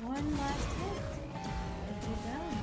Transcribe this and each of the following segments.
One last hit. If you're down.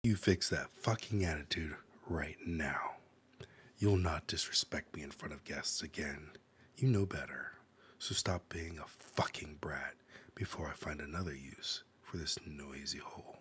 You fix that fucking attitude right now. You'll not disrespect me in front of guests again. You know better. So stop being a fucking brat before I find another use for this noisy hole.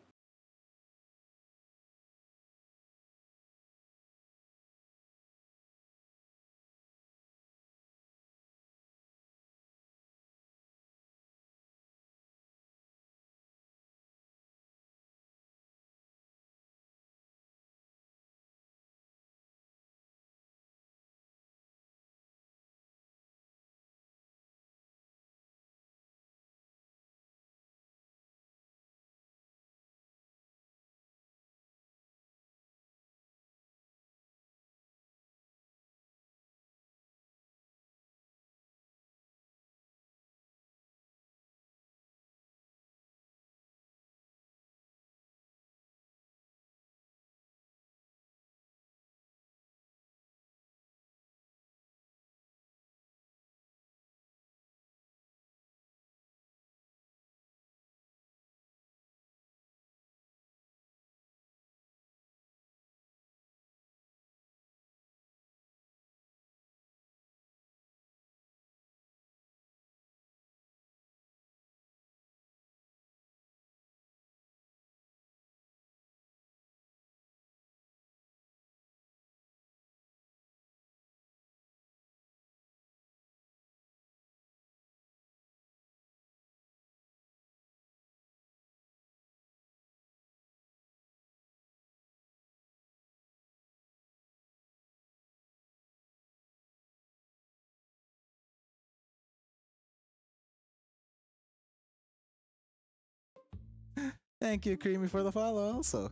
Thank you, Creamy, for the follow also.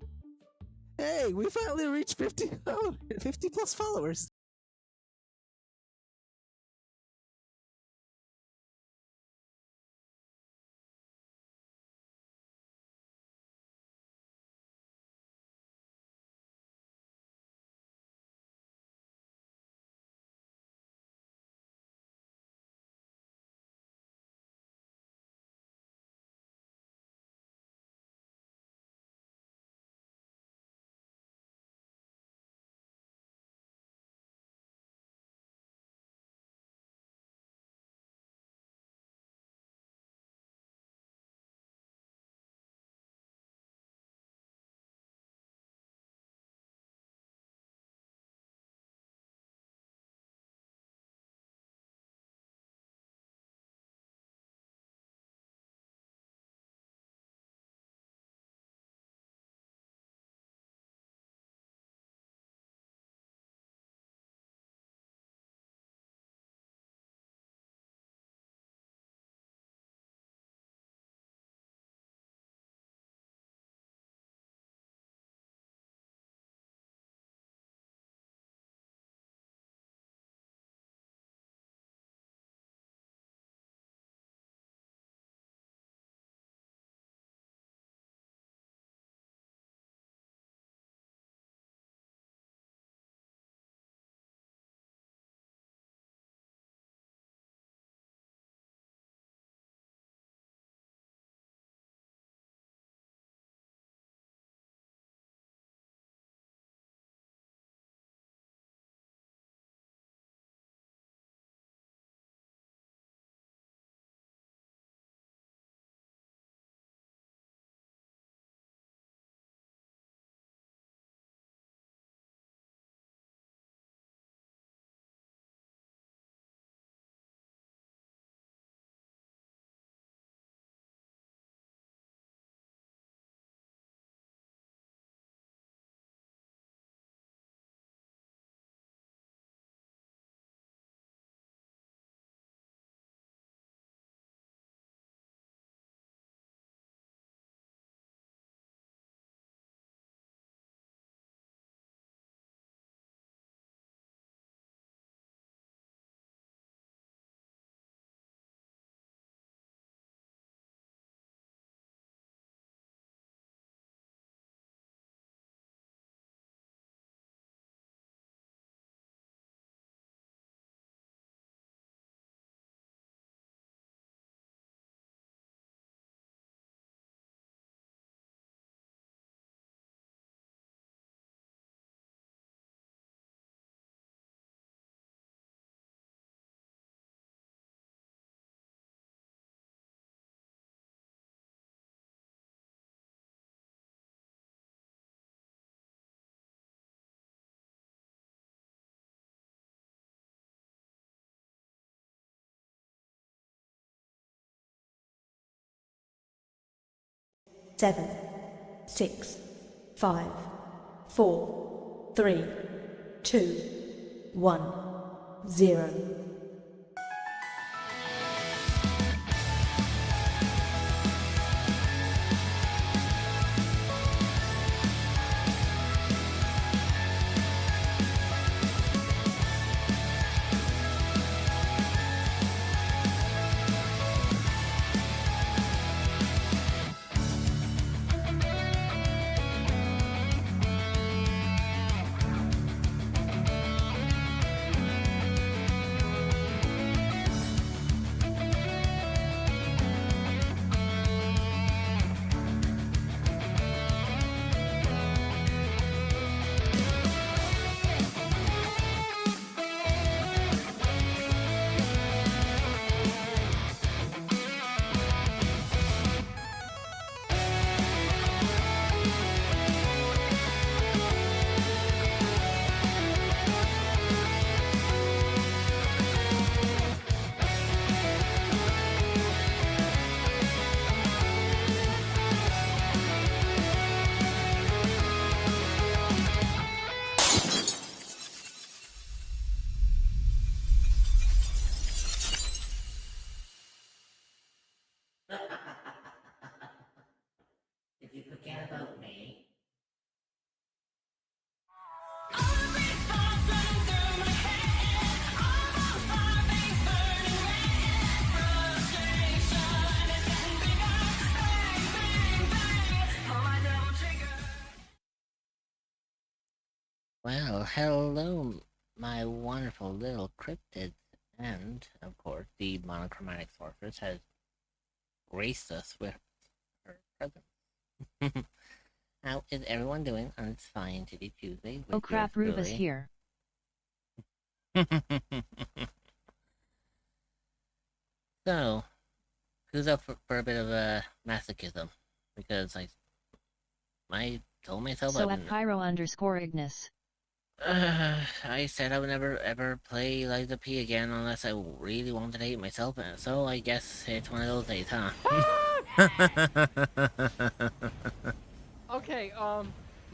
Hey, we finally reached 50 plus followers. 7, 6, 5, 4, 3, 2, 1, 0. Did you forget about me? Well, hello, my wonderful little cryptids, and, of course, the monochromatic sorceress has graced us with her presence. How is everyone doing on this fine Titty Tuesday? With Oh crap, yours Ruba's truly? here. So, who's up for a bit of a masochism? Because I told myself So I at would. Pyro_Ignis. I said I would never ever play Liza P again unless I really wanted to hate myself, and so I guess it's one of those days, huh? Okay,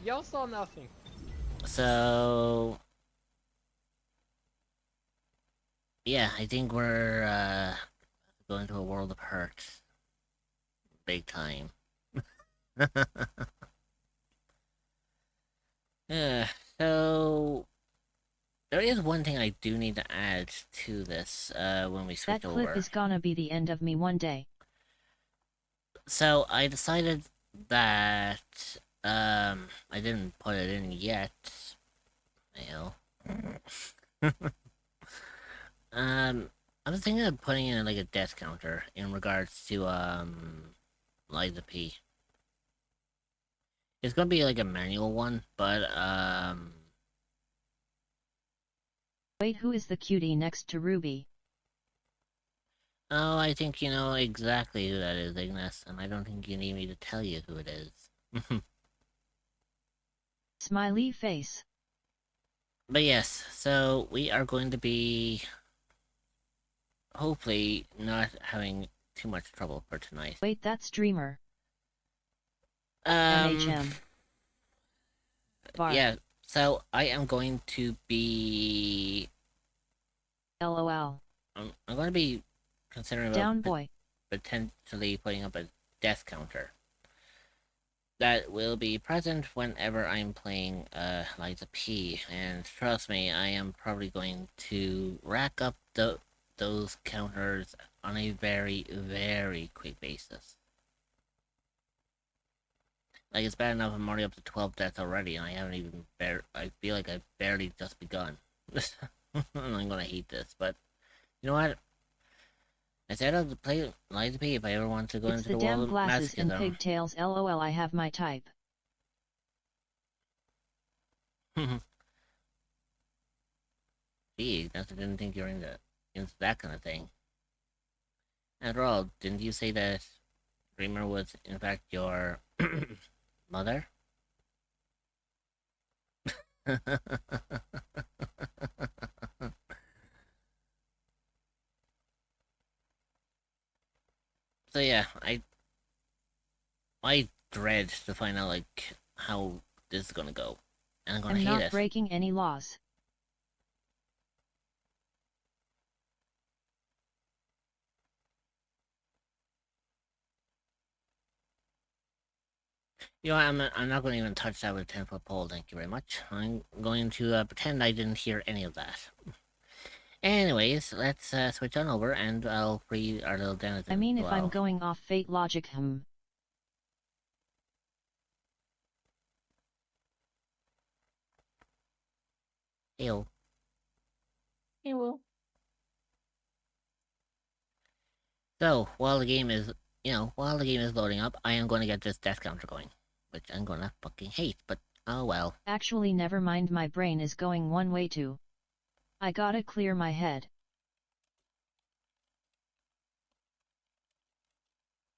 y'all saw nothing. So, yeah, I think we're going to a world of hurt. Big time. So there is one thing I do need to add to this when we switch That clip over. is gonna be the end of me one day. So I decided that I didn't put it in yet. Well, I was thinking of putting in like a death counter in regards to Liza P. It's gonna be like a manual one, but Wait, who is the cutie next to Ruby? oh, I think you know exactly who that is, Ignis, and I don't think you need me to tell you who it is. Smiley face. But yes, so we are going to be hopefully not having too much trouble for tonight. Wait, that's Dreamer. Um, MHM. Bar. yeah, so I am going to be... LOL. I'm going to be considering Down about boy. potentially putting up a death counter. That will be present whenever I'm playing Liza P. And trust me, I am probably going to rack up those counters on a very, very quick basis. Like, it's bad enough I'm already up to 12 deaths already, and I haven't even I feel like I've barely just begun. And I'm gonna hate this, but you know what? I said I'd play Liza P if I ever want to go It's into the the damn world of glasses and masochism. pigtails. LOL, I have my type. Gee, I didn't think you're into that kind of thing. After all, didn't you say that Dreamer was in fact your mother? So yeah, I dread to find out like how this is gonna go, and I'm gonna I'm hate not it. breaking any laws. You know, I'm not going to even touch that with a 10-foot pole. Thank you very much. I'm going to pretend I didn't hear any of that. Anyways, let's switch on over, and I'll free our little denizen. I mean, as if I'm well. going off fate logic, Ew. Ew. So while the game is, while the game is loading up, I am going to get this death counter going, which I'm going to fucking hate. But oh well. Actually, never mind. My brain is going one way too. I gotta clear my head.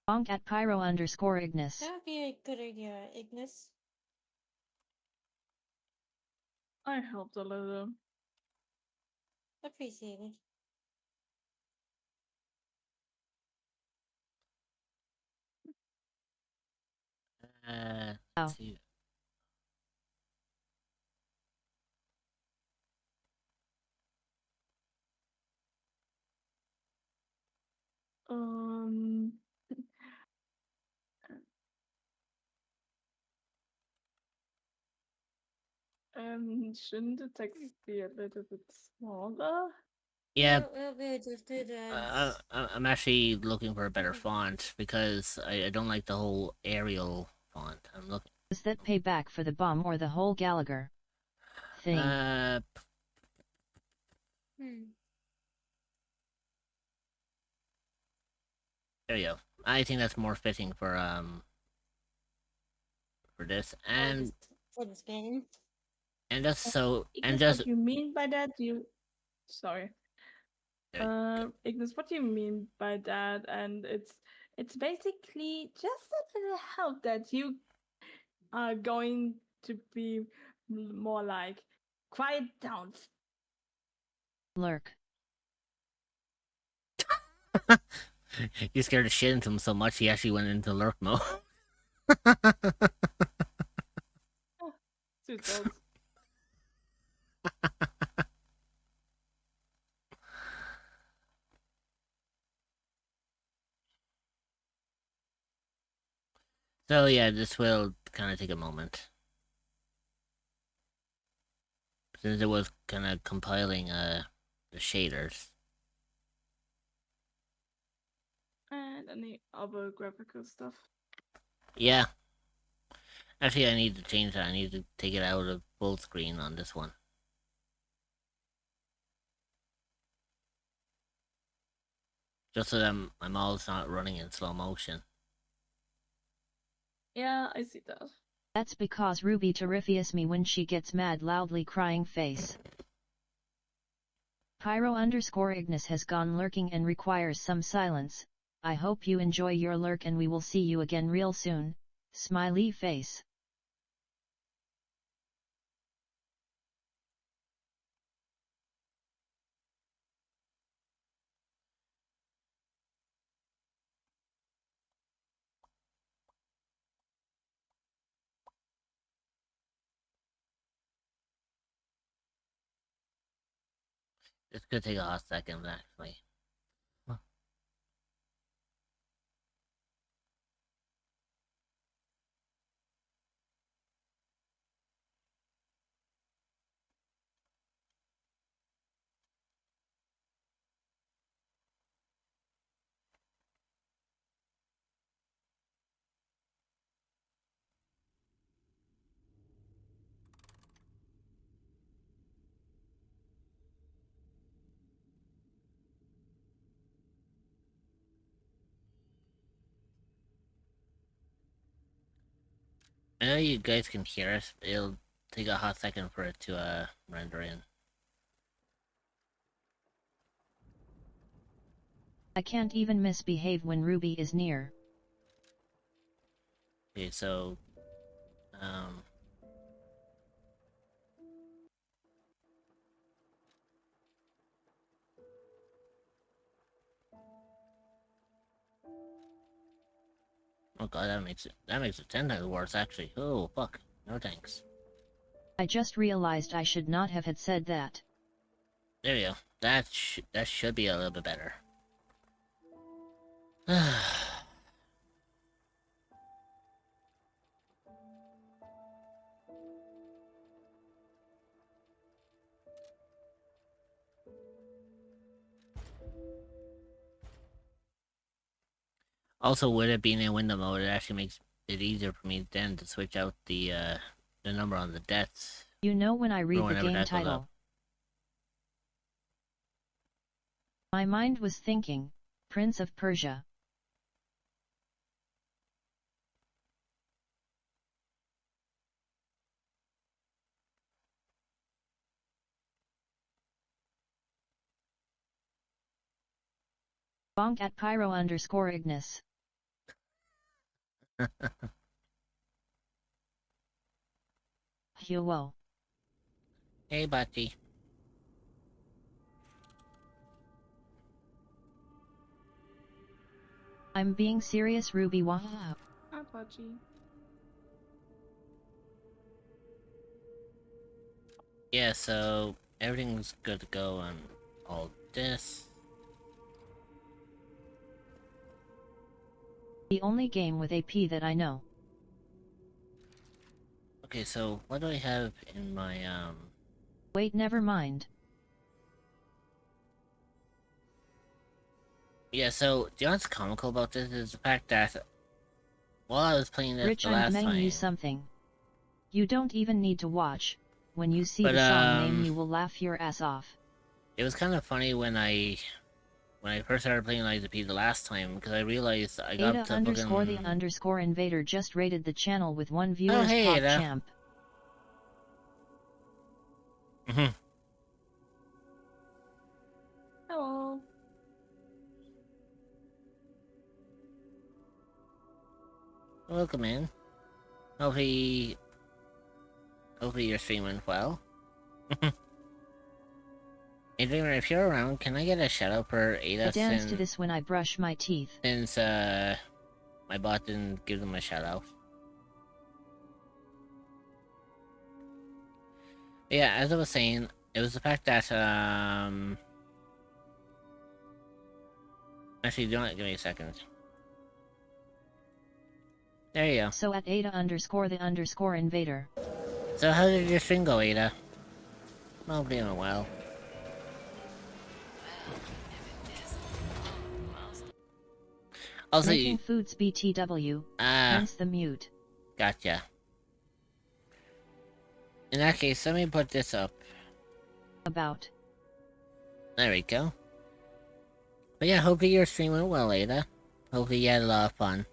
Bonk at Pyro_Ignis. That would be a good idea, Ignis. I helped a little. Appreciated. Oh. Let's see. Um, shouldn't the text be a little bit smaller? Yeah, We'll just do that. I'm actually looking for a better font because I don't like the whole Arial font. I'm looking. Is that payback for the bomb or the whole Gallagher thing? There you go. I think that's more fitting for this, and For this game. just so and Ignis, just what you mean by that? Sorry. Ignis, what do you mean by that? And it's basically just a little help that you are going to be more like quiet down. Lurk. you scared the shit into him so much he actually went into lurk mode. Suits us. So yeah, this will kind of take a moment. Since it was kind of compiling the shaders. And any other graphical stuff. Yeah. Actually, I need to change that. I need to take it out of full screen on this one. Just so that my mouse not running in slow motion. Yeah, I see that. That's because Ruby terrifies me when she gets mad, loudly crying face. Pyro_Ignis has gone lurking and requires some silence. I hope you enjoy your lurk and we will see you again real soon. Smiley face. This could take a hot second, actually. I know you guys can hear us. It'll take a hot second for it to render in. I can't even misbehave when Ruby is near. Okay, so um Oh god, that makes it 10 times worse actually. Oh fuck. No thanks. I just realized I should not have had said that. There you go. That should be a little bit better. Also, with it being in window mode, it actually makes it easier for me then to switch out the number on the deaths. You know when I read the whenever game that goes up. title. My mind was thinking, Prince of Persia. Bonk at Pyro_Ignis. Hello. Hey, Bati. I'm being serious, Ruby. Wow. Apache. Yeah, so everything's good to go on all this. The only game with AP that I know. Okay, so what do I have in my Wait, never mind. Yeah, so the honest comical about this is the fact that while I was playing this Rich, the I'm last betting you time, something. You don't even need to watch. When you see But, the song name, you will laugh your ass off. it was kind of funny when I first started playing Lies of P the last time, because I realized I got Ada to underscore fucking... the underscore invader just rated the channel with 1 viewer's hey, pop Ada. champ. Hello. Welcome in. Hopefully you're streaming well. Hey Dreamer, if you're around, can I get a shout out for Ada I dance to this when I brush my teeth. since my bot didn't give them a shout out? Yeah, as I was saying, it was the fact that actually, don't give me a second. There you go. So at Ada underscore the underscore invader. So how did your stream go, Ada? Well, doing well. Also, Making foods BTW. Hence the mute. Gotcha. In that case, let me put this up. About. There we go. But yeah, hopefully your stream went well, Ada. Hopefully you had a lot of fun.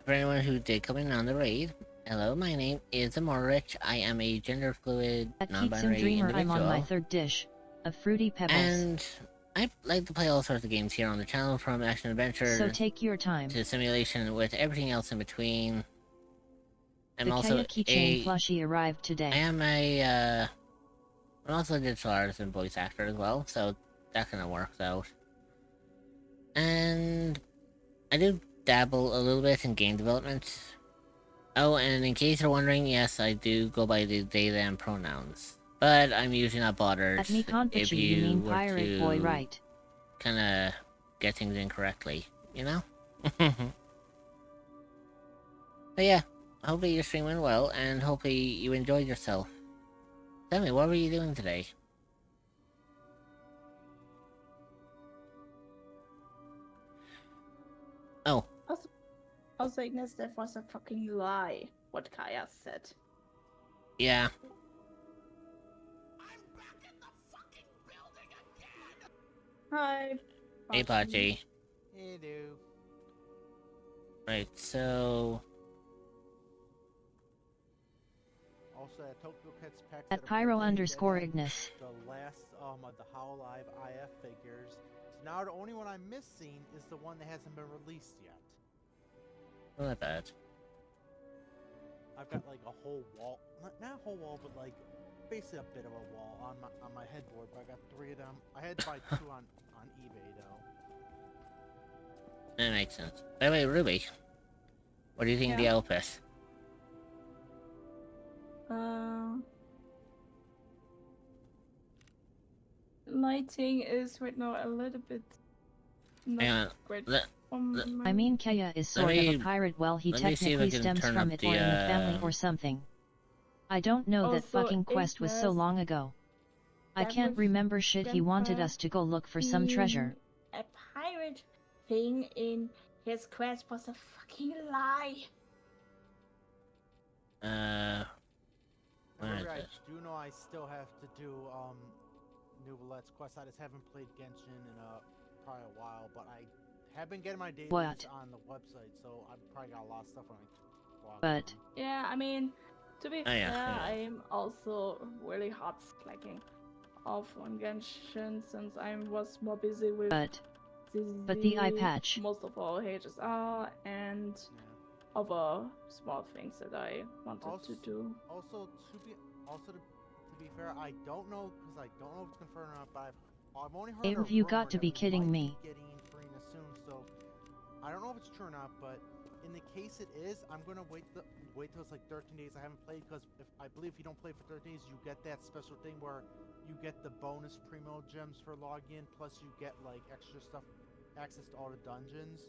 For anyone who did come in on the raid, hello, my name is Amorich. I am a gender fluid, At non-binary Kitsune Dreamer, individual. I'm on my third dish of fruity pebbles. And I like to play all sorts of games here on the channel, from action adventure So take your time. to simulation, with everything else in between. I'm The also Kaya keychain plushie arrived I today. am I'm also a digital artist and voice actor as well, so that kind of works out. And I do dabble a little bit in game development. Oh, and in case you're wondering, yes, I do go by the they them pronouns. But I'm usually not bothered At me if Konpachi, you mean were pirate boy, to right? kinda get things incorrectly, you know? But yeah, hopefully you're streaming well, and hopefully you enjoyed yourself. Tell me, what were you doing today? Oh, Also, Ignis, that was a fucking lie, what Kaya said. yeah. Hi. Hey, Pachi. Hey, dude. Right, so... Also, Tokyo Cats Pack At Pyro underscore Ignis. the last of the How Live IF figures. So now the only one I'm missing is the one that hasn't been released yet. Not that bad. I've got like a whole wall, not a whole wall, but like basically a bit of a wall on my headboard. But I got 3 of them. I had to buy 2 on on eBay though. That makes sense. By the way, Ruby, what do you think of the Yeah. outfit? Lighting is right now a little bit not Hang on. great. Let- I mean, Kaya is sort of me- a pirate. Well, he let me see if I technically can stems turn from up it the, or in the family or something. I don't know that Also, fucking quest was so Ignis, long ago. I that can't was remember shit. He wanted Grandpa us to go look for some treasure. being a pirate thing in his quest was a fucking lie. Where is However, I it? do know I still have to do New Vallette's quest. I just haven't played Genshin in probably a while, but I have been getting my dailies What? on the website, so I've probably got a lot of stuff when I log But- on. Yeah, I mean, to be Oh, yeah, fair, yeah. I'm also really hot slacking off on Genshin since I was more busy with But the eye patch. most of all HSR and Yeah. other small things that I wanted to do. Also, to be fair, I don't know because I don't know if it's confirmed or not, but I've only heard Ave, a you rumor got to that be we kidding might me. be getting Farina soon, so I don't know if it's true or not. But in the case it is, I'm gonna wait till it's like 13 days. I haven't played because I believe if you don't play for 13 days, you get that special thing where you get the bonus primo gems for login, plus you get like extra stuff, access to all the dungeons.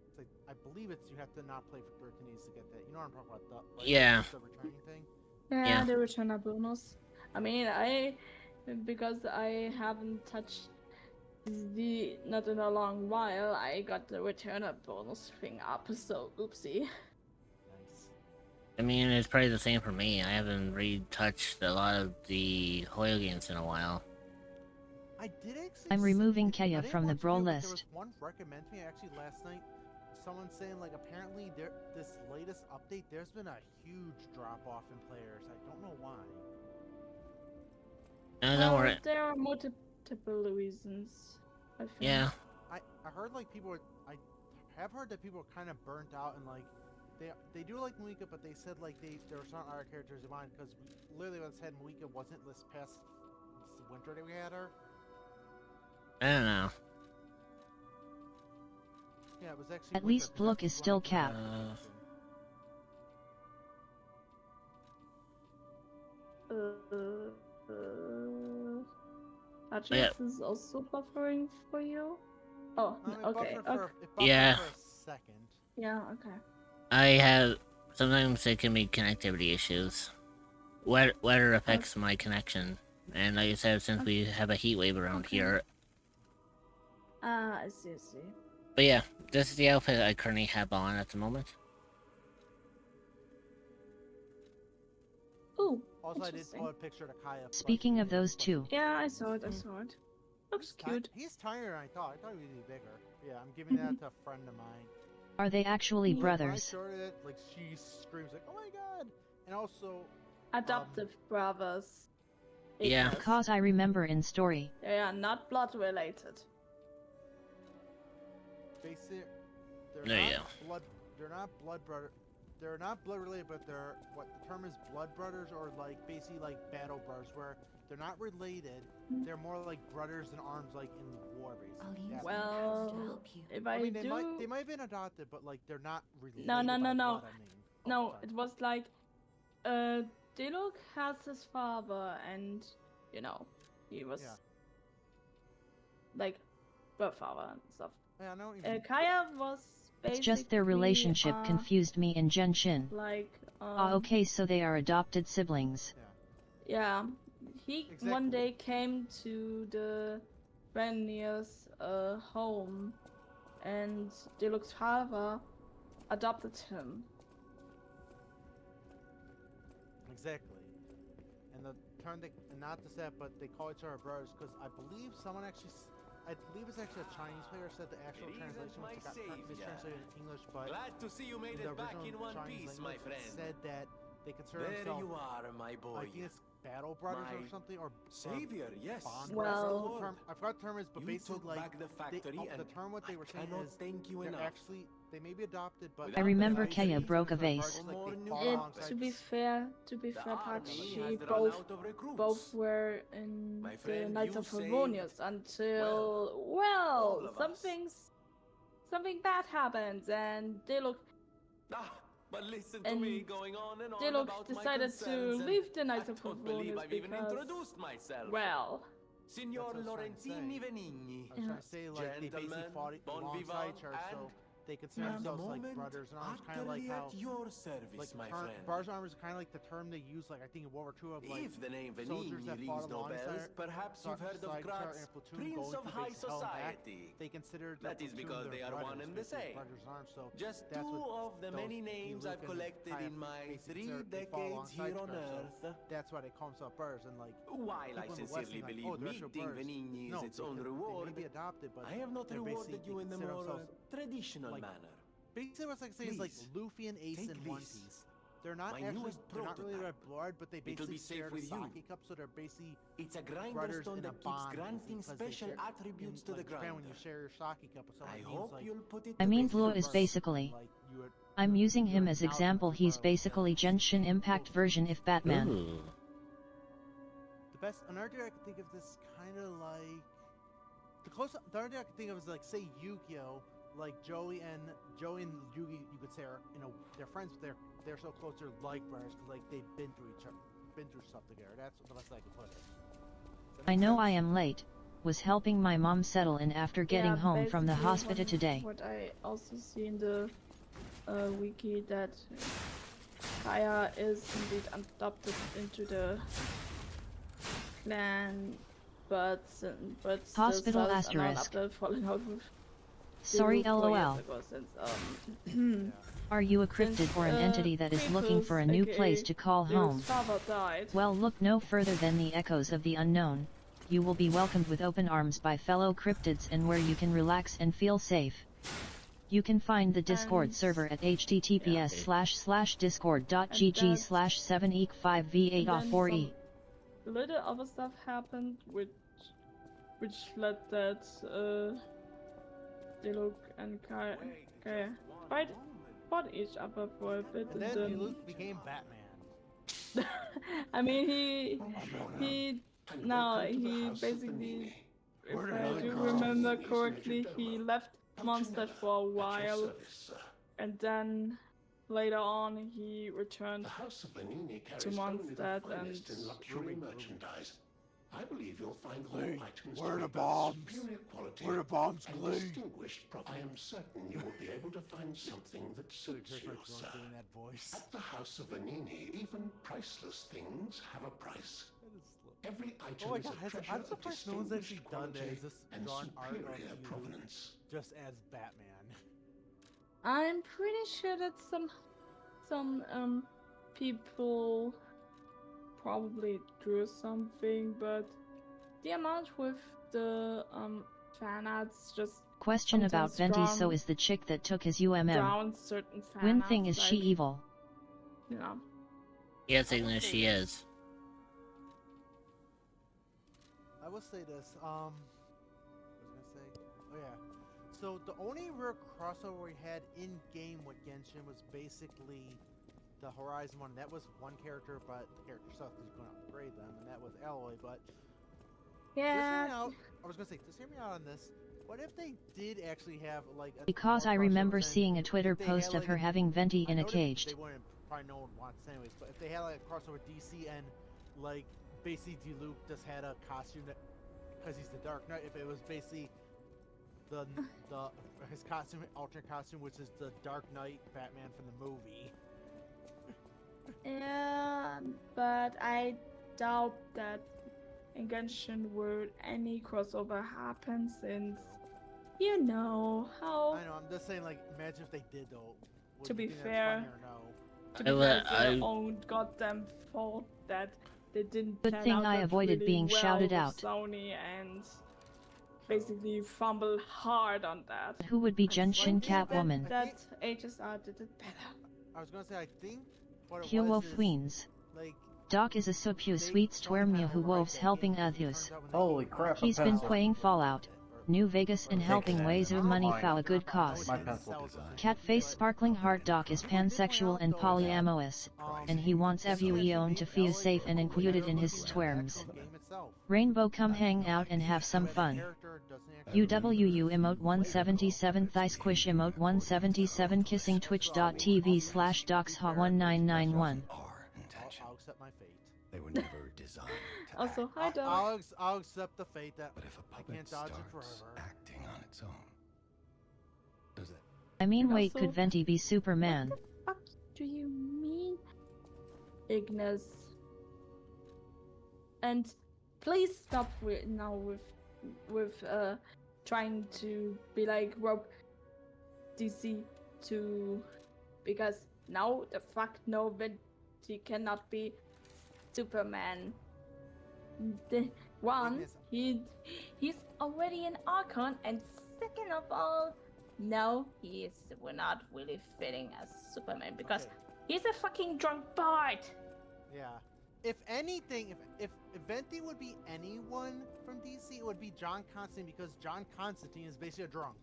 It's like I believe you have to not play for 13 days to get that. You know what I'm talking about? Yeah. The returning thing. Yeah, the returner bonus. I mean, because I haven't touched the not in a long while, I got the returner bonus thing up, so oopsie. Nice. I mean, it's probably the same for me. I haven't retouched a lot of the Hoyle games in a while. I did actually. I'm removing I Kaya didn't from the watch bro video, but There list. was one recommend to me actually last night. Someone saying like apparently this latest update, there's been a huge drop off in players. I don't know why. No, don't worry. There are multiple reasons, I think. Yeah. I heard like people. I have heard that people are kind of burnt out and like they do like Malika, but they said like there were some other characters in mind because literally what said Malika wasn't this past winter that we had her. I don't know. Yeah, it was actually. At winter, least 'cause Blook that's is when still I came out Cap. of the Uh, Yeah. Archers is also buffering for you? Oh, It okay. buffered for, Okay. it buffered Yeah. for a second. Yeah, okay. I have... Sometimes it can be connectivity issues. Weather affects my connection. And like I said, since we have a heat wave around Okay. here. I see. But yeah, this is the outfit I currently have on at the moment. Ooh, Also, I did interesting. pull a picture of Kaya. Speaking of those two, Yeah, I saw it. Looks cute. He's tinier than I thought. I thought he would be bigger. Yeah, I'm giving that to a friend of mine. are they actually Like, when I brothers? showed it, like she screams like, "Oh my god!" And also, Adoptive brothers. Yeah. Ignis. Cause I remember in story. They are not blood related. basic. They're There you not blood. They're not blood brother. They're not blood related, but they're what the term is blood brothers, or like basically like battle brothers, where they're not related. They're more like brothers in arms, like in war, basically. That's what it is. Well, if I, I mean, do... they might have been adopted, but like they're not related. No. by blood, I mean. Oh, No, sorry. it was like, Diluc has his father, and he was Yeah. like birth father and stuff. Yeah, I know what you mean. Kaya was It's just their relationship basically, confused me in Genshin. Like, Okay, so they are adopted siblings. yeah, he one Exactly. day came to the Reniers' home, and Diluc's father adopted him. Exactly. And the term they, and not just that, but they call each other brothers because I believe someone actually, I believe it's actually a Chinese player said the actual translation was got mistranslated in English, but Glad to see you made in the it back original in one Chinese piece, my language, friend. it said that they consider There themselves, you are, my boy. I think it's battle brothers or My something, or Savior, yes. bond Well- brothers. I forgot the term is, but You basically took like back the factory the and term what they I were saying cannot is thank you they're enough. actually they may be adopted, but I remember the Kaya Knights broke a of Brothers, vase. like, they It- fought It, alongside to be fair, Patchy, has run both out of recruits. both were in My the friend, Knights you of saved, Favonius until all well, of us. something bad happened, and Diluc But listen and to me going on and on Diluc about my decided to concerns, and leave the Knights I of don't believe Favonius I've even because, introduced myself. well, Signor That's what I was trying to Lorenzini say. Venigni. I was trying to say, like, they basically Gentlemen, fought bon alongside vivant, each other, so and they consider at the themselves like moment, brothers in arms, kind of like utterly how, at your service, like, my turn, friend. brothers in arms is kind of like the term they use, like, I think in World War II of, like, If the name soldiers Venigni that rings fought no bells, alongside, perhaps you've heard of side each other Graz, in a platoon Prince going of to High basic hell and back. Society. They considered That the is platoon because their they are one brothers, and the basically, same. brothers in arms, so Just that's two what of the those many names Diluc I've and collected Kaya in my basically 3 they fought decades alongside here each on other, so Earth. that's why they call themselves brothers, and like While I people in the West sincerely think, like, believe oh, they're actual meeting brothers. Venigni is No, its they own can- reward, They may be adopted, but I have not they're rewarded basically- you they in the consider more themselves- traditional like, manner. Basically, what I say is like Please, Luffy and Ace take in One this. Piece. They're not My actually, newest they're not really red prototype. blood, but they It'll basically be safe share the with you. sake cup, so they're basically It's a brothers grinderstone in a that keeps bond. granting because they special share- attributes in, to like, the Japan, grinder. when you share your sake cup with someone, I it hope means, like, you'll put it I to mean, good Blue use. is basically. like, you would- I'm using him you're as acknowledging example. the He's brother, basically Genshin Impact version if Batman. Ooh. The best, another thing I can think of this kind of like the closest. The other thing I can think of is like say Yu-Gi-Oh, like Joey and Yugi. You could say are they're friends, but they're so close they're like brothers because like they've been through stuff together. That's the best I can put it. Does that I make know sense? I am late. Was helping my mom settle in after getting yeah, home from the basically hospital today. What I also see in the wiki that Kaya is indeed adopted into the clan, but Hospital the status are not asterisk. after falling out with Sorry, Diluc 4 years lol. ago, since Are you a cryptid since, or an entity that is looking for a Creepers, new aka place to call Diluc's home? father died. Well, look no further than the echoes of the unknown. You will be welcomed with open arms by fellow cryptids and where you can relax and feel safe. You can find the Discord And- server at https://discord.gg/7ec5v8off4e. Little other stuff happened which led that Diluc and Kaya fought each other for a bit, And then Diluc became Batman. I mean he basically, if I do remember correctly, he left Mondstadt for a while, and then later on he returned House of Venini to carries only the Mondstadt finest and in luxury merchandise. I believe you'll find all Glee, items where to the be both bombs? superior quality Where the bombs, and Glee? distinguished I am certain you will be able to find something that suits you, sir. doing that voice. At the House of Venini, even priceless things have a price. Every item Oh my is god, a treasure I'm of surprised no one's actually distinguished done that. quality Is this and drawn art of superior you provenance. just as Batman? I'm pretty sure that some people probably drew something, but the amount with the fan arts just Question about sometimes Venti. So drawn- is the chick that took his UMM. drown certain fan When thing arts, is she like, evil? you know. Yes, Ignis, she is. I will say this. What was I gonna say? Oh yeah. So the only real crossover we had in game with Genshin was basically the Horizon one. That was one character, but the character sucked because you're going to upgrade them, and that was Alloy. But just hear me Yeah. out. I was gonna say, just hear me out on this. What if they did actually have like a Because more I remember crossovers and seeing a Twitter if they had, post of like, her having Venti I in a know that caged. They wouldn't, probably no one wants this anyways, but if they had like a crossover DC and like basically Diluc just had a costume that because he's the Dark Knight, if it was basically the his costume, alternate costume, which is the Dark Knight Batman from the movie. Yeah, but I doubt that in Genshin would any crossover happen, since you know how. I know. I'm just saying, like, imagine if they did though. Would To you be think that's fair- funny or no? To be fair, it's their own goddamn fault that they didn't Good plan thing out I that avoided really being well shouted with out. Sony and basically fumble hard on that. Who would be And so I Genshin think Catwoman? That HSR did it better. I was gonna say, I think what it Hyo was is, Queens. like, Doc is a supu sweet stwermia who wolves helping others. turns out when they Holy gave crap, He's a been pencil. playing Fallout. or New Vegas and helping ways of money for a good cause. Catface Sparkling Heart Doc is pansexual and polyamorous, and he wants everyone to feel safe and included in his swarms. Rainbow, come hang out and have some fun. UWU emote 177 thigh squish emote 177 kissing twitch.tv/docsha1991. I'll accept my fate. They were never designed to Also, act. hi Doc. I'll accept the fate that But if a I puppet can't dodge it starts forever. acting on its own, does it? I mean, And wait, also- could Venti be Superman? What the fuck do you mean, Ignis? And please stop now with trying to be like rope DC to, because now the fuck no, Venti cannot be Superman. One, he's already an Archon, and second of all, no, we're not really fitting as Superman because he's a fucking drunk bard. Yeah. If anything, if Venti would be anyone from DC, it would be John Constantine, because John Constantine is basically a drunk.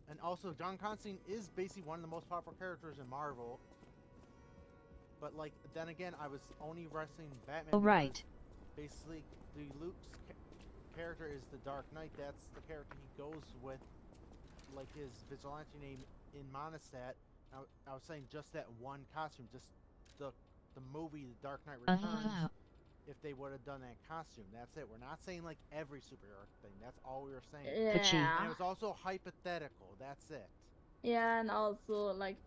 And also, John Constantine is basically one of the most powerful characters in Marvel. But like, then again, I was only wrestling Batman. Oh, right. because Basically, Luke's character is the Dark Knight. That's the character he goes with, like his vigilante name in Monostat. I was saying just that one costume, just the movie The Dark Knight Returns. If they would have done that costume, that's it. We're not saying like every superhero thing. That's all we were saying. Yeah. And it was also hypothetical. That's it. Yeah, and also like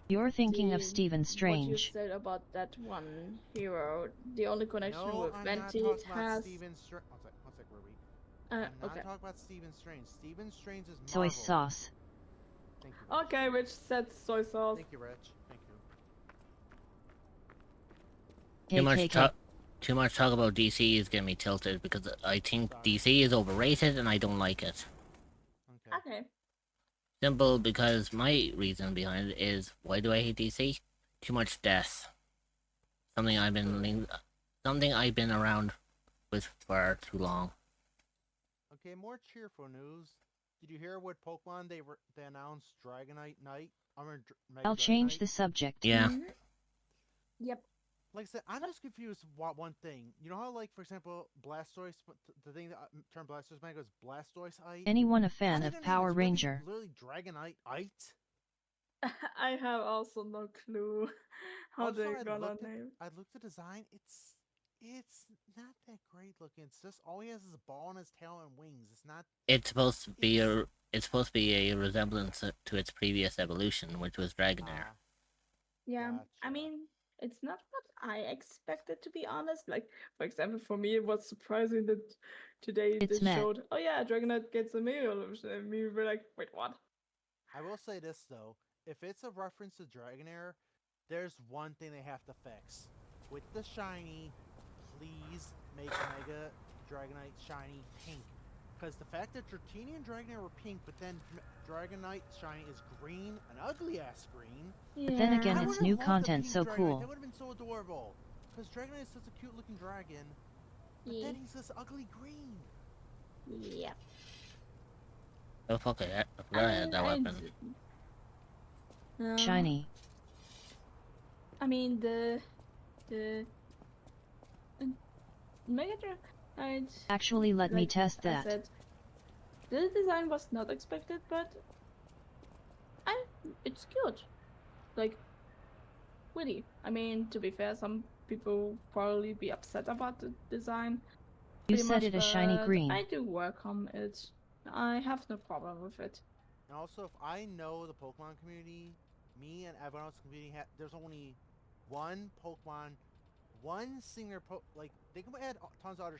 You're thinking of Stephen what you Strange. said about that one hero. The only connection No, with I'm Venti not talking about has. Stephen Strange. One sec, Ruby. I'm not Okay. talking about Stephen Strange. Stephen Strange is Soy Marvel. sauce. Thank you. Rich. Okay, which said soy sauce. Thank you, Rich. Thank you. Too much talk about DC is getting me tilted because I think DC is overrated and I don't like it. Okay. Simple, because my reason behind it is, why do I hate DC? Too much death. Something I've been around with for too long. Okay, more cheerful news. Did you hear what Pokemon they announced Dragonite Knight? Mega I'll change Dragonite? the subject. Yeah. Yep. Like I said, I'm just confused about one thing. You know how, like, for example, Blastoise, the thing that turned Blastoise Mega is Blastoise-ite? Anyone a How fan they of gonna name Power this? Really- Ranger? Literally Dragonite-ite? I have also no clue how Also, they're gonna name. I looked at design. It's not that great looking. It's just all he has is a ball on his tail and wings. It's not. It's supposed to be a resemblance to its previous evolution, which was Dragonair. Yeah, I Gotcha. mean, it's not what I expected, to be honest. Like, for example, for me, it was surprising that today It's they meh. showed, oh yeah, Dragonite gets a Mega Evolution, and we were like, wait, what? I will say this though: if it's a reference to Dragonair, there's one thing they have to fix. With the shiny, please make Mega Dragonite shiny pink. Because the fact that Dratini and Dragonair were pink, but then Dragonite shiny is green, an ugly ass green. But then again, I it's would've new loved a content, pink so Dragonite. cool. That would have been so adorable. Because Dragonite is such a cute looking dragon, but then he's this ugly green. Yeah. Oh fuck it! I forgot I had that weapon. Shiny. I mean, the Mega Dragonite. Actually, let me like test I that. said, the design was not expected, but it's cute. Like, really. I mean, to be fair, some people probably be upset about the design. You pretty said much, it a shiny but green. I do welcome it. I have no problem with it. And also, if I know the Pokemon community, me and everyone else in the community, there's only one Pokemon, one singular like, they can add tons of other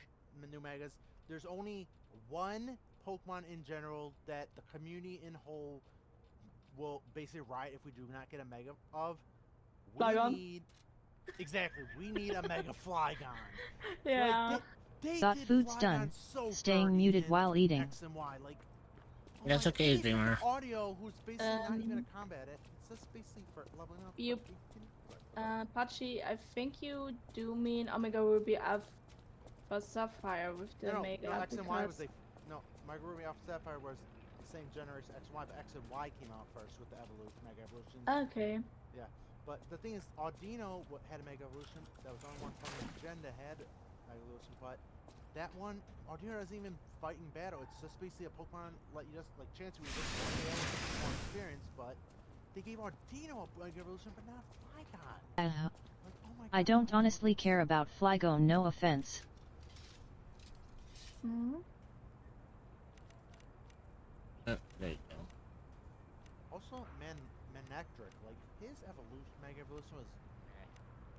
new Megas. There's only one Pokemon in general that the community in whole will basically riot if we do not get a Mega of. Flygon? We need a Mega Flygon. Yeah. Like, they Got did food's Flygon done. so Staying dirty muted in while eating. X and Y. Like, That's like, okay, even Dreamer. Audio, who's basically not even a combat it. It's just basically for leveling up. You, Pachi, I think you do mean Omega Ruby F for Sapphire with the No, Mega. X and Y was because- no, Mega Ruby Alpha Sapphire was the same generation X and Y, but X and Y came out first with the Mega Evolution. Okay. Yeah, but the thing is, Audino had a Mega Evolution. That was the only one from the gen that had Mega Evolution, but that one, Audino doesn't even fight in battle. It's just basically a Pokemon, like you just, like Chansey was just more experience, but they gave Audino a Mega Evolution, but not Flygon. Like, oh my God. I don't honestly care about Flygon, no offense. Hmm. There you go. Also, Manectric, like his evolution, Mega Evolution was meh,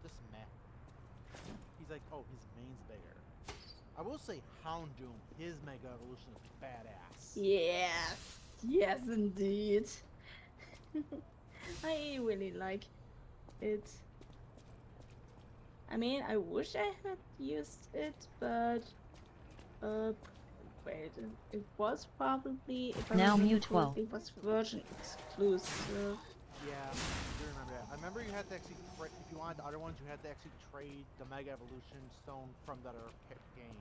just meh. He's like, oh, his main's bigger. I will say Houndoom, his Mega Evolution is badass. Yes. Yes, indeed. I really like it. I mean, I wish I had used it, but wait, it was probably, if I Now remember mute well. correctly, it was version exclusive. Yeah, I do remember that. I remember you had to actually, if you wanted the other ones, you had to actually trade the Mega Evolution Stone from that other game.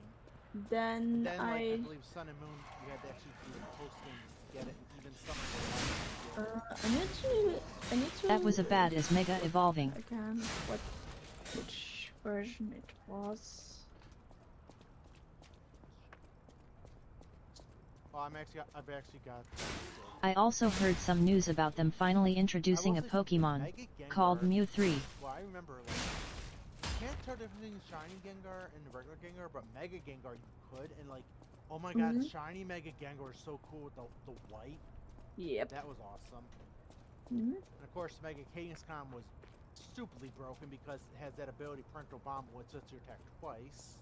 Then Like, I believe Sun and Moon, you had to actually do the post games to get it, and even some of I need to. That was a bad as Mega Evolving. Again, which version it was? Oh, I've actually got. I also heard some news about them finally introducing a Pokemon called Mew 3. Well, I remember, like, you can't tell the difference between Shiny Gengar and the regular Gengar, but Mega Gengar you could, and like, oh my God, Shiny Mega Gengar is so cool with the white. Yep. That was awesome. Mm-hmm. And of course, Mega Kangaskhan was stupidly broken because it has that ability Parental Bomb, which lets you attack twice.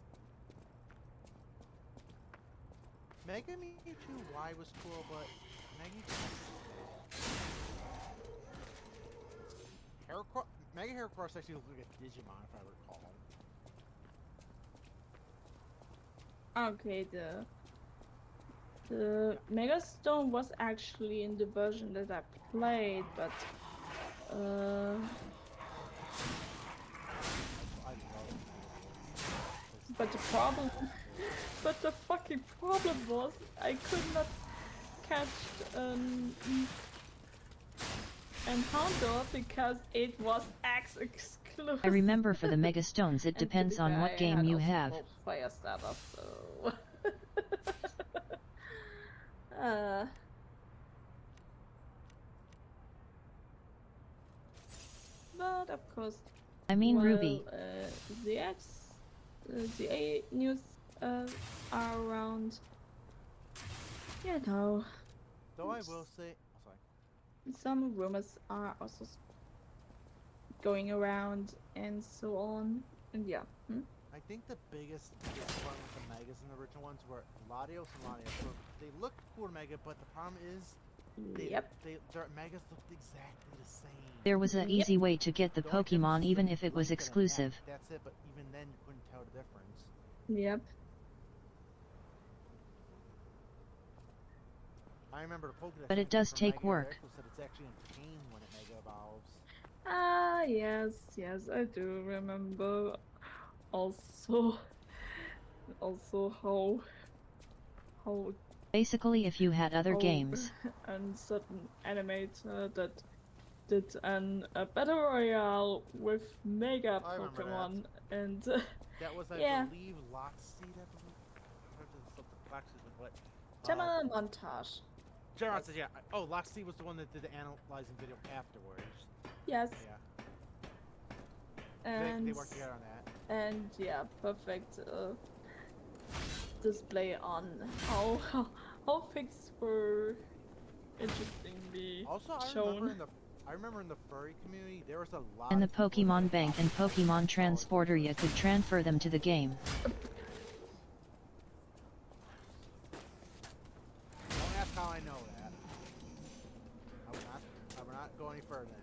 Mega Mewtwo Y was cool, but Mega Heracross actually looked like a Digimon, if I recall. Okay, the Mega Stone was actually in the version that I played, but I love but the fucking problem was I could not catch an Houndour because it was X exclusive. I remember for the Mega Stones it depends on what game you have. Fire starter, so but of course, I mean Ruby. The A news are around. You know. Though I will say, sorry. Some rumors are also going around and so on, and yeah. I think the biggest one with the Megas and the original ones were Latios and Latios. So they looked cool to Mega, but the problem is, their Megas looked exactly the same. There was an easy way to get the Pokemon even if it was exclusive. That's it, but even then you couldn't tell the difference. Yep. I remember the Pokedex. But it does take work. Said it's actually in pain when it Mega evolves. Ah, yes, I do remember. Also how basically if you had other games and certain animator that did a battle royale with Mega Pokemon and that was I yeah. believe Lockseed, Gemini Montage. Gerard said, yeah. Oh, Lockseed was the one that did the analyzing video afterwards. Yes. Yeah. And they worked together on that. And yeah, perfect display on how things were interestingly also, shown. I remember in the furry community there was a lot. In the Pokemon Bank and Pokemon Transporter you could transfer them to the game. Don't ask how I know that. I will not go any further than that.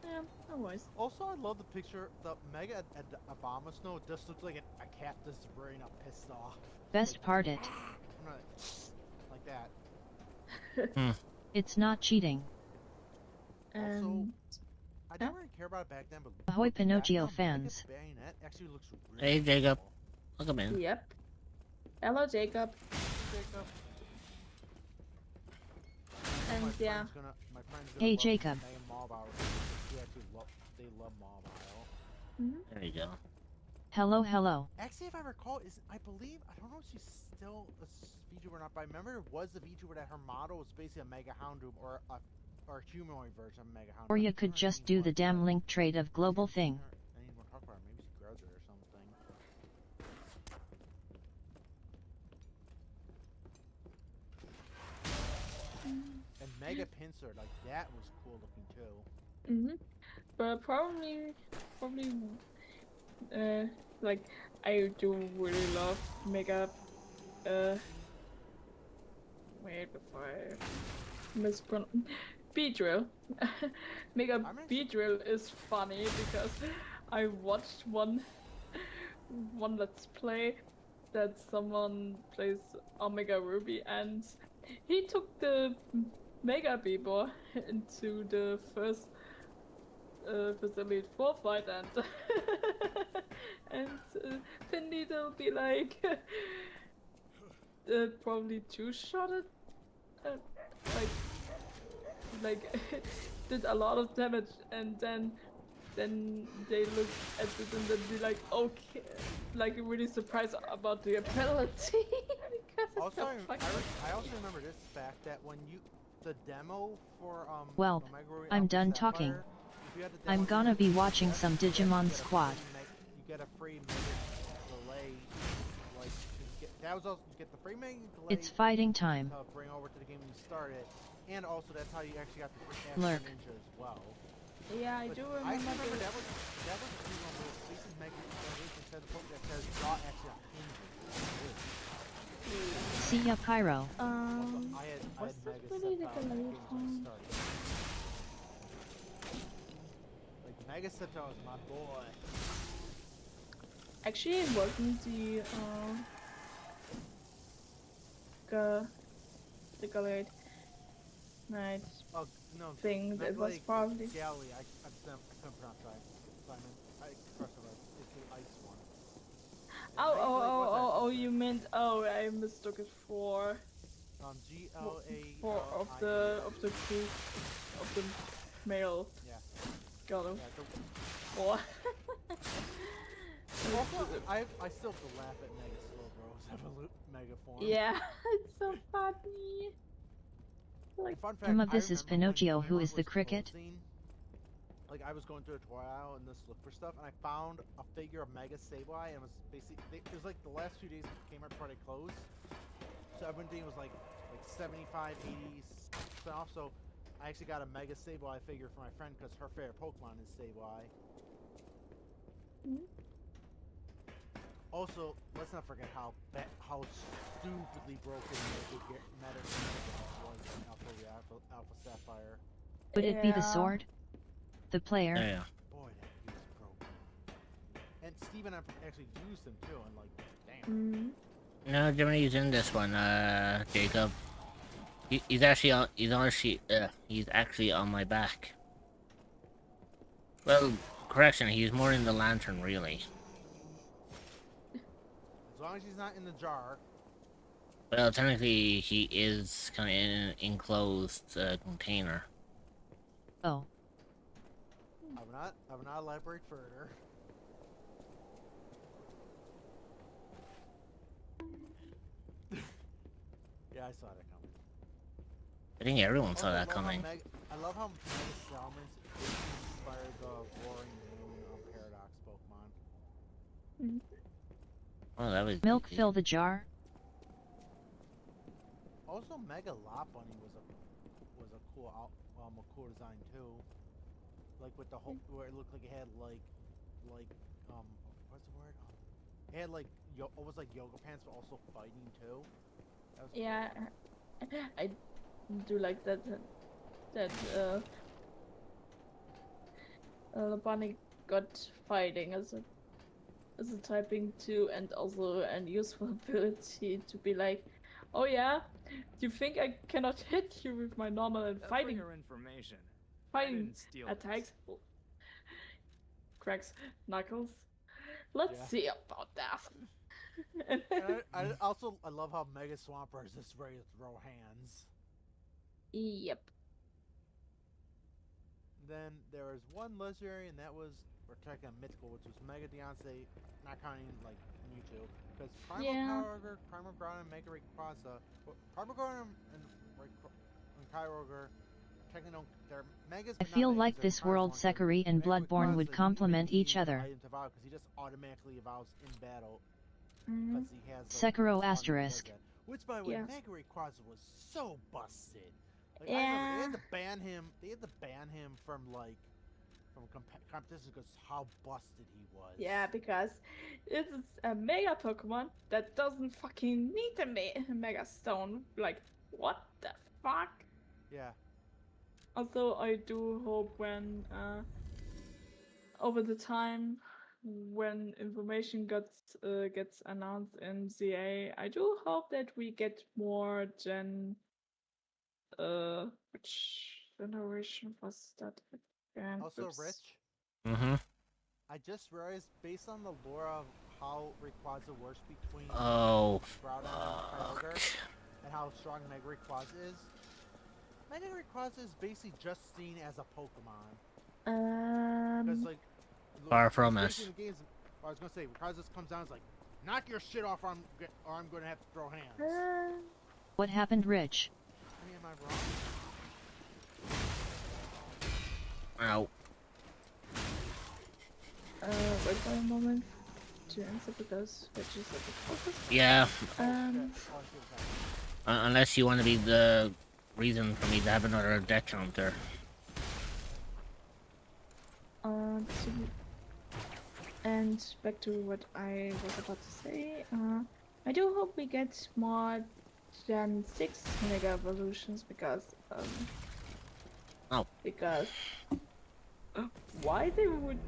Yeah, always. Also, I love the picture. The Mega Obama Snow just looks like a cat that's very not pissed off. Best part it. Like that. It's not cheating. Also, I didn't really care about it back then, but Ahoy Pinocchio fans. Bayonet actually looks really hey Jacob, welcome in. Yep. Hello, Jacob. Jacob. And My yeah. my friend's gonna Hey, love Jacob. Mega Mobile. They love mobile. There you go. Hello, hello. Actually, if I recall, I don't know if she's still a VTuber or not, but I remember it was a VTuber that her model was basically a Mega Houndoom or a humanoid version of Mega Houndoom. Or you could just do the damn link trade of global thing. I need more talk about her. Maybe she grows it or something. And Mega Pincer, like that was cool looking too. But probably, like I do really love Mega. Wait before I mispronounce. Beedrill. Mega Beedrill is funny because I watched one Let's Play that someone plays Omega Ruby and he took the Mega Beeble into the first Elite 4 fight and Finley will be like probably two-shotted like did a lot of damage and then they look at it and then be like okay, like really surprised about the ability because it's Also, so I also remember this fact that when the demo for Well, Omega Ruby I'm Alpha done Sapphire, talking. if you had the demo, I'm gonna be watching some Digimon Squad. You get a free Mega delay, like that was also you get the free Mega delay. It's fighting time. To bring over to the game when you start it, and also that's how you actually got the free Lurk. Ninja as well. Yeah, I do remember. I remember that was one of those places Mega said the that says draw actually on hinges. See ya, Pyro. I had was that Mega really the Sceptile when delayed games one? started. Like Mega Sceptile was my boy. Actually, it wasn't the Gallade Knight thing. It was probably Galley. I couldn't pronounce that. Simon, I crossed over. It's the ice one. Oh, you meant I mistook it for GLA of the male. Yeah. Got him. Yeah, Oh. I still have to laugh at Mega Slowbro's Mega form. Yeah, it's so funny. Like, Fun fact, This is Pinocchio, who is the cricket. Like I was going through a toy aisle and just look for stuff, and I found a figure of Mega Sableye, and it was basically it was like the last few days of Kmart before they closed, so everything was like 75, 80% off. So I actually got a Mega Sableye figure for my friend because her favorite Pokemon is Sableye. Also, let's not forget how stupidly broken Meta was in Alpha Sapphire. Would it be the sword? The player? Yeah. Boy, that he was broken. And Steve and I actually used him too, and like, damn. No, Jiminy's in this one, Jacob. He's actually on my back. Well, correction, he's more in the lantern, really. As long as he's not in the jar. Well, technically, he is kind of in an enclosed container. Oh. I will not elaborate further. Yeah, I saw that coming. I think everyone saw that coming. I love how Mega Salmons inspired the Roaring Moon on Paradox Pokemon. Oh, that was Milk fill the jar. Also, Mega Lopunny was a cool design too. Like with the whole where it looked like it had like what's the word? It had like almost like yoga pants, but also fighting too. That was yeah, I do like that Lopunny got fighting as a typing too, and also an useful ability to be like, oh yeah, you think I cannot hit you with my normal and fighting attacks? Cracks knuckles. Let's see about that. And I love how Mega Swampert is just ready to throw hands. Yep. Then there was one legendary, and that was we're checking mythical, which was Mega Deontay, not counting like Mewtwo, because Primal Kyogre, Primal Groudon, and Mega Rayquaza, Primal Groudon and Kyogre, technically don't. They're Megas. I feel like this world Sekiri and Bloodborne would complement each other. Because he just automatically evolves in battle. Because he has Sekiro asterisk. Which, by the way, Mega Rayquaza was so busted. Like, I remember they had to ban him. They had to ban him from competition because how busted he was. Yeah, because it's a Mega Pokemon that doesn't fucking need a Mega Stone. Like, what the fuck? Yeah. Also, I do hope when over the time when information gets announced in ZA, I do hope that we get more which generation was that again? Also, Oops. Rich. Mm-hmm. I just realized, based on the lore of how Rayquaza works between Oh, Groudon and Kyogre, and how strong Mega Rayquaza is, Mega Rayquaza is basically just seen as a Pokemon. Because like, far from us. In the games, I was gonna say, Rayquaza just comes down and is like, knock your shit off, or I'm gonna have to throw hands. What happened, Rich? I mean, am I Ow. wrong? Wait for a moment to answer because Rich is at the focus. Yeah. Um. Unless you want to be the reason for me to have another death counter. And back to what I was about to say, I do hope we get more Gen 6 Mega Evolutions because, why they would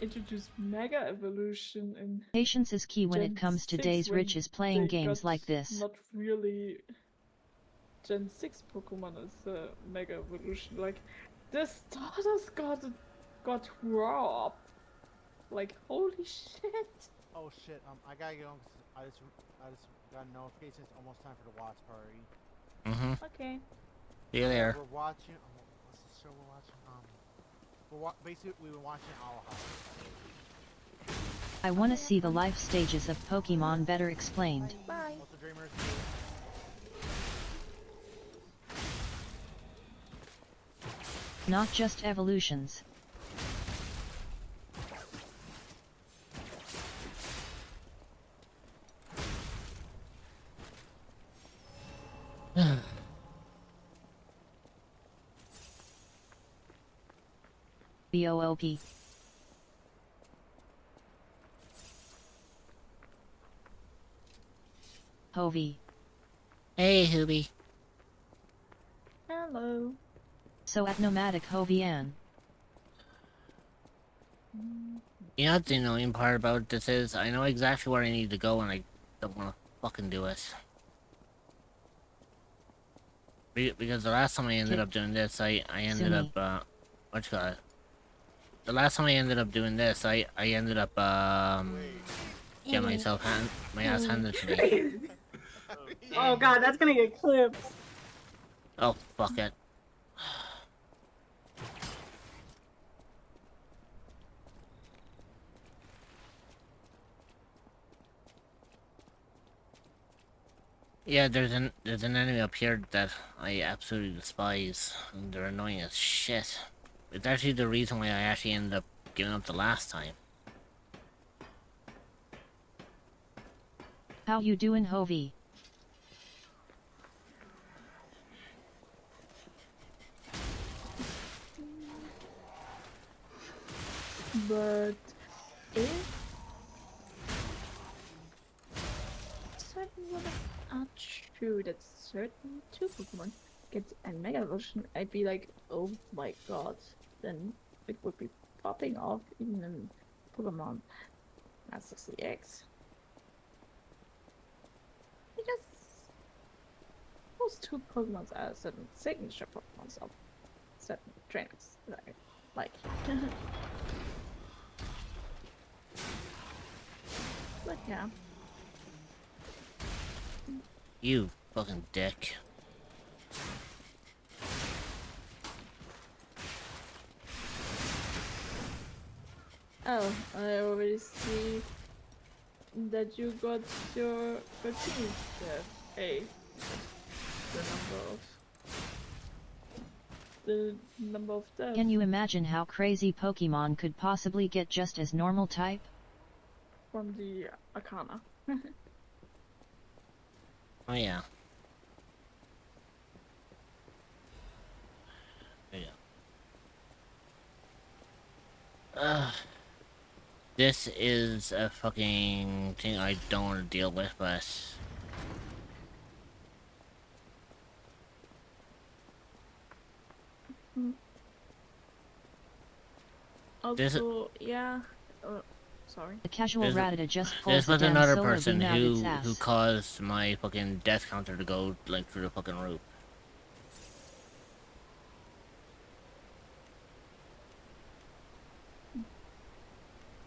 introduce Mega Evolution in Patience is key when Gen it comes to 6 days when Rich is playing they games got like this. Not really Gen 6 Pokemon as a Mega Evolution. Like, the starters got robbed. Like, holy shit. Oh shit, I gotta get on because I just got a notification. It's almost time for the watch party. Mm-hmm. Okay. See you there. We're watching. What's the show we're watching? Basically, we've been watching Owl House. I want to see the life stages of Pokemon better explained. Bye. Also, Dreamers. Not just evolutions. BOOP. Hovey. Hey, Hooby. Hello. So at Nomadic Hovian. You know what the annoying part about this is? I know exactly where I need to go and I don't want to fucking do it. Because the last time I ended up doing this, I ended up, what you call it? The last time I ended up doing this, I ended up, getting myself my ass handed to me. Oh god, that's gonna get clipped. Oh, fuck it. Yeah, there's an enemy up here that I absolutely despise, and they're annoying as shit. It's actually the reason why I actually ended up giving up the last time. How you doing, Hovey? But if certain ones are true that certain two Pokemon get a Mega Evolution, I'd be like, oh my god, then it would be popping off even in Pokemon Master CX. Because those two Pokemon are certain signature Pokemon of certain trainers that I like. But yeah. You fucking dick. Oh, I already see that you got your 13th death. Hey, the number of deaths. Can you imagine how crazy Pokemon could possibly get just as normal type? From the Arcana. Oh yeah. Yeah. This is a fucking thing I don't want to deal with, but... Also, yeah. Sorry. The casual Rattata just This pulls the was damn another solar person beam out its ass. who caused my fucking death counter to go like through the fucking roof.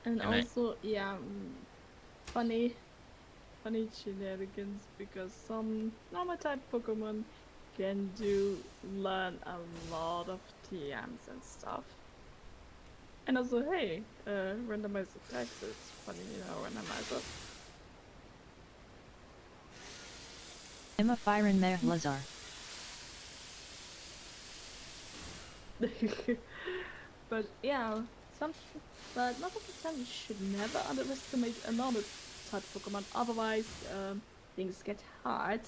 And also, yeah, funny shenanigans, because some normal type Pokemon can learn a lot of TMs and stuff. And also, hey, randomized attacks is funny, randomizer. I'm a Firen Mare Lazar. But yeah, but most of the time you should never underestimate a normal type Pokemon, otherwise things get hard.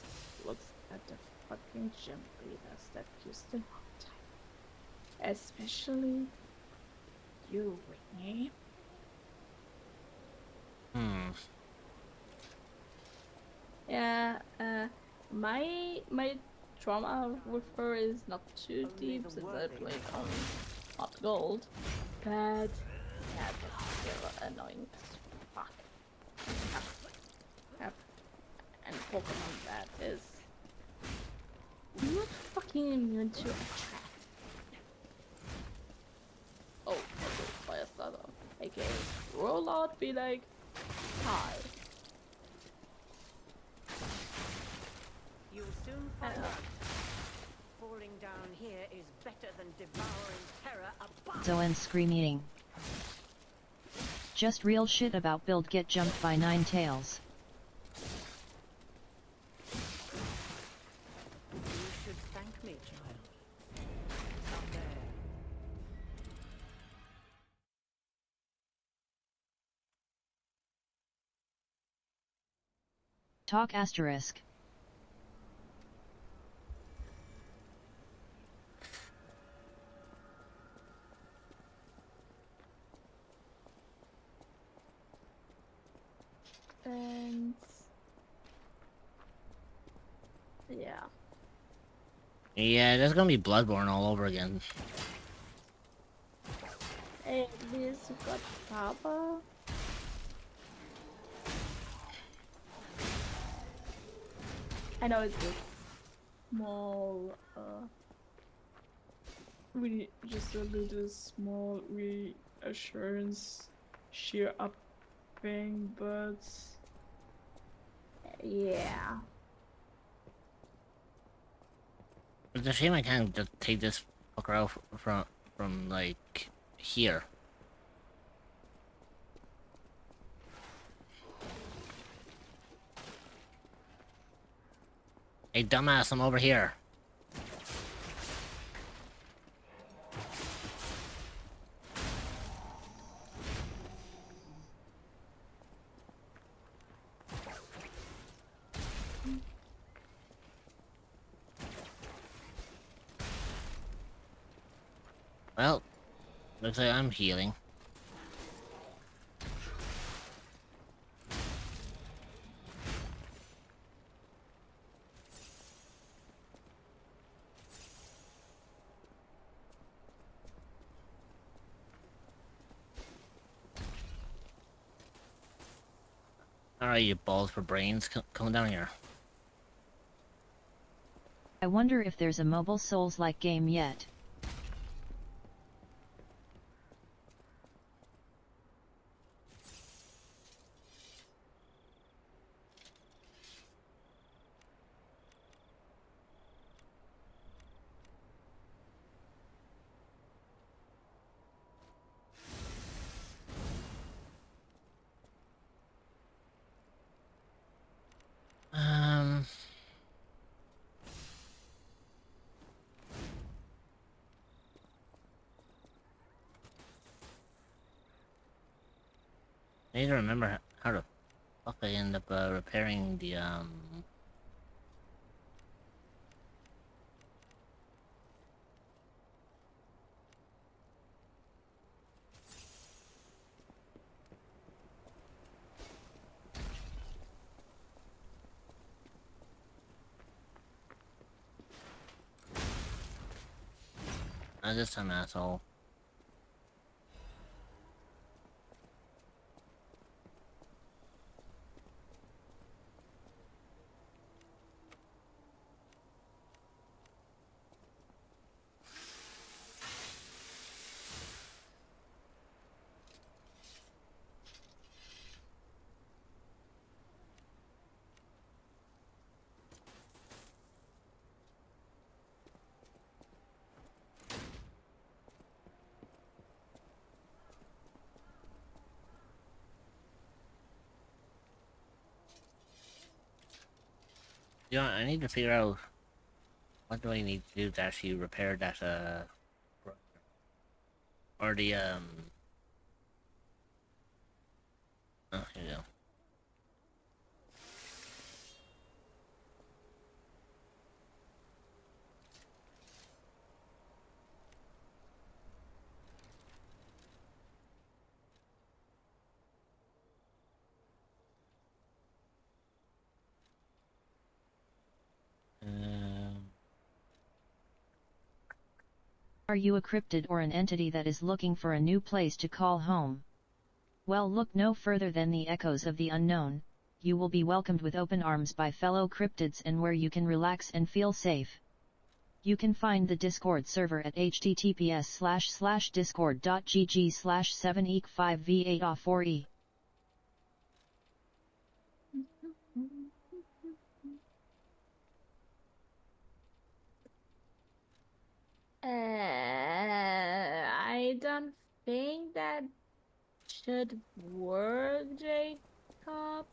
Looks at the fucking gym leaders that used to hard type. Especially you, Whitney. Yeah, my trauma with her is not too deep since I played on Hot Gold, but yeah, that's still annoying as fuck. Yep. And Pokemon that is not fucking immune to attract. Oh, also Fire Starter, aka roll out, be like, hi. You'll soon find out. Falling down here is better than devouring terror above. So and scream eating. Just real shit about build get jumped by Ninetales. You should thank me, child. Up there. Talk asterisk. And yeah. Yeah, there's gonna be Bloodborne all over again. Hey, this got Papa. I know it's a small, really just a little small reassurance, sheer upping, but yeah. It's a shame I can't just take this fucker out from like here. Hey dumbass, I'm over here. Well, looks like I'm healing. Alright, you balls for brains, come down here. I wonder if there's a mobile Souls-like game yet. I need to remember how to fuck I end up repairing the this time, asshole. You know, I need to figure out what do I need to do to actually repair that or the oh, here you go. Are you a cryptid or an entity that is looking for a new place to call home? Well, look no further than the echoes of the unknown. You will be welcomed with open arms by fellow cryptids and where you can relax and feel safe. You can find the Discord server at https://discord.gg/7ec5v8a4e. I don't think that should work, Jacob.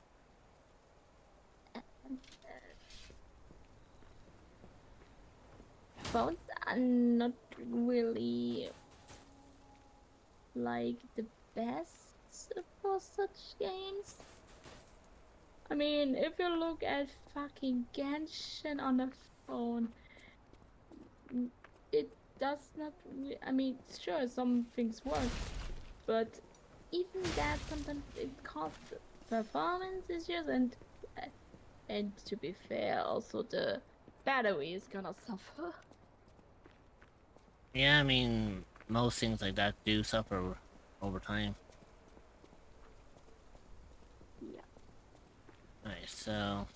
Phones are not really like the best for such games. I mean, if you look at fucking Genshin on the phone, it does not. I mean, sure, some things work, but even that sometimes it causes performance issues, and to be fair, also the battery is gonna suffer. Yeah, I mean, most things like that do suffer over time. Yeah. Alright, so...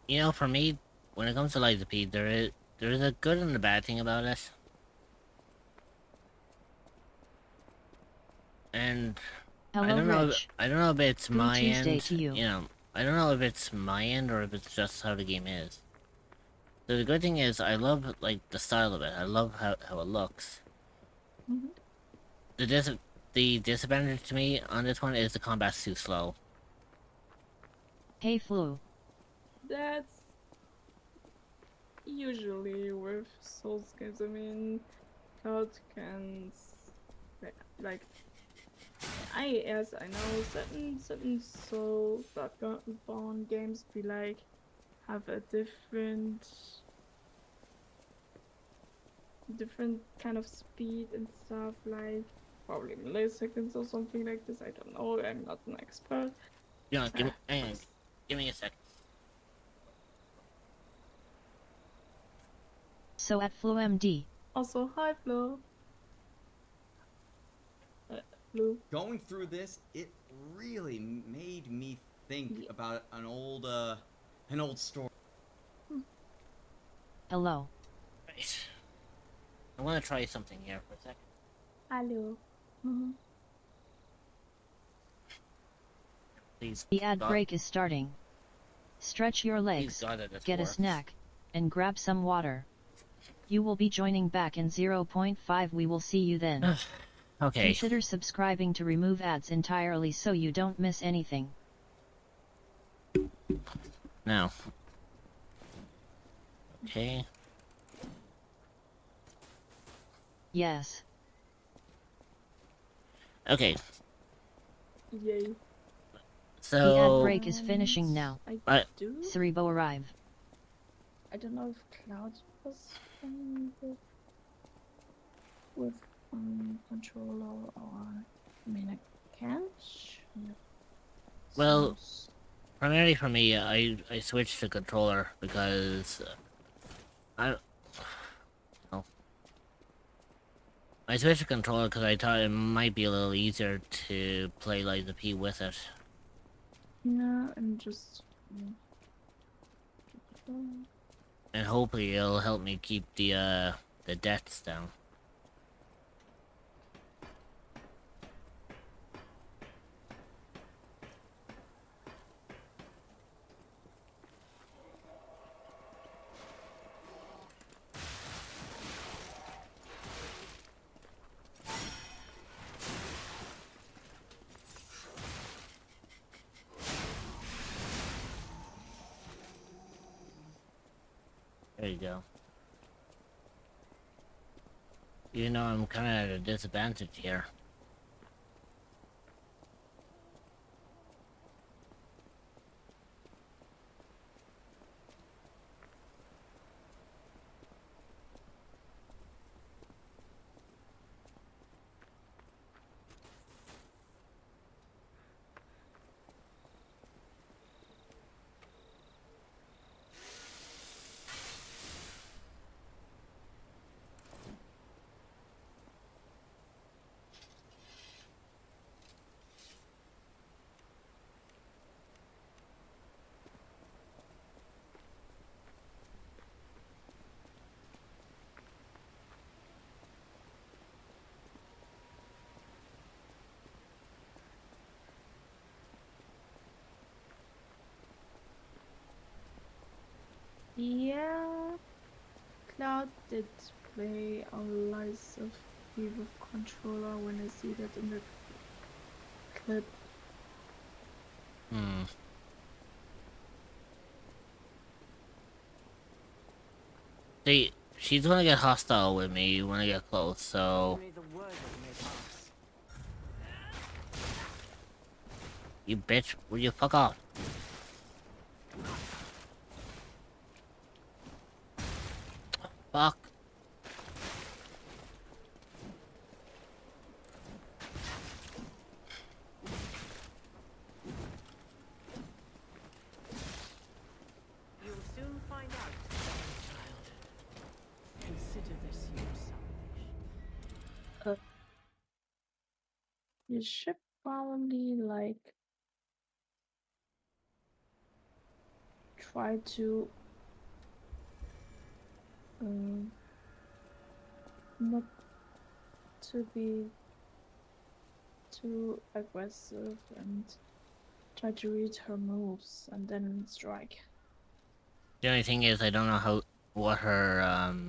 You know, for me, when it comes to Lies of P, there is a good and a bad thing about it. And Hello, I don't know. Rich. I don't know if it's Happy my Tuesday end. to you. You know, I don't know if it's my end or if it's just how the game is. So the good thing is, I love like the style of it. I love how it looks. Mm-hmm. The disadvantage to me on this one is the combat's too slow. Hey, Flu. That's usually with Souls games. I mean, God can like. Yes, I know certain Soul Bloodborne games be like have a different kind of speed and stuff, like probably milliseconds or something like this. I don't know. I'm not an expert. Yeah, give me a second. So at FluMD. Also, hi Flo. Flo. Going through this, it really made me think about an old story. Hello. Right. I want to try something here for a second. Hello. Please. The ad break is starting. Stretch your legs, get a snack, and grab some water. You will be joining back in 0.5. We will see you then. Okay. Consider subscribing to remove ads entirely so you don't miss anything. Now. Okay. Yes. Okay. Yay. So The ad break is finishing now. I do. Cerebo arrive. I don't know if Cloud was with controller or I mean I can't. well, primarily for me, I switched to controller because I switched to controller because I thought it might be a little easier to play Liza P with it. Yeah, and just. And hopefully it'll help me keep the deaths down. There you go. You know, I'm kind of at a disadvantage here. Yeah, Cloud did play a Lies of P with controller when I see that in the clip. See, she's gonna get hostile with me when I get close, so... You bitch, will you fuck off? Fuck. You'll soon find out, child. Consider this your salvation. You should probably like try to not to be too aggressive and try to read her moves and then strike. The only thing is, I don't know what her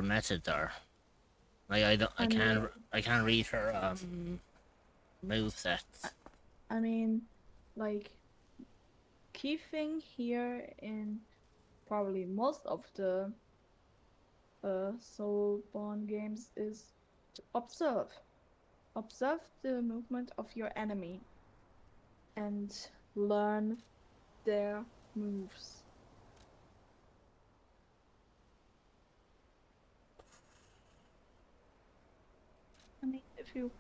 methods are. Like, I can't read her, movesets. I mean, like, key thing here in probably most of the Soulborn games is to observe. Observe the movement of your enemy and learn their moves. I mean, if you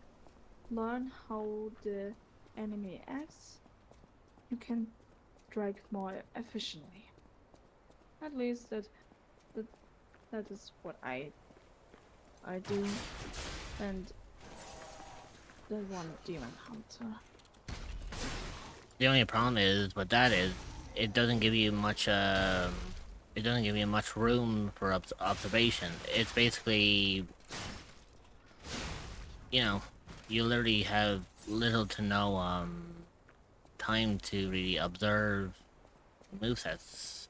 learn how the enemy acts, you can strike more efficiently. At least that is what I do, and the one Demon Hunter. The only problem is, with that is, it doesn't give you much, it doesn't give you much room for observation. It's basically, you know, you literally have little to no, time to really observe movesets.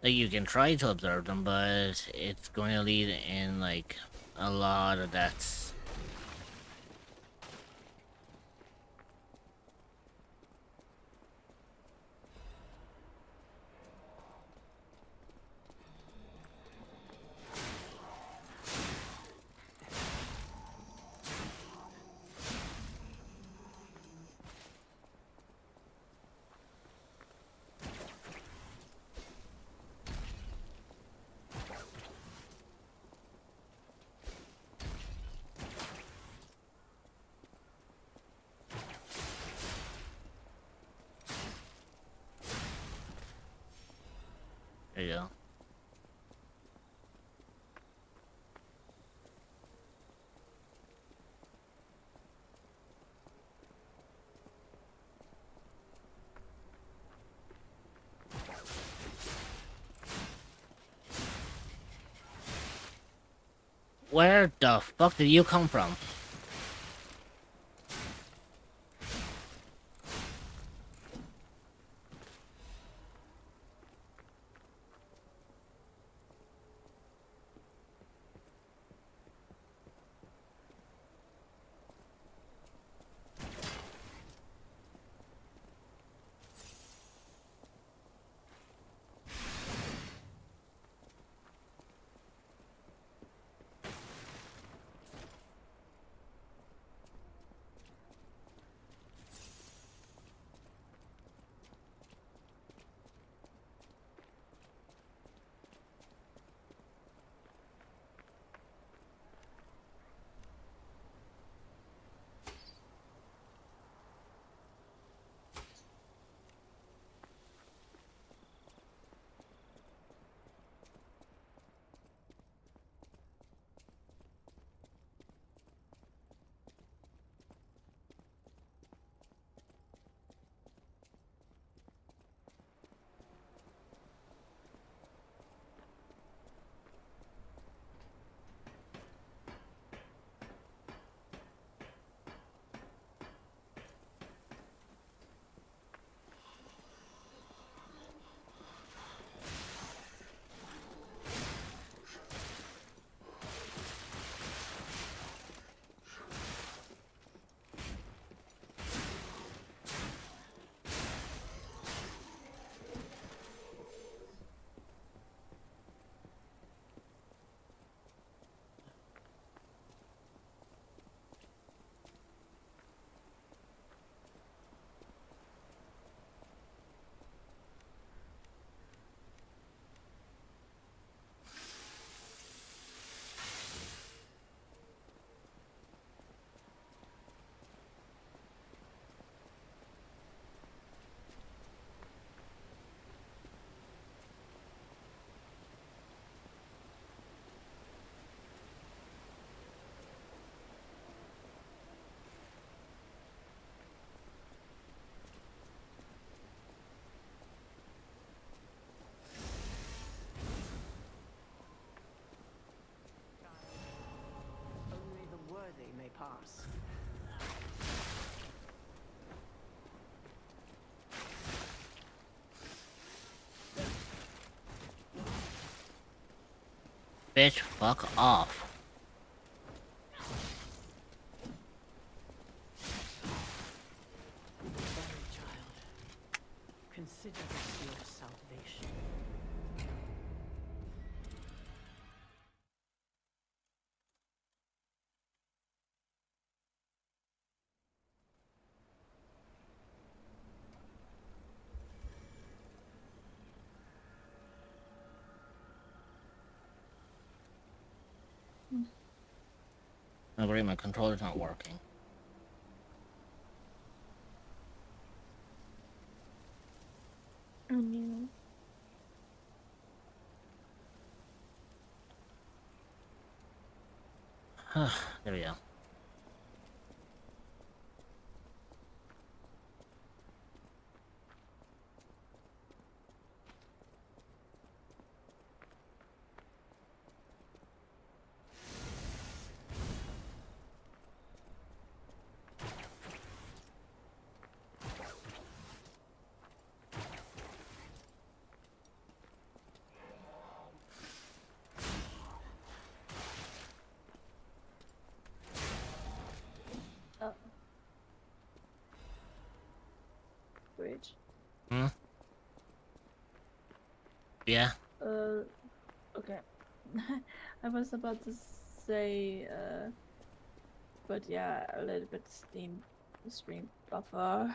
Like, you can try to observe them, but it's going to lead in, like, a lot of deaths. There you go. Where the fuck did you come from? Only the worthy may pass. Bitch, fuck off. Very child, consider this your salvation. I agree, my controller's not working. Oh no. There we go. Bridge. Hmm? Yeah? Okay. I was about to say, but yeah, a little bit stream buffer.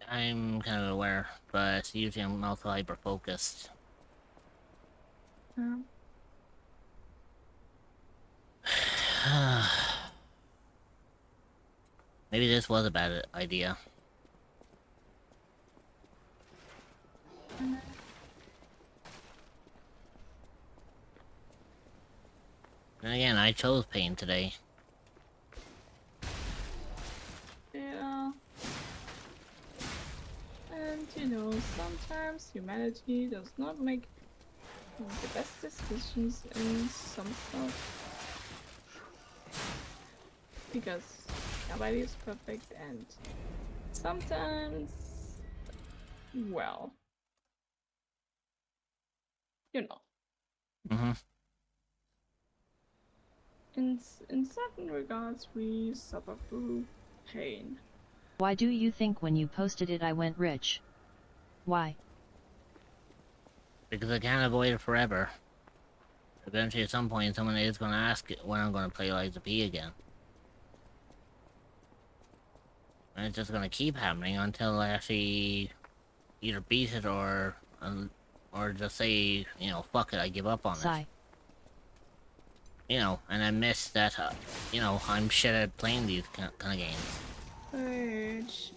I'm kind of aware, but usually I'm also hyper-focused. Maybe this was a bad idea. And again, I chose pain today. Yeah. And you know, sometimes humanity does not make the best decisions in some stuff. Because nobody is perfect, and sometimes, well, you know. Mm-hmm. In certain regards, we suffer through pain. Why do you think when you posted it I went rich? Why? Because I can't avoid it forever. Eventually, at some point, someone is going to ask when I'm going to play Lies of P again. And it's just going to keep happening until I actually either beat it or just say, you know, fuck it, I give up on it. You know, and I miss that, you know, I'm shit at playing these kind of games. Which,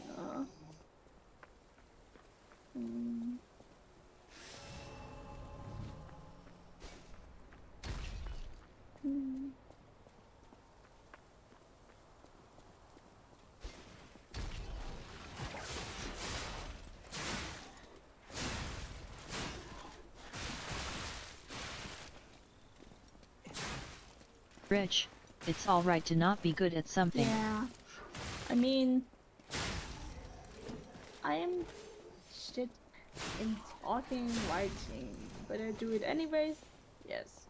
Rich, it's alright to not be good at something. yeah. I mean, I am shit in talking, writing, but I do it anyways. Yes.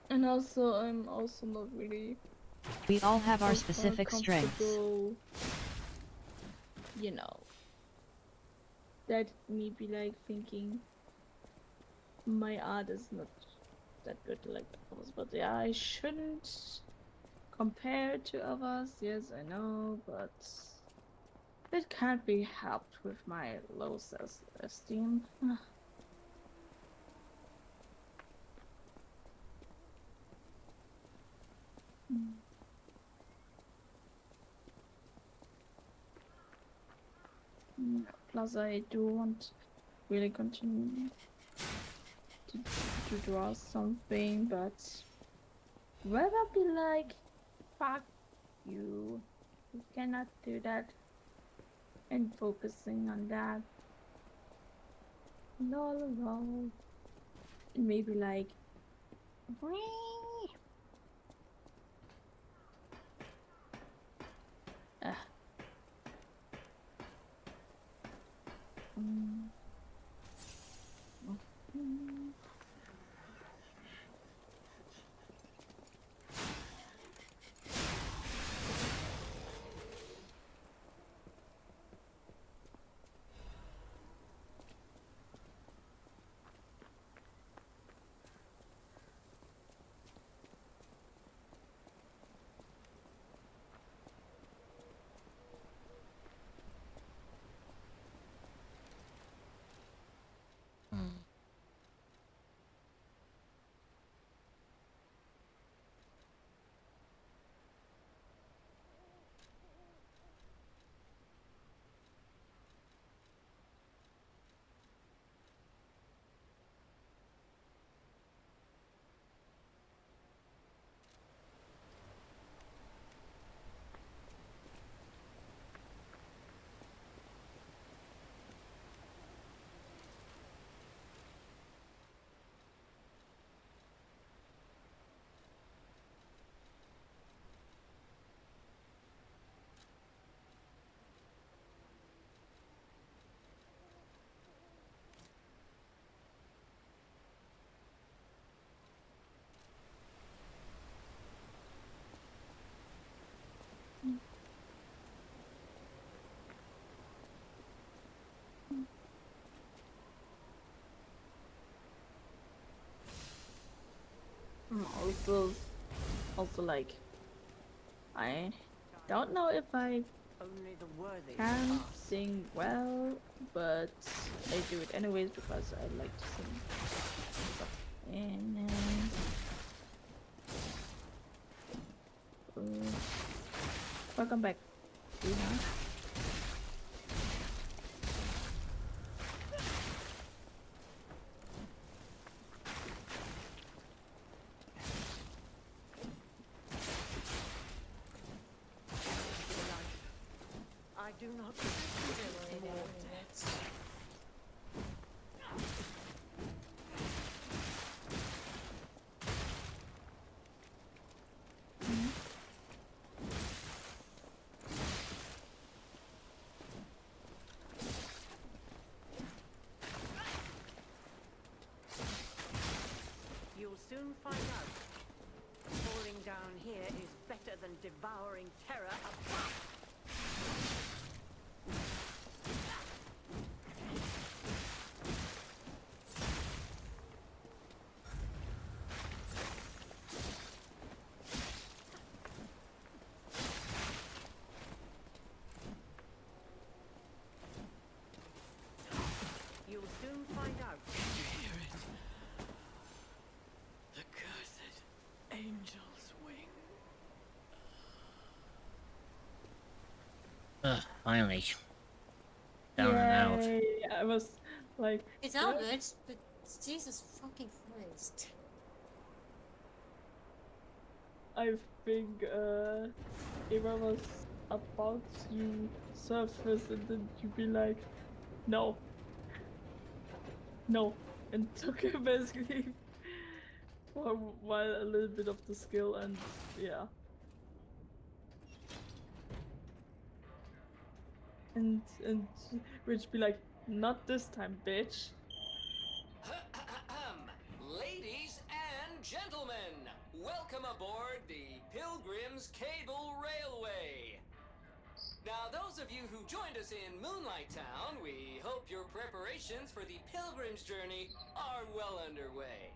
And also, I'm also not really. We all have our specific strengths. comfortable, you know, that me be like thinking my art is not that good like others, but yeah, I shouldn't compare it to others. Yes, I know, but it can't be helped with my low self-esteem. Plus, I do want really continue to draw something, but rather be like, fuck you, you cannot do that, and focusing on that. Lol, lol. And maybe like, also like, I don't know if I can sing well, but I do it anyways because I like to sing stuff. And welcome back, Luna. Do not Delay more that deaths. You'll soon find out. Falling down here is better than devouring terror above. You'll soon find out. Hear it. The cursed angel's wing. Finally. Down and out. Yay, I was like... It's Albert, but Jesus fucking Christ. I think Eva was about to surface and then you'd be like, no. No. And took it basically for a while a little bit of the skill and yeah. And Rich be like, not this time, bitch. Ladies and gentlemen, welcome aboard the Pilgrim's Cable Railway. Now, those of you who joined us in Moonlight Town, we hope your preparations for the Pilgrim's journey are well underway.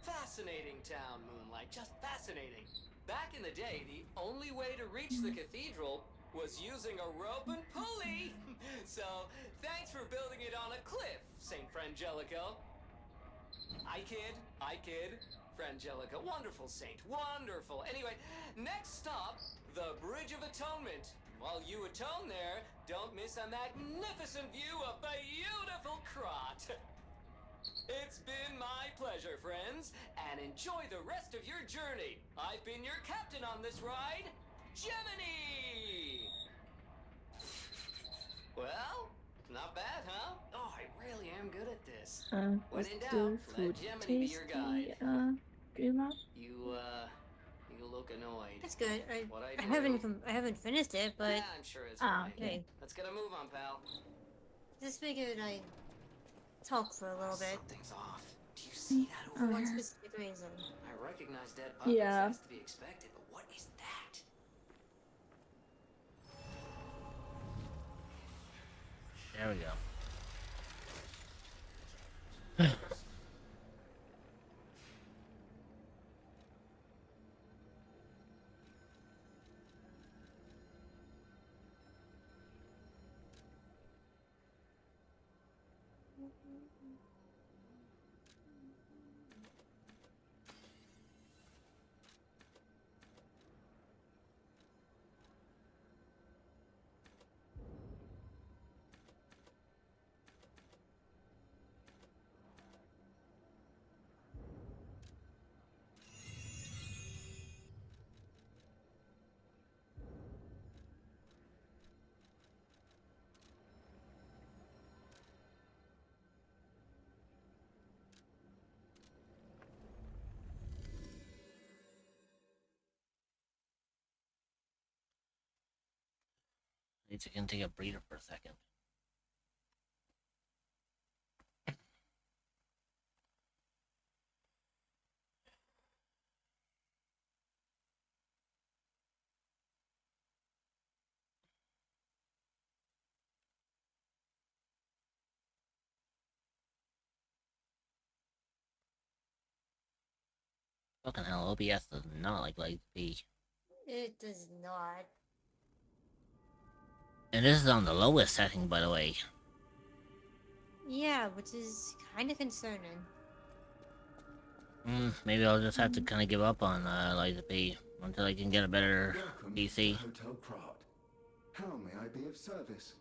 Fascinating town, Moonlight, just fascinating. Back in the day, the only way to reach the cathedral was using a rope and pulley. So, thanks for building it on a cliff, Saint Frangelico. I kid. Frangelica, wonderful saint, wonderful. Anyway, next stop, the Bridge of Atonement. While you atone there, don't miss a magnificent view of beautiful Krot. It's been my pleasure, friends, and enjoy the rest of your journey. I've been your captain on this ride, Gemini! Well, not bad, huh? Oh, I really am good at this. When Was in the doubt, food let Gemini be your guide. tasty, Grima? You look annoyed. That's good. I do? I haven't finished it, but Yeah, I'm sure it's ah, fine. okay. Let's get a move on, pal. Just figured I'd talk for a little bit. Something's off. Do you see that For over one there? specific reason. I recognize dead puppets. Yeah. That's to be expected, but what is that? There we go. Need to take a breather for a second. Fucking hell, OBS does not like Light B. It does not. And this is on the lowest setting, by the way. Yeah, which is kind of concerning. Maybe I'll just have to kind of give up on Liza P until I can get a better Welcome PC. to Hotel Krat. How may I be of service?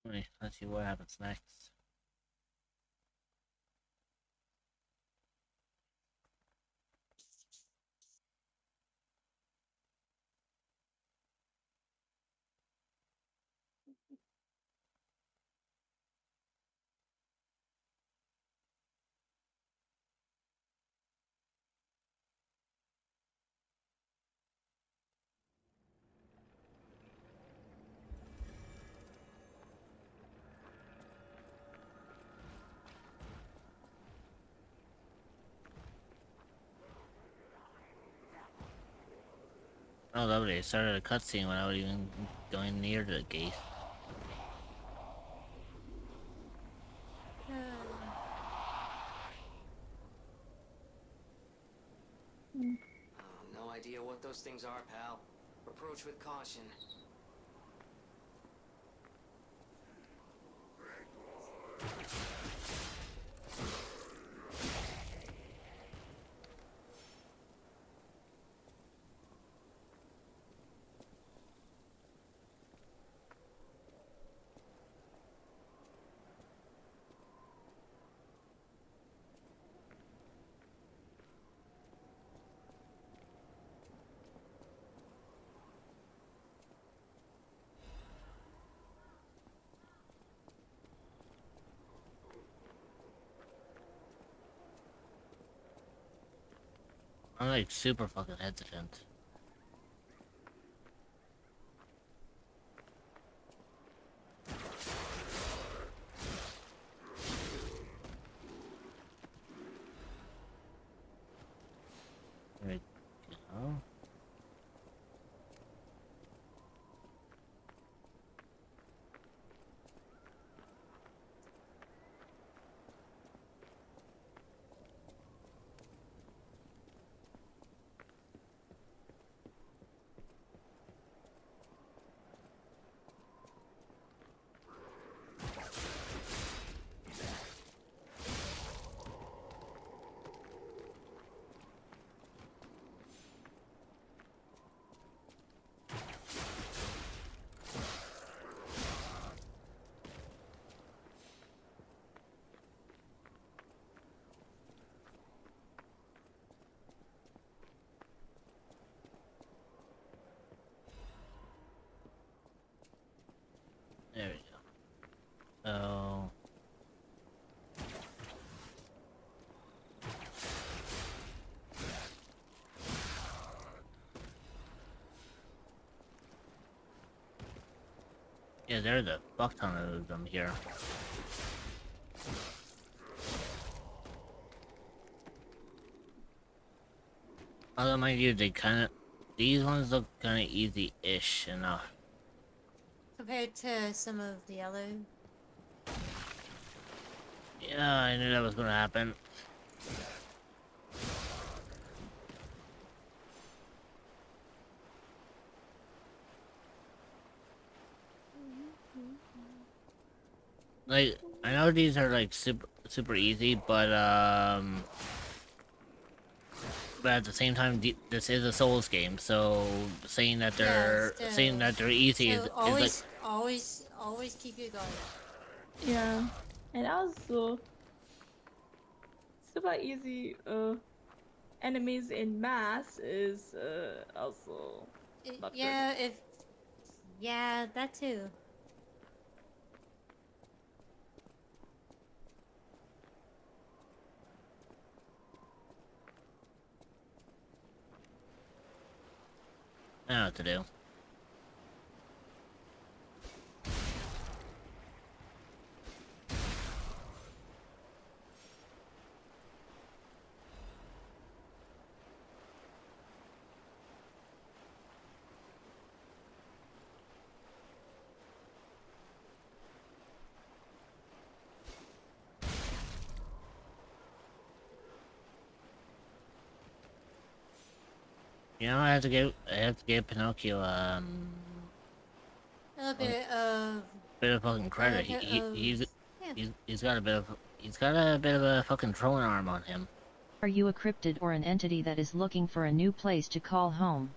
Wait, let's see what happens next. Oh, lovely. It started a cutscene without even going near the gate. No idea what those things are, pal. Approach with caution. I'm like super fucking hesitant. There we go. There we go. So... yeah, there's a fuck ton of them here. Although, mind you, these ones look kinda easy-ish enough. Compared to some of the other. Yeah, I knew that was gonna happen. Like, I know these are like super easy, but at the same time, this is a Souls game, so saying that they're easy is like always keep your guard up. Yeah, and also super easy enemies in mass is also not good. Yeah, that too. I know what to do. You know, I have to give Pinocchio A bit of fucking credit. bit of- yeah. He's got a bit of a fucking throwing arm on him. Are you a cryptid or an entity that is looking for a new place to call home?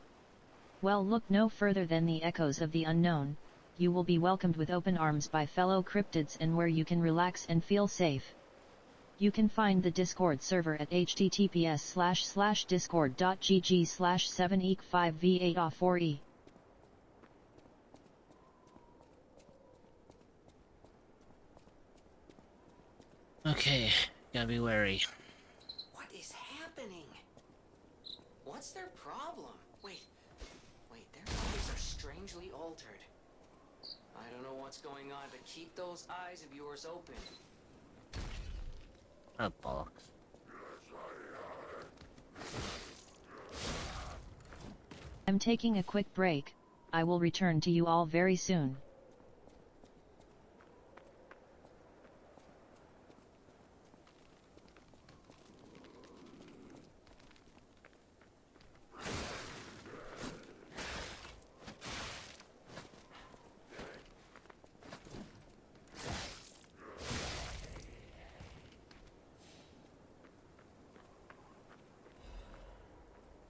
Well, look no further than the echoes of the unknown. You will be welcomed with open arms by fellow cryptids and where you can relax and feel safe. You can find the Discord server at https://discord.gg/7eek5v8off4e. Okay, gotta be wary. What is happening? What's their problem? Wait, their eyes are strangely altered. I don't know what's going on, but keep those eyes of yours open. Oh, bollocks. I'm taking a quick break. I will return to you all very soon.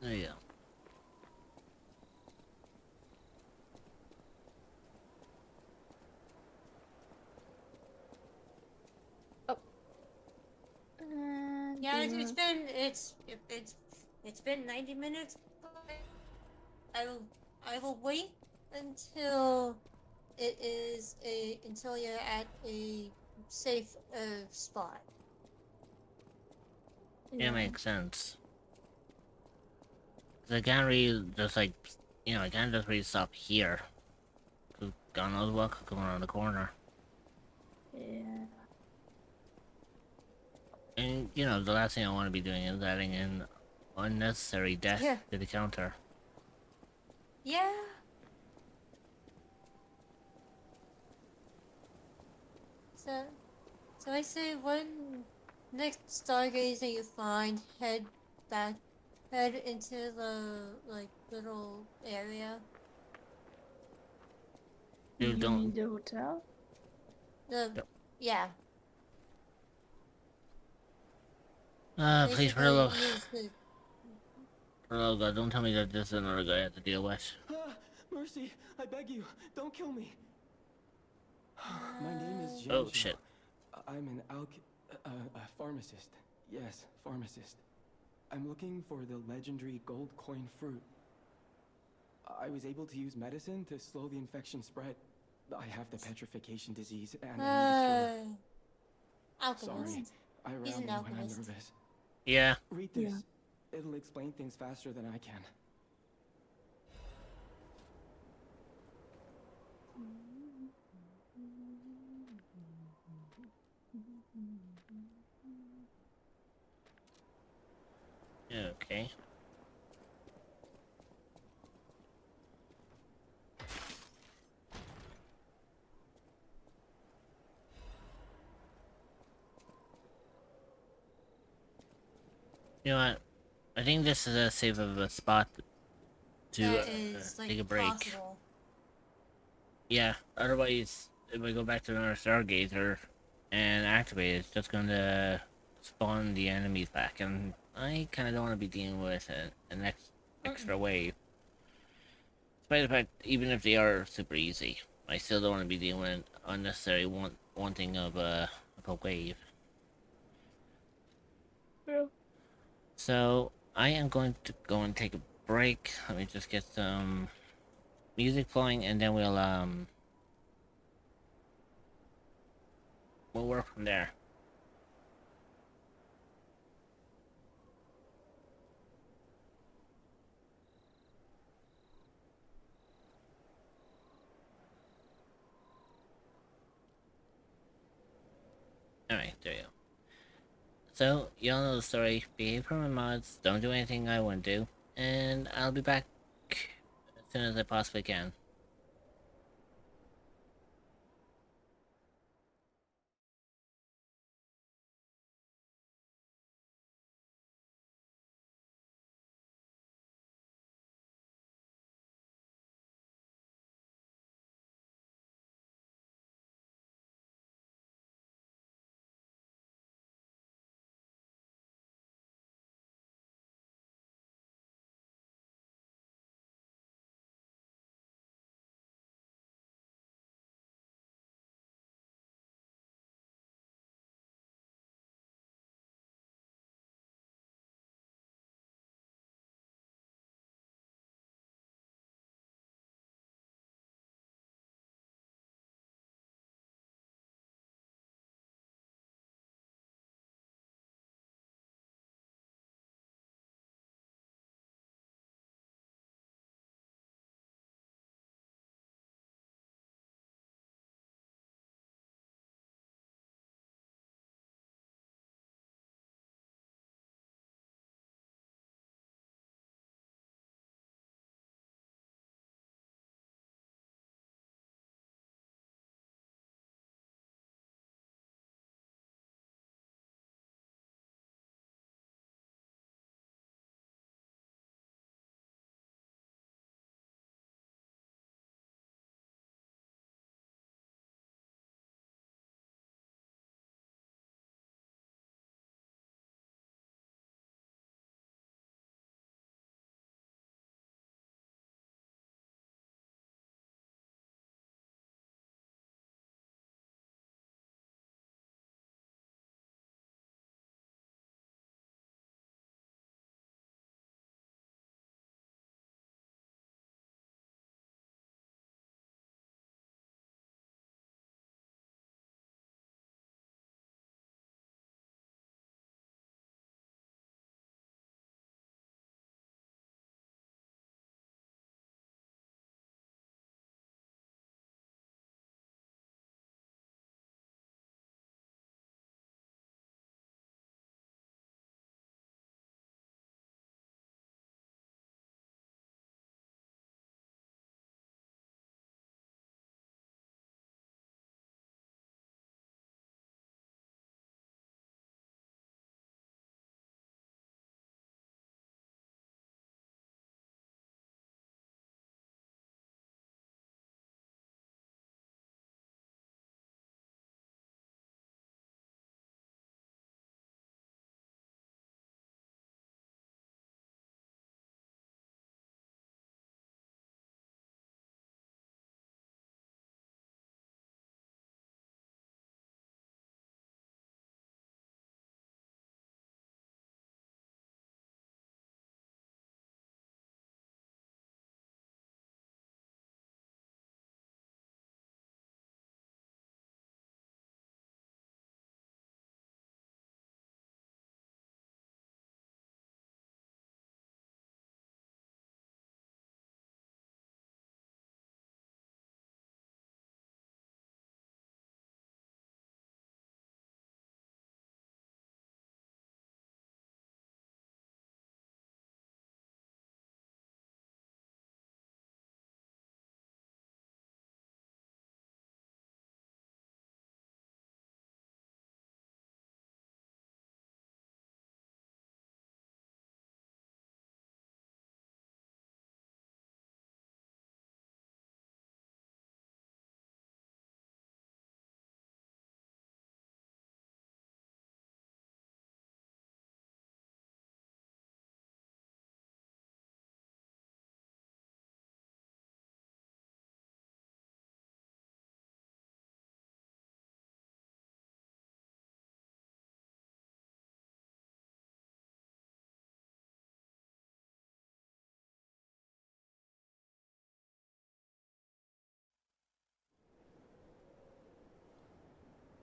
There you go. Yeah, it's been 90 minutes. I will wait until until you're at a safe spot. Yeah, makes sense. 'Cause I can't really just like, I can't just really stop here. 'Cause God knows what could come around the corner. Yeah. And, the last thing I want to be doing is adding in unnecessary death to the counter. Yeah. So I say when next stargazer you find, head into the little area. Dude, You mean the hotel? Yeah. Please, for the Basically, love. use the- For the love of God, don't tell me that this is another guy I have to deal with. Mercy, I beg you, don't kill me. My name is Jianzhu. Oh, shit. I'm an a pharmacist. Yes, pharmacist. I'm looking for the legendary gold coin fruit. I was able to use medicine to slow the infection spread. I have the petrification disease and I need a cure. Alchemist. Sorry, I He's an ramble when I'm alchemist. nervous. Yeah. Read this. It'll explain things faster than I can. Okay. You know what? I think this is as safe of a spot to That is, take a break. possible. Yeah, otherwise, if I go back to another Stargazer and activate it, it's just going to spawn the enemies back, and I kind of don't want to be dealing with an extra wave. Despite the fact, even if they are super easy, I still don't want to be dealing with unnecessary wanting of a wave. Yeah. So, I am going to go and take a break. Let me just get some music flowing, and then we'll work from there. Alright, there you go. So, y'all know the story. Behave for my mods, don't do anything I wouldn't do, and I'll be back as soon as I possibly can.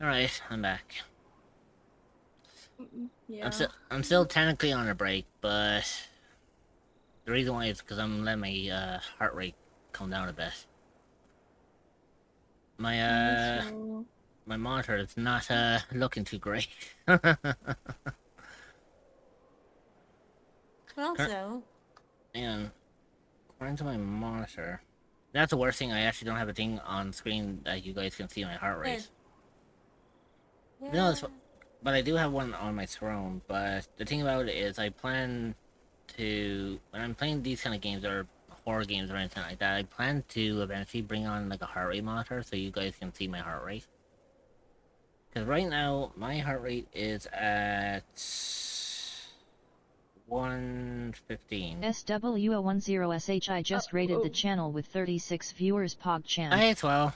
Alright, I'm back. Yeah. I'm still technically on a break, but the reason why is because I'm letting my heart rate come down a bit. My my monitor is not looking too great. Also, And according to my monitor, that's the worst thing. I actually don't have a thing on screen that you guys can see my heart rate. No, it's, but I do have one on my throne. But the thing about it is, I plan to, when I'm playing these kind of games or horror games or anything like that, I plan to eventually bring on like a heart rate monitor so you guys can see my heart rate. Because right now my heart rate is at 115. SW010SHI just rated the channel with 36 viewers. PogChamp. Hey, well.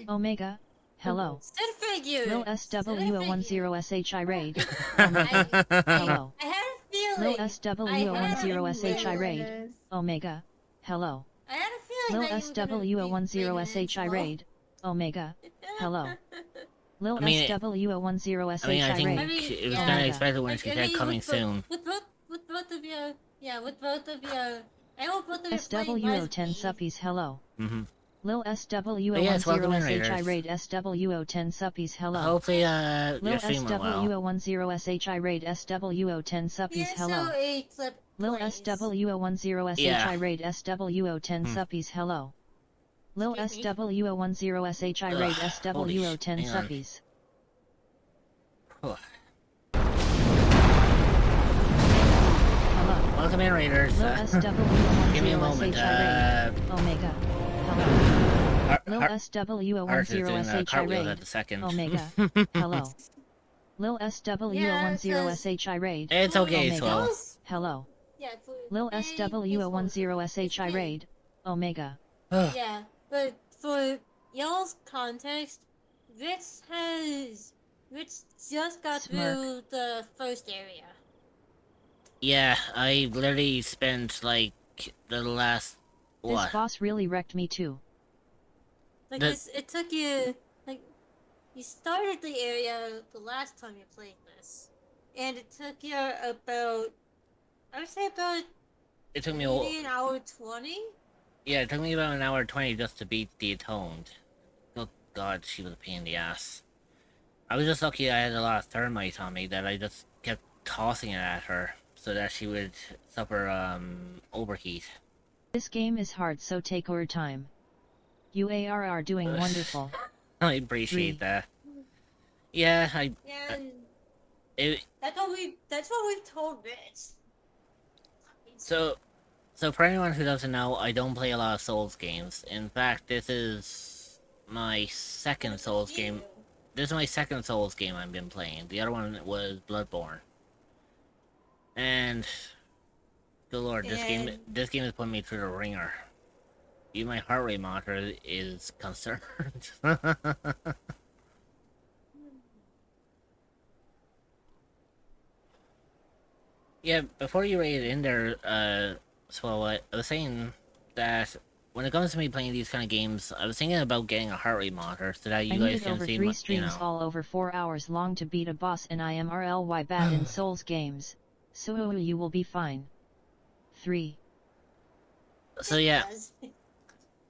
Omega. Hello. Still figure. Lil SW010SHI raid. Omega. Hello. I had a feeling. Lil SW010SHI raid. Omega. Hello. I had a feeling Lil SW010SHI raid. Omega. Hello. Lil SW010SHI raid. It was kind of expected when she said coming soon. With both of you, yeah, with both of you. I hope both of you SW010 suppies. Hello. Lil welcome in, SW010SHI raid. SW010 suppies. Hello. Hopefully, Lil your stream went well. SW010SHI raid. SW010 suppies. Hello. Lil SW010SHI raid. SW010 suppies. Hello. Lil SW010SHI raid. SW010 suppies. Welcome in, Raiders. Give me a moment. Omega. Hello. Lil SW010SHI raid. Omega. Hello. Lil SW010SHI raid. It's okay, Omega. Swell. Hello. Yeah, Lil SW010SHI raid. Omega. Yeah, but for y'all's context, Rich just got through the first area. Yeah, I literally spent like the last This boss really wrecked me too. Like it took you you started the area the last time you played this, and it took you about I would say about it took me maybe an hour 20. Yeah, it took me about an hour 20 just to beat the Atoned. Oh god, she was a pain in the ass. I was just lucky I had a lot of thermite on me that I just kept tossing it at her so that she would suffer overheat. This game is hard, so take your time. You are doing wonderful. I appreciate that. Yeah, That's what we've told Rich. So for anyone who doesn't know, I don't play a lot of Souls games. In fact, this is my second Souls game. This is my second Souls game I've been playing. The other one was Bloodborne. And good lord, this game is putting me through the ringer. Even my heart rate monitor is concerned. Yeah, before you raid in there, so I was saying that when it comes to me playing these kind of games, I was thinking about getting a heart rate monitor so that you guys can over see 3 streams all over 4 hours long to beat a boss in IMRLY bad in Souls games. So you will be fine. 3. So yeah.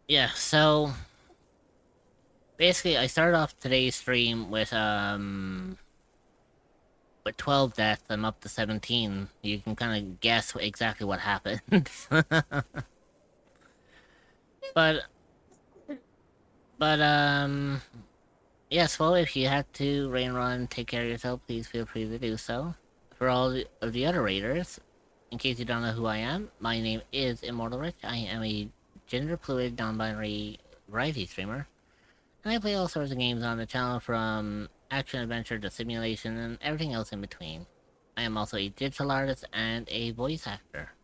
Yeah, so basically I started off today's stream with 12 deaths. I'm up to 17. You can kind of guess exactly what happened. But yes, well, if you had to rain run, take care of yourself, please feel free to do so. For all of the other raiders, in case you don't know who I am, my name is Immortal Rich. I am a gender fluid, non-binary variety streamer, and I play all sorts of games on the channel, from action adventure to simulation and everything else in between. I am also a digital artist and a voice actor.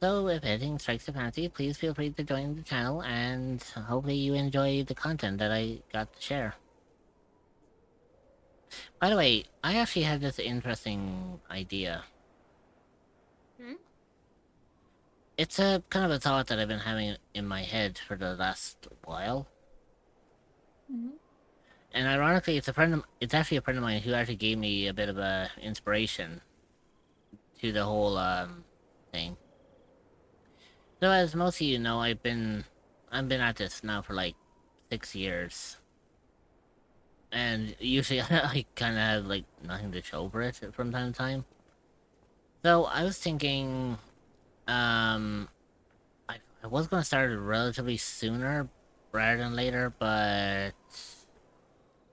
So if anything strikes your fancy, please feel free to join the channel, and hopefully you enjoy the content that I got to share. By the way, I actually had this interesting idea. It's a kind of a thought that I've been having in my head for the last while. And ironically, it's actually a friend of mine who actually gave me a bit of a inspiration to the whole thing. So as most of you know, I've been at this now for like 6 years. And usually I kind of have like nothing to show for it from time to time. So I was thinking, I was gonna start it relatively sooner rather than later, but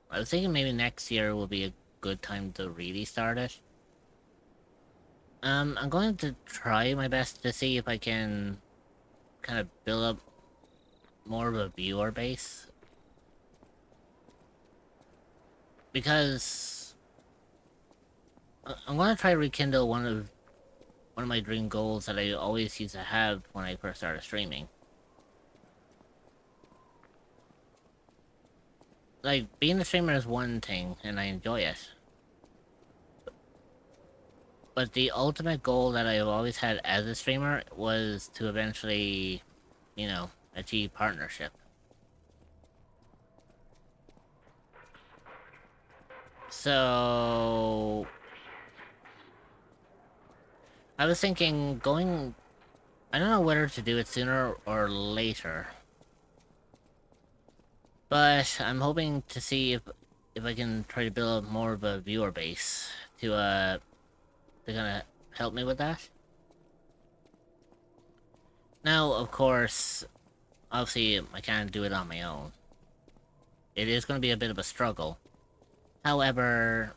I was thinking maybe next year will be a good time to really start it. I'm going to try my best to see if I can kind of build up more of a viewer base. Because I'm going to try to rekindle one of my dream goals that I always used to have when I first started streaming. Like, being a streamer is one thing, and I enjoy it. But the ultimate goal that I've always had as a streamer was to eventually, you know, achieve partnership. So I was thinking I don't know whether to do it sooner or later. But I'm hoping to see if I can try to build up more of a viewer base to kind of help me with that. Now, of course, obviously I can't do it on my own. It is going to be a bit of a struggle. However,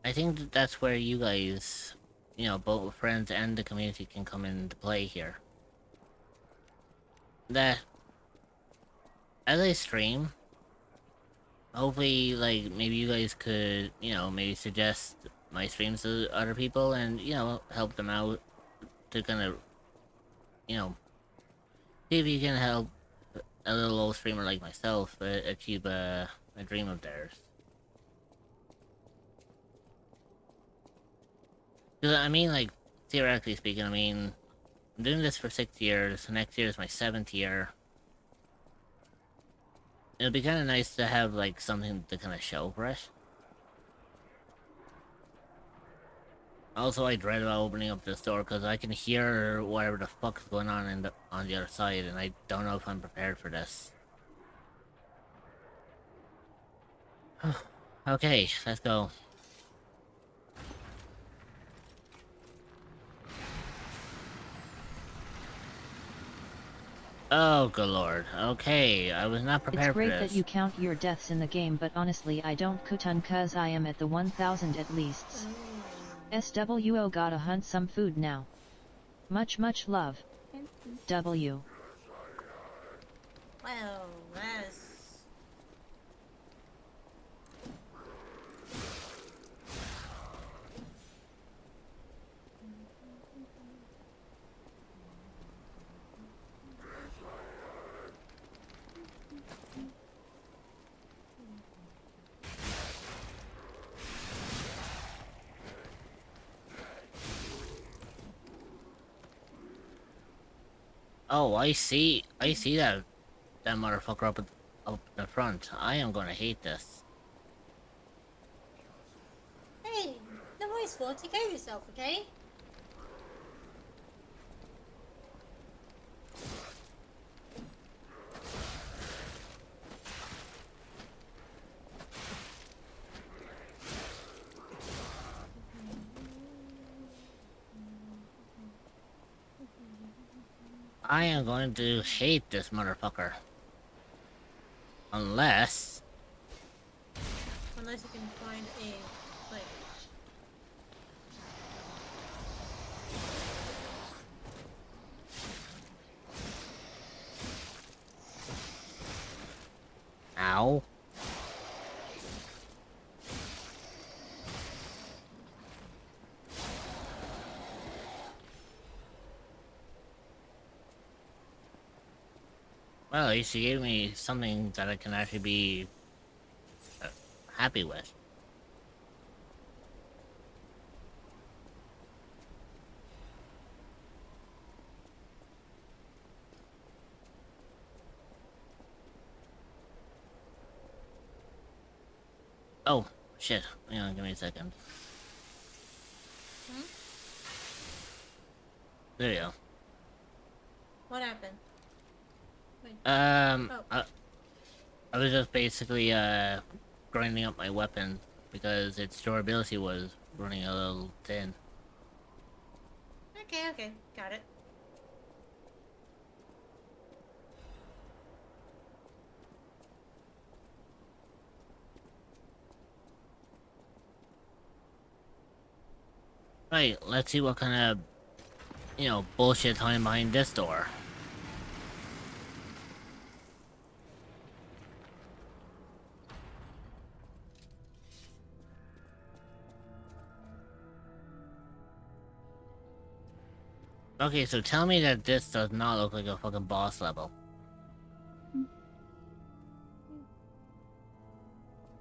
I think that's where you guys, you know, both friends and the community can come into play here. That, as I stream, hopefully, like, maybe you guys could, you know, maybe suggest my streams to other people and, you know, help them out to kind of, you know, see if you can help a little old streamer like myself achieve a dream of theirs. Because, I mean, like, theoretically speaking, I mean, I'm doing this for 6 years, next year is my 7th year. It'd be kind of nice to have, like, something to kind of show for it. Also, I dread about opening up this door because I can hear whatever the fuck is going on on the other side, and I don't know if I'm prepared for this. Okay, let's go. Oh, good lord. Okay, I was not prepared for this. It's great that you count your deaths in the game, but honestly I don't kutun cuz I am at the 1000 at least. SWO gotta hunt some food now. Much love. W. Well, that's... Oh, I see that motherfucker up in the front. I am gonna hate this. Hey, nobody's fault. Take care of yourself, okay? I am going to hate this motherfucker. Unless you can find a, like... Ow. Well, at least you gave me something that I can actually be happy with. Oh, shit. Hang on, give me a second. Hmm? There you go. What happened? Wait. I was just basically, grinding up my weapon because its durability was running a little thin. Okay, got it. Right, let's see what kind of, you know, bullshit hiding behind this door. Okay, so tell me that this does not look like a fucking boss level.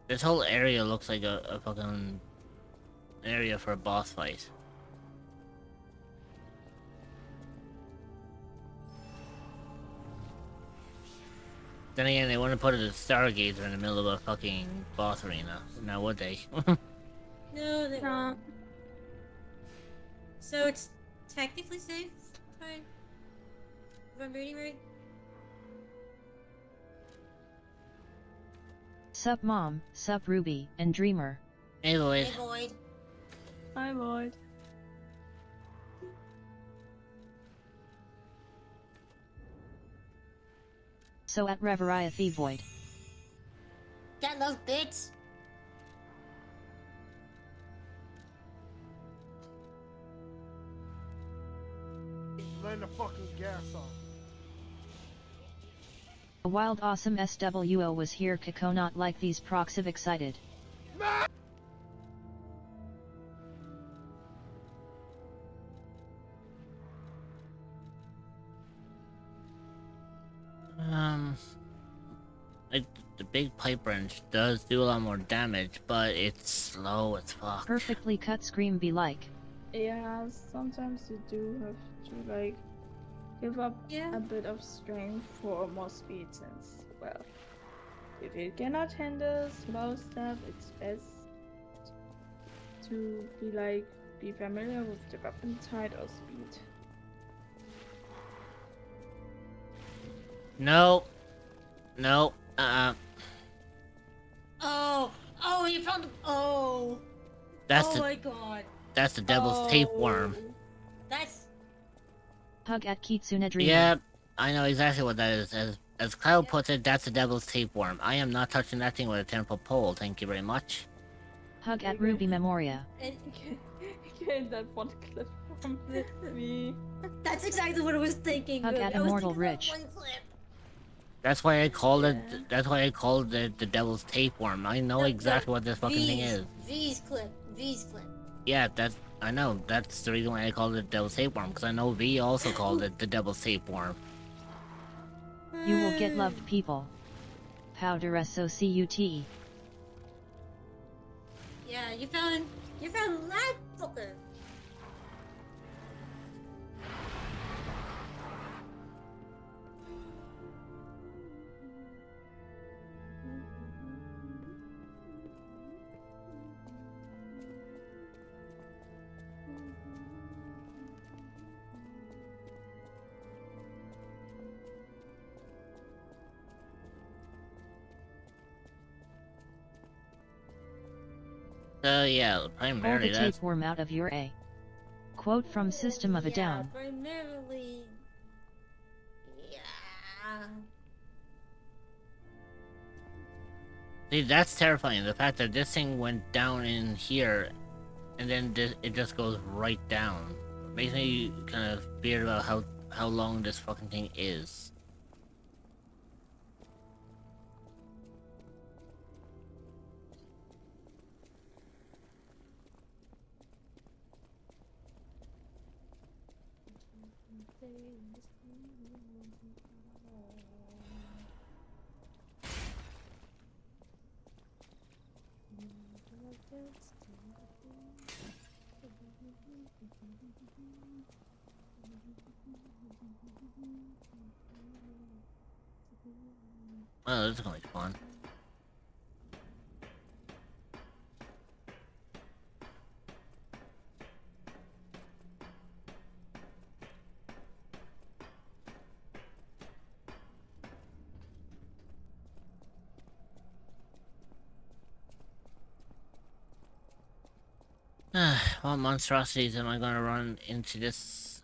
This whole area looks like a fucking area for a boss fight. Then again, they wouldn't put a Stargazer in the middle of a fucking boss arena, now would they? No, they won't. So it's technically safe, right? If I'm reading right? Sup Mom, sup Ruby, and Dreamer. Hey Lloyd. Hey, Void. Hi, Lloyd. So at Reveria Void. Got those bits? Letting the fucking gas off. A wild awesome SWO was here. Kako not like these procs of excited. Like, the big pipe wrench does do a lot more damage, but it's slow as fuck. Perfectly cut scream be like. Yeah, sometimes you do have to, like, give up a bit of strength for more speed since, well, if you cannot handle slow stuff, it's best to be familiar with the weapon type or speed. No. Oh, you found the. Oh. That's my god. That's the devil's tapeworm. That's. Hug at Kitsune Dreamer. Yeah, I know exactly what that is. As Kyle puts it, that's the devil's tapeworm. I am not touching that thing with a 10-foot pole, thank you very much. Hug at Ruby Memoria. Get that one clip from me. That's exactly what I was thinking. Hug at I was Immortal thinking that Rich. one clip. That's why I called it. That's why I called it the devil's tapeworm. I know exactly what this fucking thing is. V's clip. Yeah, I know. That's the reason why I called it the devil's tapeworm, because I know V also called it the devil's tapeworm. You will get loved, people. Powder SOCUT. Yeah, you found that fucker. Yeah, Pull primarily the that's... tapeworm out of your A. Quote from System of a Down. Primarily. Yeah. See, that's terrifying. The fact that this thing went down in here, and then it just goes right down. Makes me kind of weird about how long this fucking thing is. Oh, this is gonna be fun. What monstrosities am I gonna run into this?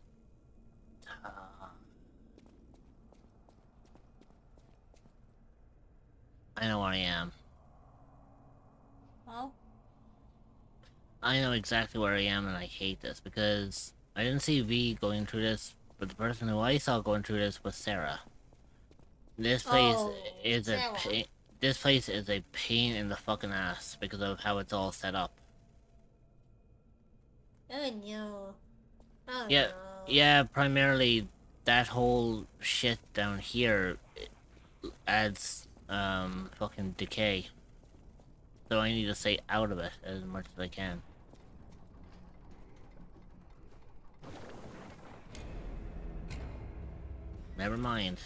I know where I am. Oh? I know exactly where I am, and I hate this because I didn't see V going through this, but the person who I saw going through this was Sarah. This place is a pain. This place is a pain in the fucking ass because of how it's all set up. Oh no. Oh Yeah, no. yeah. Primarily, that whole shit down here adds fucking decay. So I need to stay out of it as much as I can. Never mind.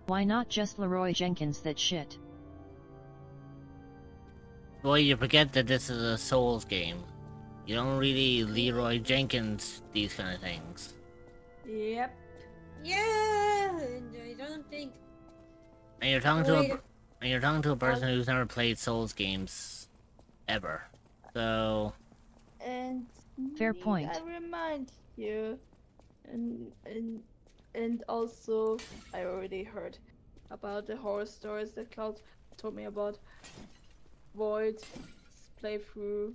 Why not just Leroy Jenkins that shit? Boy, you forget that this is a Souls game. You don't really Leroy Jenkins these kind of things. Yep. Yeah, and I don't think. And you're talking to a person who's never played Souls games ever. So And Fair point. I remind you, and also I already heard about the horror stories that Cloud told me about. Void's playthrough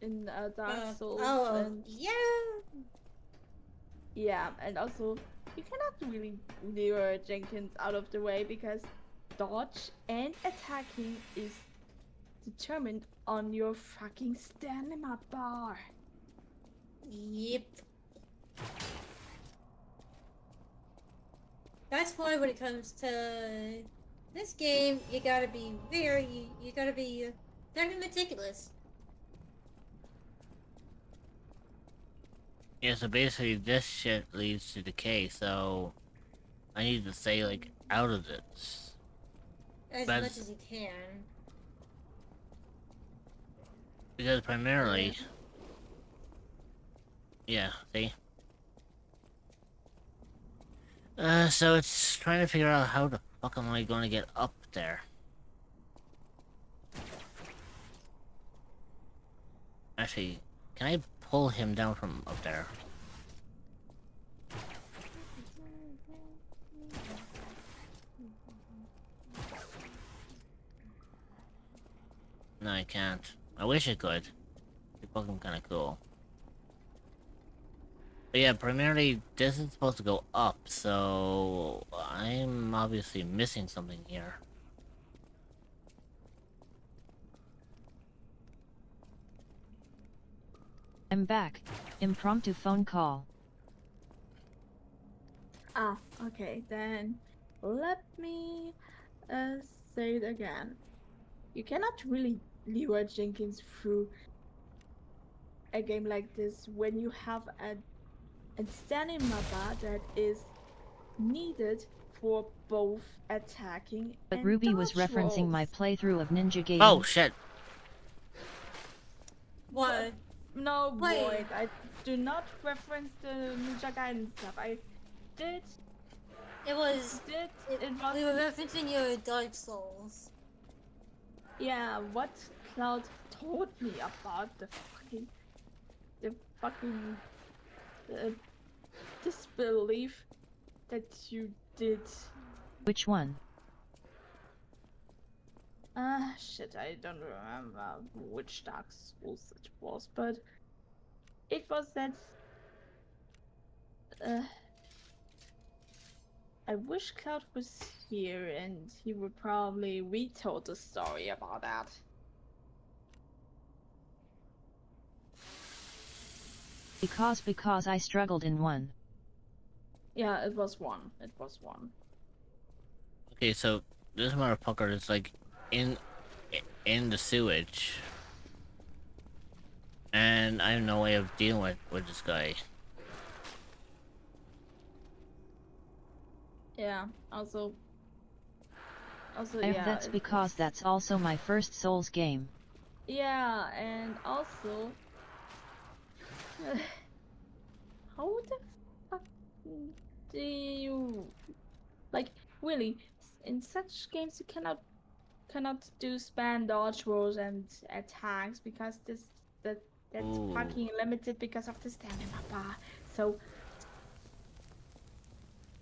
in Dark Souls. And yeah, and also you cannot really lure Jenkins out of the way because dodge and attacking is determined on your fucking stamina bar. Yep. That's why when it comes to this game, you gotta be very, you gotta be very meticulous. yeah, so basically this shit leads to decay, so I need to stay like out of this. As much as you can. Because primarily yeah, see? So it's trying to figure out how the fuck am I gonna get up there. Actually, can I pull him down from up there? No, I can't. I wish I could. It'd be fucking kinda cool. But yeah, primarily this is supposed to go up, so I'm obviously missing something here. I'm back. Impromptu phone call. Ah, okay, then let me say it again. You cannot really lure Jenkins through a game like this when you have a stamina bar that is needed for both attacking But and Ruby was dodge referencing rolls. my playthrough of Ninja Gaiden. Oh shit! What? No, Wait. Void, I do not reference the Ninja Gaiden stuff. I did. It was. It was. We were referencing your Dark Souls. Yeah, what Cloud told me about the fucking disbelief that you did. Which one? Shit, I don't remember which Dark Souls it was, but it was that. I wish Cloud was here and he would probably retell the story about that. Because I struggled in one. Yeah, it was one. It was one. Okay, so this motherfucker is like in the sewage, and I have no way of dealing with this guy. Yeah, yeah. Also, And yeah. that's because that's also my first Souls game. Yeah, and also, how the fuck do you like really in such games you cannot do spam dodge rolls and attacks because that's Ooh. fucking limited because of the stamina bar. So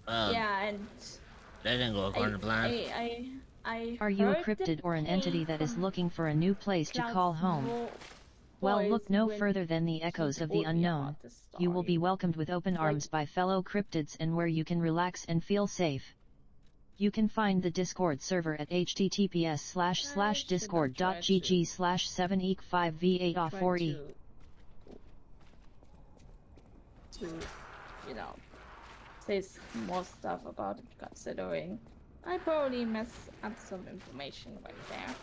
yeah, and that didn't go according to plan. Are you a heard the cryptid or an entity pain that is from looking for a new place to call Cloud's home? Well, look voice no when further than the echoes he of the told me unknown. about the You will be story. welcomed with open Like- arms by fellow cryptids and where you can relax and feel safe. You can find the Discord server at https://discord.gg/7eek5v8off4e. to you know say more stuff about it, considering I probably mess up some information right there.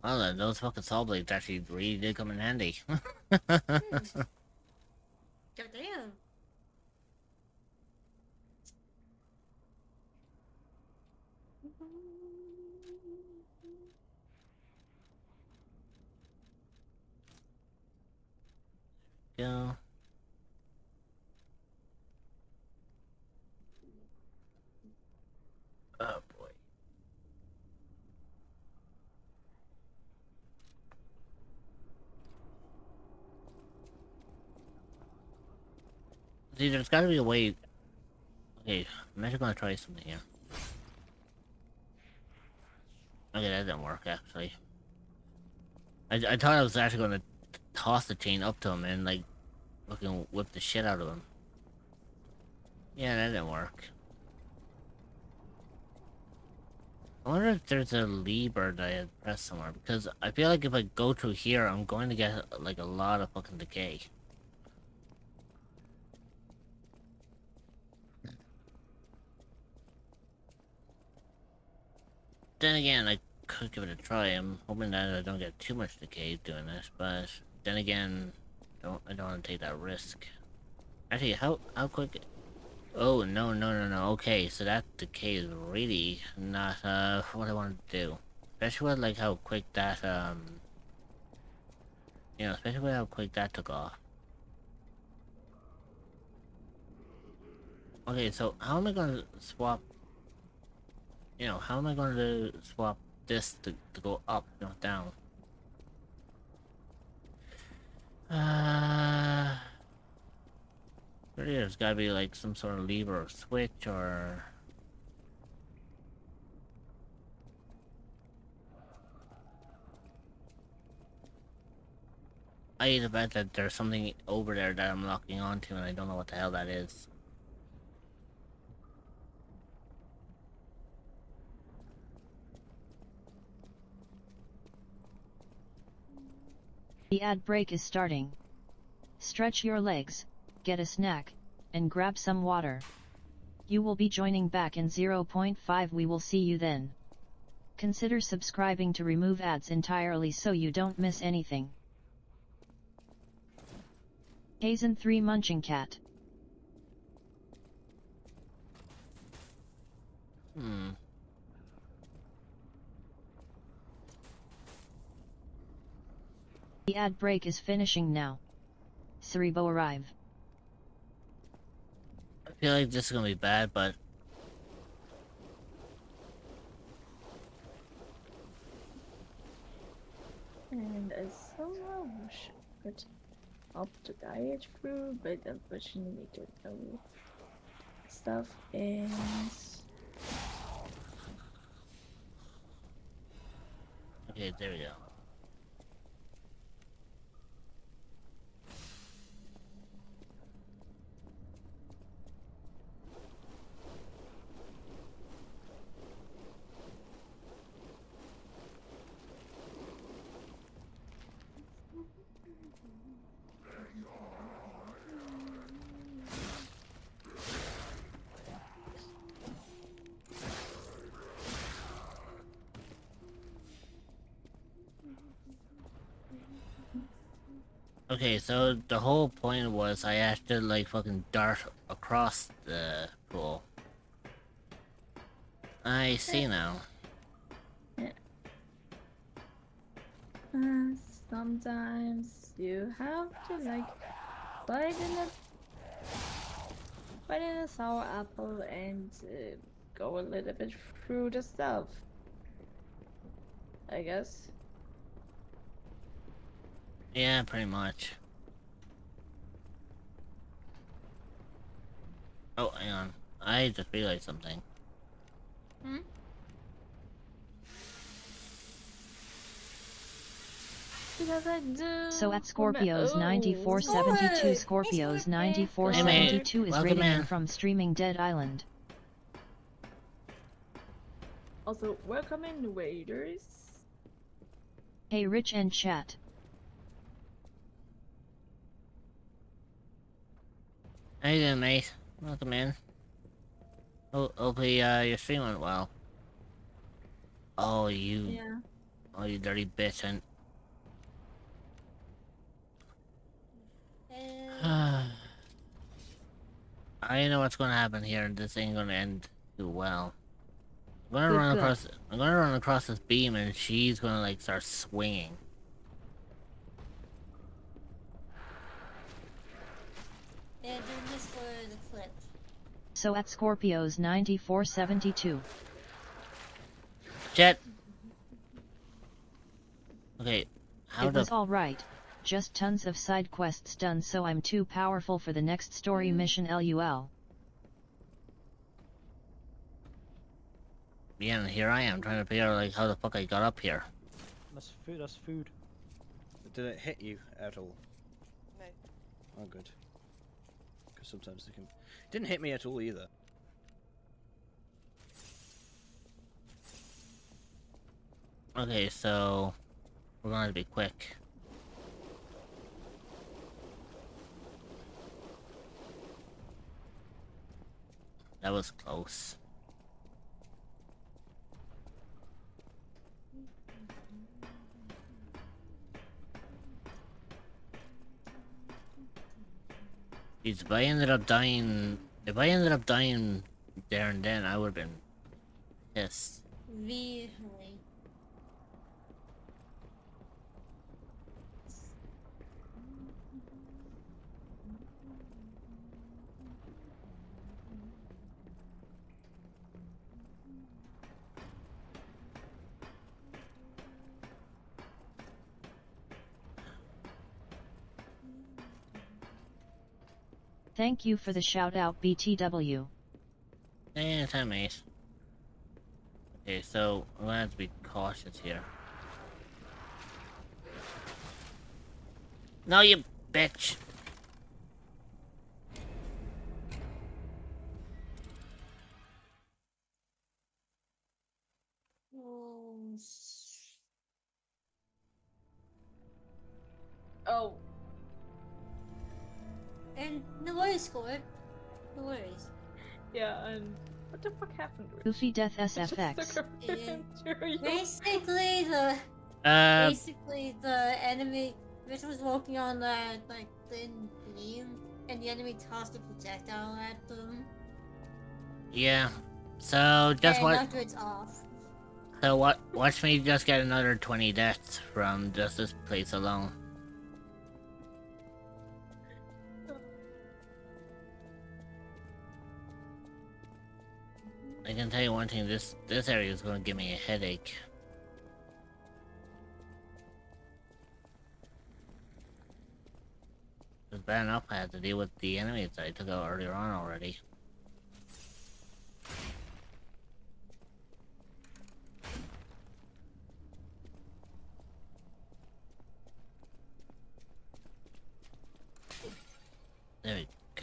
Well, then, those fucking saw blades actually really did come in handy. Goddamn. Go. Oh boy. See, there's gotta be a way. Okay, I'm actually gonna try something here. Okay, that didn't work actually. I thought I was actually gonna toss the chain up to him and like fucking whip the shit out of him. Yeah, that didn't work. I wonder if there's a lever that I had pressed somewhere, because I feel like if I go through here, I'm going to get like a lot of fucking decay. Then again, I could give it a try. I'm hoping that I don't get too much decay doing this, but then again, I don't want to take that risk. Actually, how quick? Oh no. Okay, so that decay is really not what I want to do. Especially with like how quick that especially with how quick that took off. Okay, so how am I gonna swap? How am I going to swap this to go up, not down? There's gotta be like some sort of lever or switch or... I either bet that there's something over there that I'm locking onto and I don't know what the hell that is. The ad break is starting. Stretch your legs, get a snack, and grab some water. You will be joining back in 0.5. We will see you then. Consider subscribing to remove ads entirely so you don't miss anything. Hazen 3 Munching Cat. The ad break is finishing now. Cerebo arrive. I feel like this is gonna be bad, but... And I somehow wish I could up to guide through, but unfortunately we don't know stuff is... Okay, there we go. Okay, so the whole point was I had to like fucking dart across the pool. I see now. Sometimes you have to like bite in a sour apple and go a little bit through the stuff. I guess. Yeah, pretty much. Oh, hang on. I just realized something. Hmm? Because I do. So at Scorpios 9472, Scorpios 9472 is Welcome rating in in. from Streaming Dead Island. Also, welcome in, waiters. Hey Rich and chat. How you doing, mate? Welcome in. Oh, hopefully, your stream went well. Oh, you... Yeah. Oh, you dirty bitch, and... I know what's gonna happen here, and this ain't gonna end too well. I'm gonna run across this beam, and she's gonna, like, start swinging. Yeah, doing this for the clip. So at Scorpios 9472. Jet! Okay, how It was alright. Just tons of side quests done, so I'm too powerful for the next story mission LUL. Yeah, and here I am, trying to figure out, like, how the fuck I got up here. That's food. That's food. Did it hit you at all? No. Oh, good. Because sometimes they can... It didn't hit me at all either. Okay, so... We're gonna be quick. That was close. Jeez, if I ended up dying there and then, I would've been pissed. Really. Thank you for the shout out BTW. Anytime, mate. Okay, so I'm gonna have to be cautious here. No, you bitch! Oh. And no worries, Squirt. No worries. Yeah, and what the fuck happened? Goofy Death SFX. Basically the enemy Rich was walking on that like thin beam and the enemy tossed a projectile at them. Yeah. So just and what? after it's off. So watch me just get another 20 deaths from just this place alone. I can tell you one thing, this area is going to give me a headache. It's bad enough I had to deal with the enemies that I took out earlier on already. There we go.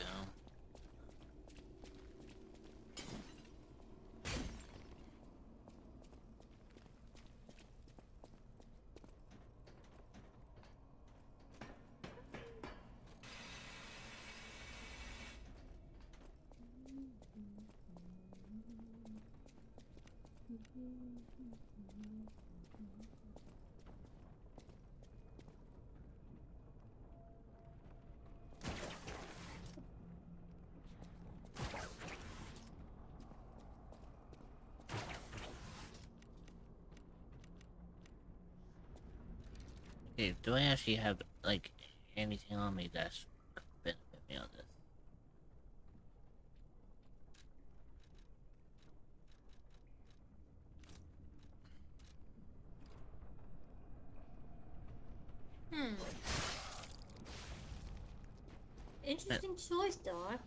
Okay, do I actually have, like, anything on me that's could benefit me on this? Interesting choice, Doc.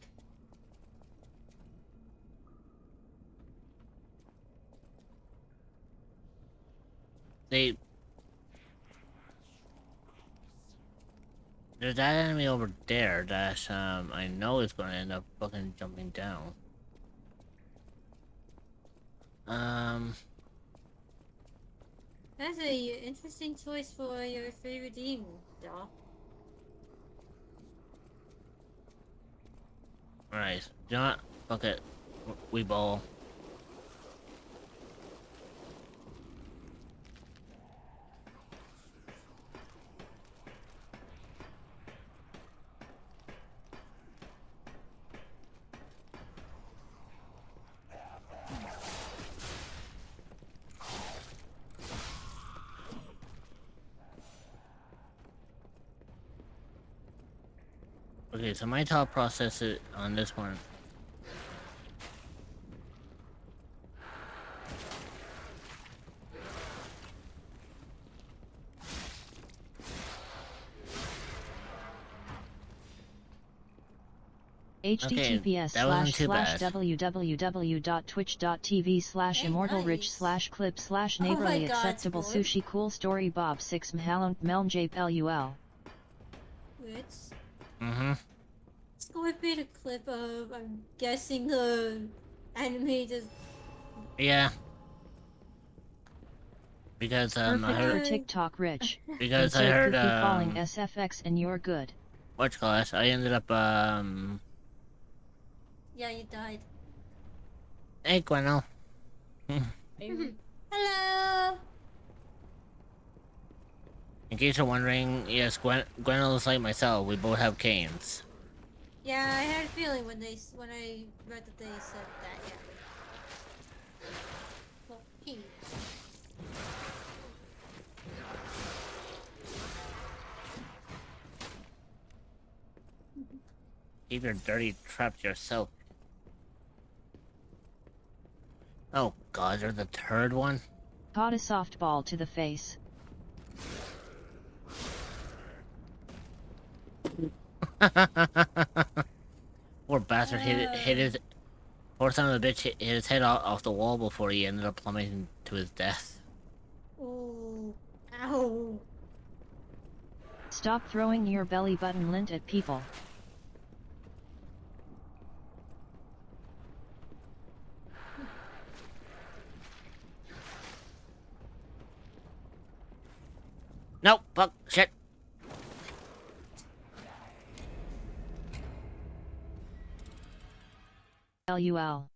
There's that enemy over there that, I know is gonna end up fucking jumping down. That's a interesting choice for your favorite team, Doc. Alright, do not fuck it. We ball. Okay, so my thought process on this one. https://www.twitch.tv/immortalrich/clip/neighborly acceptable sushi cool story bob 6 mhalon melmjpul. Rich? Mm-hmm. Let's go and read a clip of, I'm guessing, the anime just... Yeah. Because, I Perfect heard... for TikTok, Rich. Because I Insert heard, cookie falling SFX and you're good. whatchamacallit, I ended up, Yeah, you died. Hey, Gweno. Hello! In case you're wondering, yes, Gweno is like myself. We both have canes. Yeah, I had a feeling when I read that they said that, yeah. Well, he. Keep your dirty traps yourself. Oh god, there's the third one? Caught a softball to the face. Poor bastard hit his... Poor son of a bitch hit his head off the wall before he ended up plummeting to his death. Ooh. Ow. Stop throwing your belly button lint at people. Nope, fuck, shit. LUL.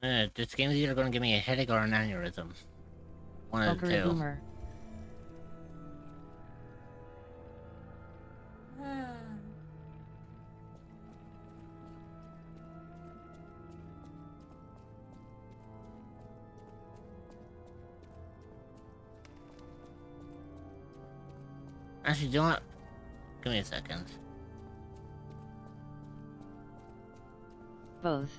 This game is either gonna give me a headache or an aneurysm. One of the two. Boomer. Actually, do you want... Give me a second. Both.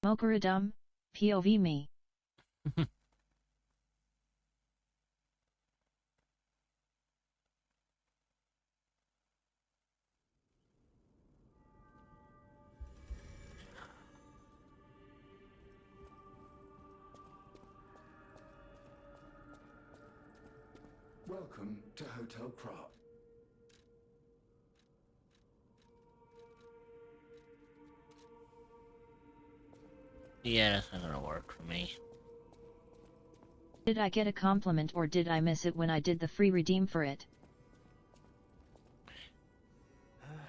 Mokuradum, POV me. Welcome to Hotel Crop. Yeah, that's not gonna work for me. Did I get a compliment or did I miss it when I did the free redeem for it?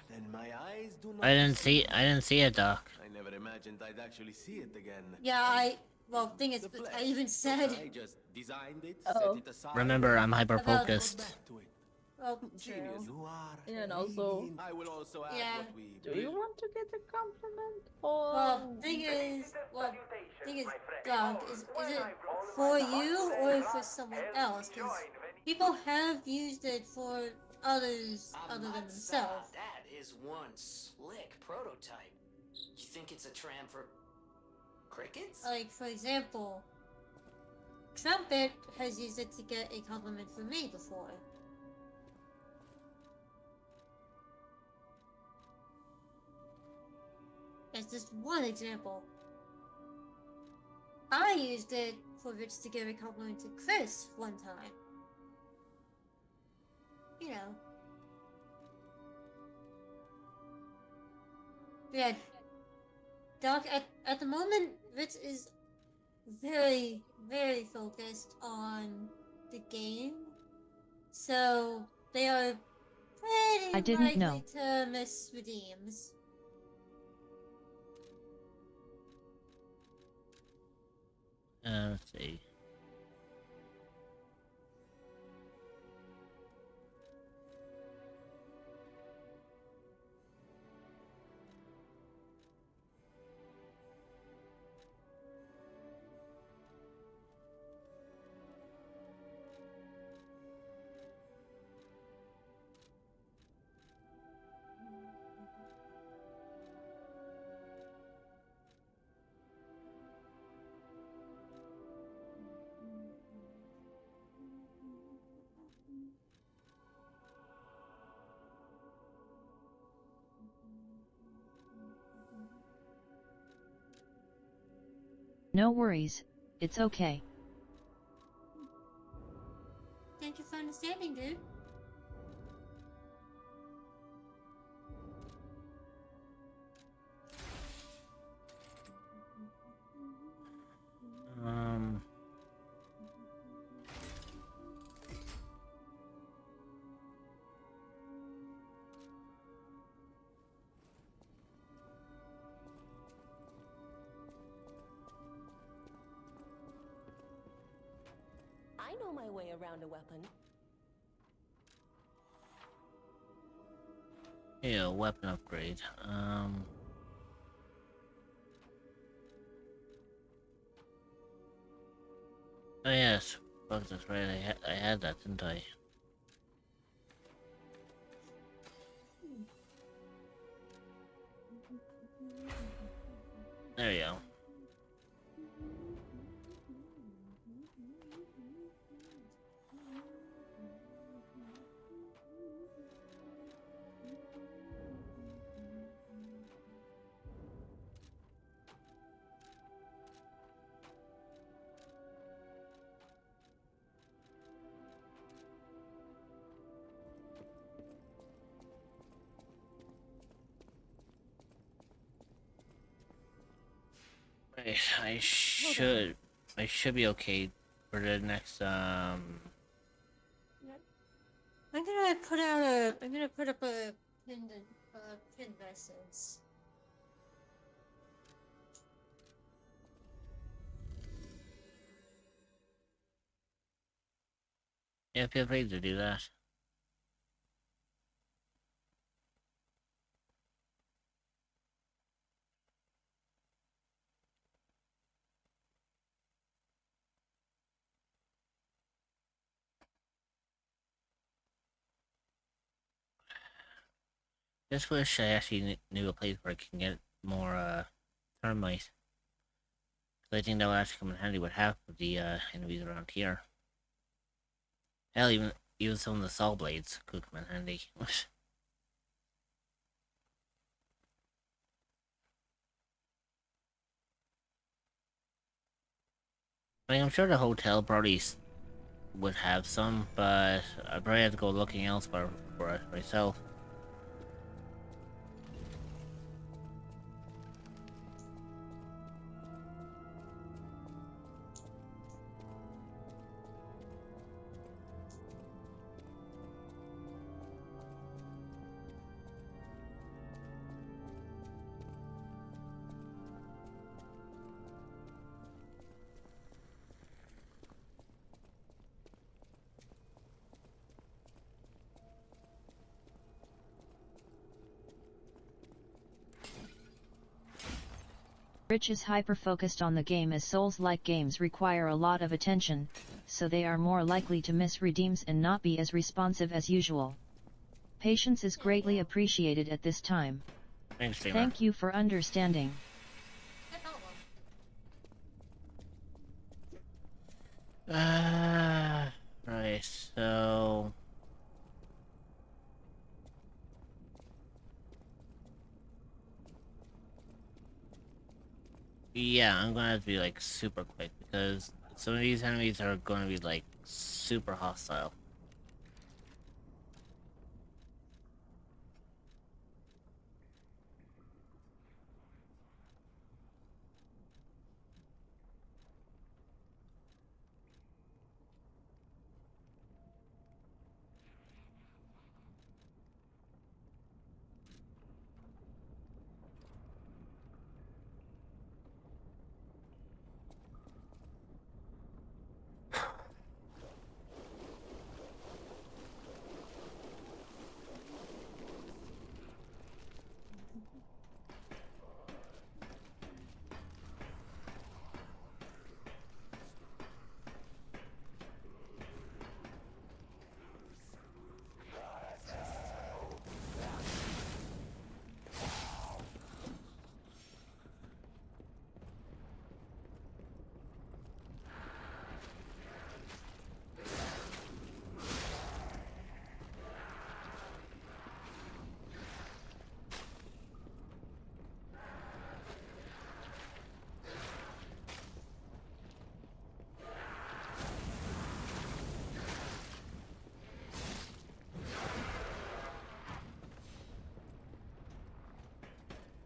Then my eyes do not I didn't see it, Doc. I never imagined I'd actually see it again. Yeah, well, thing is, I even said. I just designed it, Oh. set it aside. Remember, I'm hyper-focused. Well, Genius. true. You are. And also, I will also add Yeah. what we do you want to get a compliment or? Well, thing is, Doug, is it for you or for someone else? Because people have used it for others other than themselves. That is one slick prototype. You think it's a tram for crickets? Like, for example, Trumpet has used it to get a compliment from me before. That's just one example. I used it for Rich to give a compliment to Chris one time. You know. Yeah. Doc, at the moment, Rich is very, very focused on the game. So, they are pretty I didn't likely know. to miss redeems. Let's see. No worries, it's okay. Thank you for understanding, dude. I know my way around a weapon. Yeah, weapon upgrade. Oh yes, fuck, that's right. I had that, didn't I? There you go. I should be okay for the next I'm gonna put up a pin message. Yeah, feel free to do that. Just wish I actually knew a place where I can get more thermite. I think that would actually come in handy with half of the enemies around here. Hell, even some of the saw blades could come in handy. I mean, I'm sure the hotel probably would have some, but I'd probably have to go looking elsewhere for it myself. Rich is hyper-focused on the game as Souls-like games require a lot of attention, so they are more likely to miss redeems and not be as responsive as usual. Patience is greatly appreciated at this time. Thanks, streamer. Thank you for understanding. Right, so... Yeah, I'm gonna have to be like super quick because some of these enemies are gonna be like super hostile.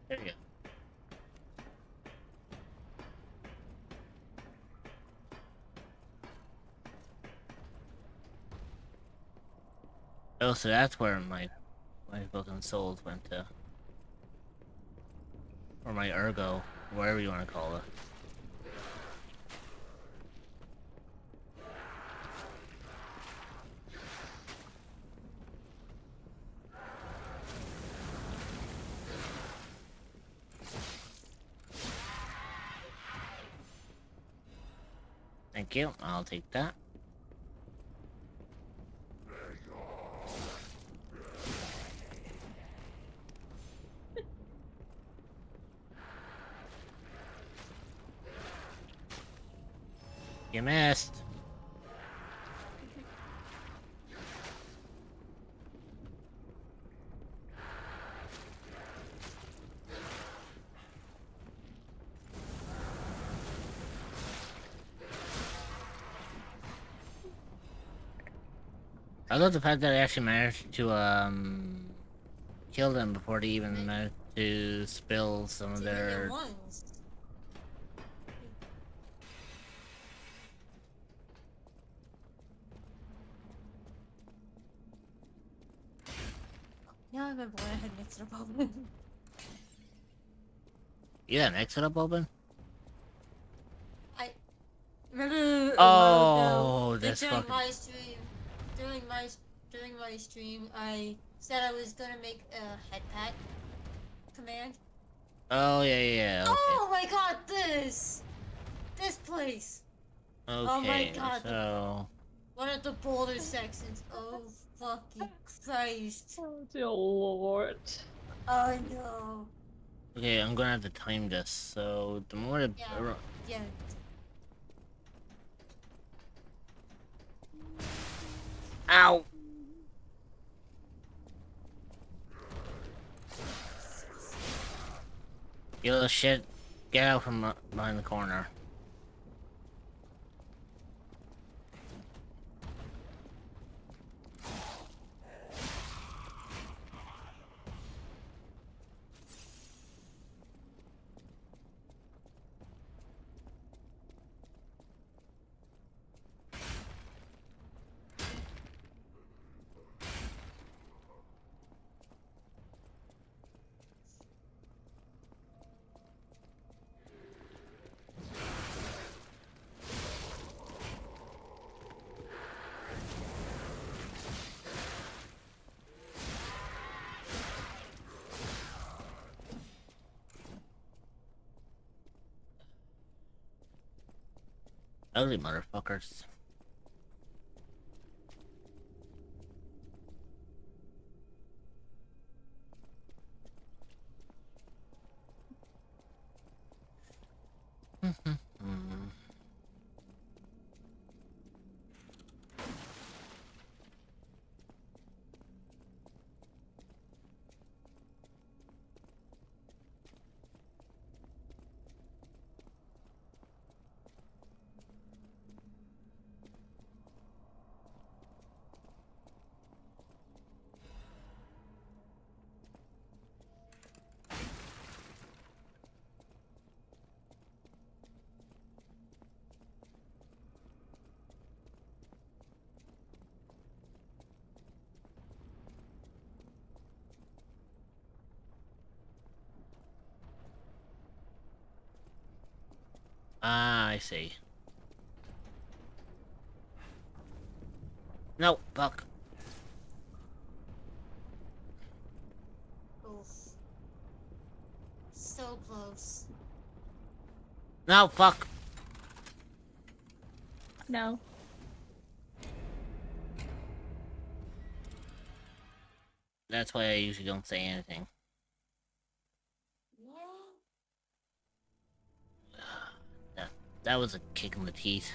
There you go. Oh, so that's where my broken souls went to. Or my ergo, whatever you want to call it. Thank you, I'll take that. You missed. I love the fact that I actually managed to kill them before they even managed to spill some of their... Now I remember when I had mixed it up open. You had mix it up open? I remember Oh, this during fucking... my stream, during my stream, I said I was gonna make a head pat command. Oh yeah, okay. Oh my god, this place. Okay, Oh my god, so... one of the boulder sections. Oh fucking Christ. Oh dear lord. Oh no. Okay, I'm gonna have to time this, so the more the... Yeah. Ow! You little shit, get out from behind the corner. Ugly motherfuckers. Ah, I see. No, fuck. Oof. So close. No, fuck. No. That's why I usually don't say anything. That was a kick in the teeth.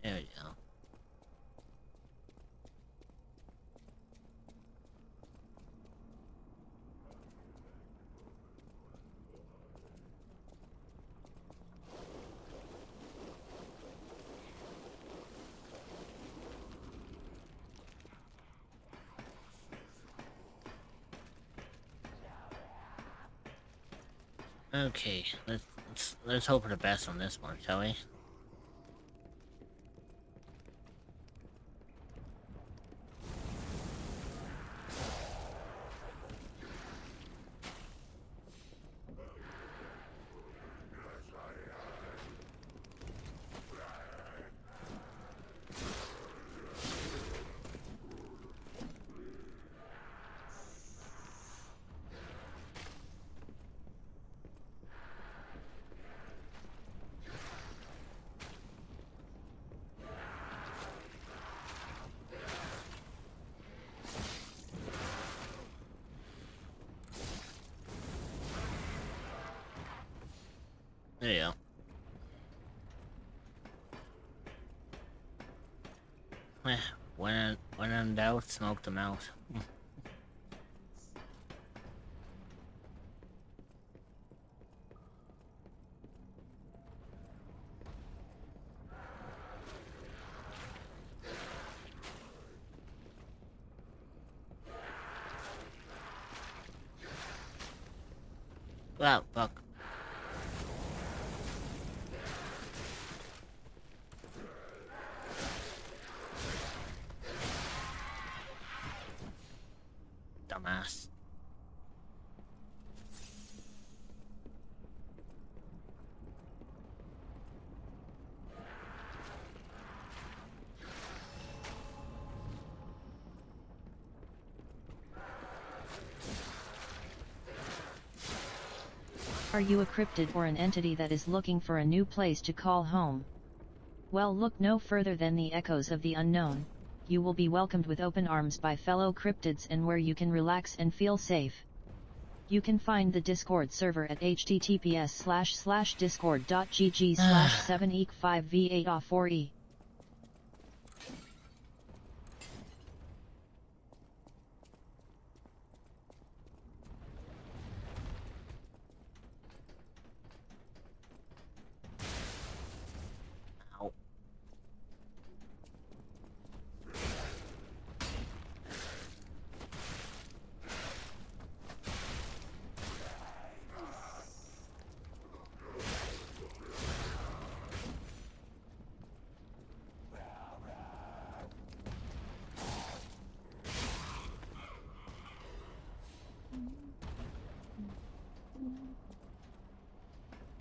There we go. Okay, let's hope for the best on this one, shall we? There you go. When in doubt, smoke them out. Well, fuck. Dumbass. Are you a cryptid or an entity that is looking for a new place to call home? Well, look no further than the echoes of the unknown. You will be welcomed with open arms by fellow cryptids and where you can relax and feel safe. You can find the Discord server at https://discord.gg/7eek5v8a4e.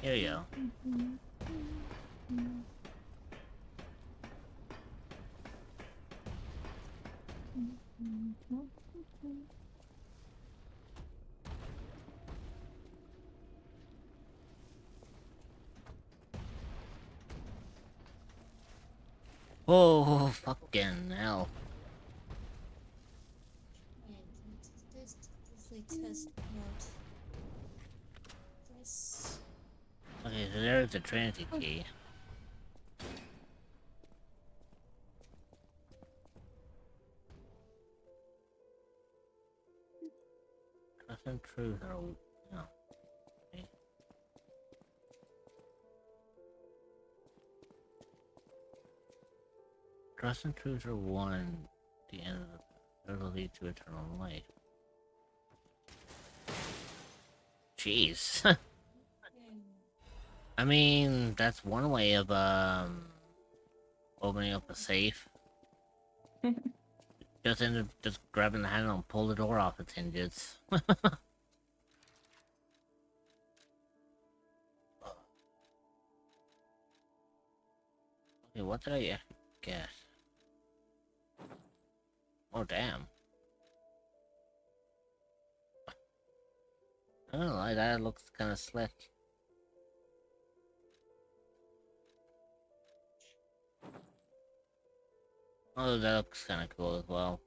Here you go. Oh, fucking hell. This test mode. This. Okay, so there's the Trinity key. Trust and truth are... no. Okay. Trust and truth are one. The end of the... it'll lead to eternal life. Jeez. I mean, that's one way of, opening up a safe. Just end up just grabbing the handle and pull the door off its hinges. Okay, what did I guess? Oh, damn. I don't know, that looks kind of slick. Oh, that looks kind of cool as well.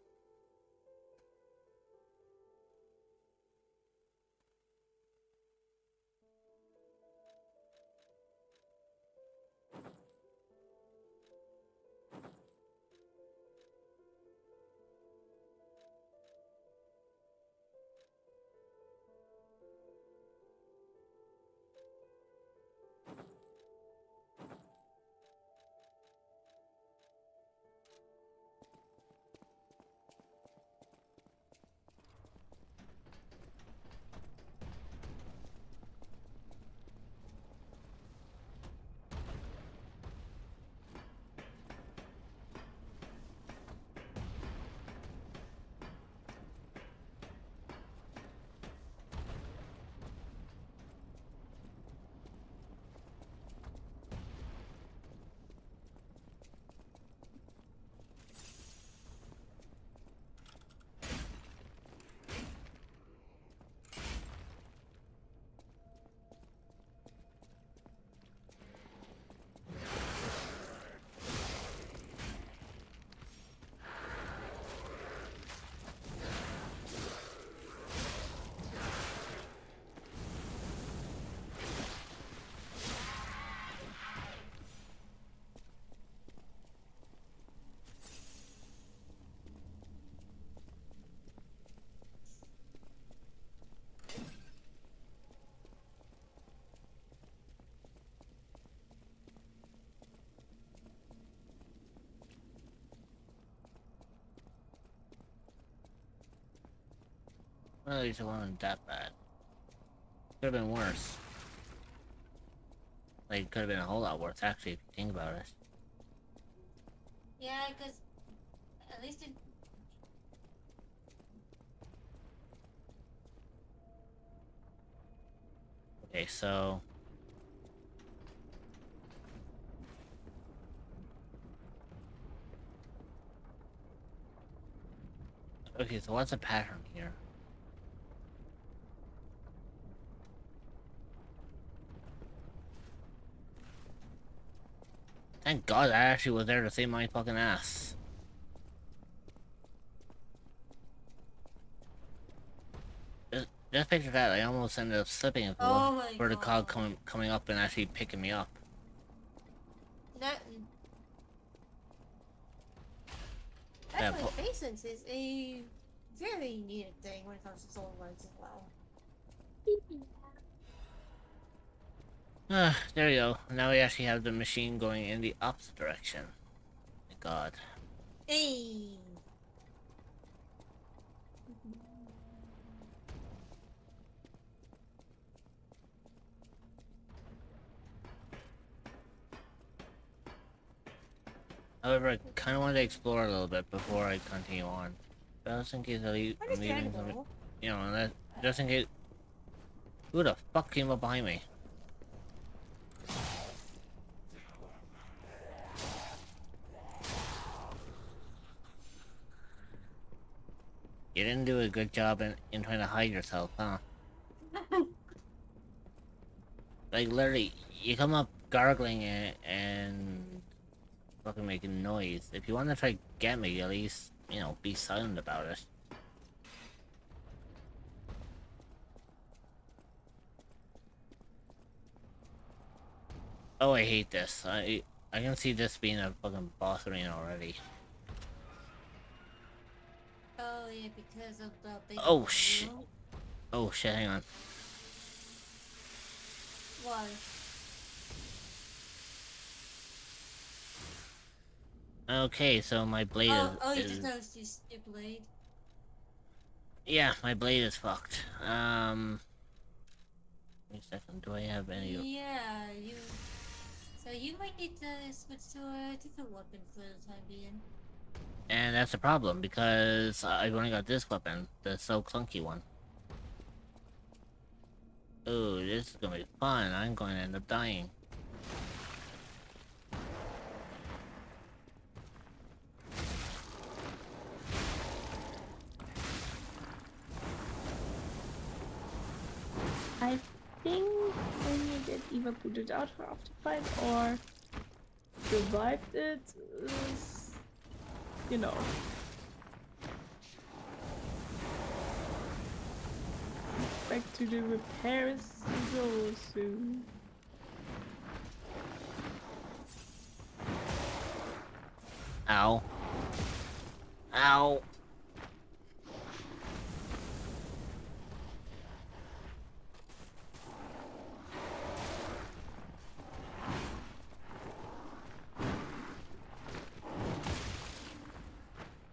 Well, at least it wasn't that bad. Could have been worse. Like, it could have been a whole lot worse, actually, if you think about it. Yeah, because at least it. Okay, so... okay, so what's the pattern here? Thank God I actually was there to save my fucking ass. Just picture that. I almost ended up slipping a Oh my for the cog God. coming up and actually picking me up. That Yeah, actually, patience is a very needed thing when it comes to soul words as well. There we go. Now we actually have the machine going in the opposite direction. My God. Hey. However, I kind of wanted to explore a little bit before I continue on. Just in case I'm leaving something, Understandable. you know, just in case. Who the fuck came up behind me? You didn't do a good job in trying to hide yourself, huh? Like, literally, you come up gargling and fucking making noise. If you want to try to get me, at least, you know, be silent about it. Oh, I hate this. I can see this being a fucking boss arena already. Oh yeah, because of the big. Oh shit. Oh shit, hang on. Why? Okay, so my blade you is... just noticed your blade. Yeah, my blade is fucked. Wait a second, do I have any... Yeah, you. So you might need to switch to a different weapon for the time being. And that's a problem, because I've only got this weapon, the so clunky one. Ooh, this is gonna be fun. I'm going to end up dying. I think when you get either booted out after fight or survived it, is, you know. Back to the repairs go soon. Ow. Ow.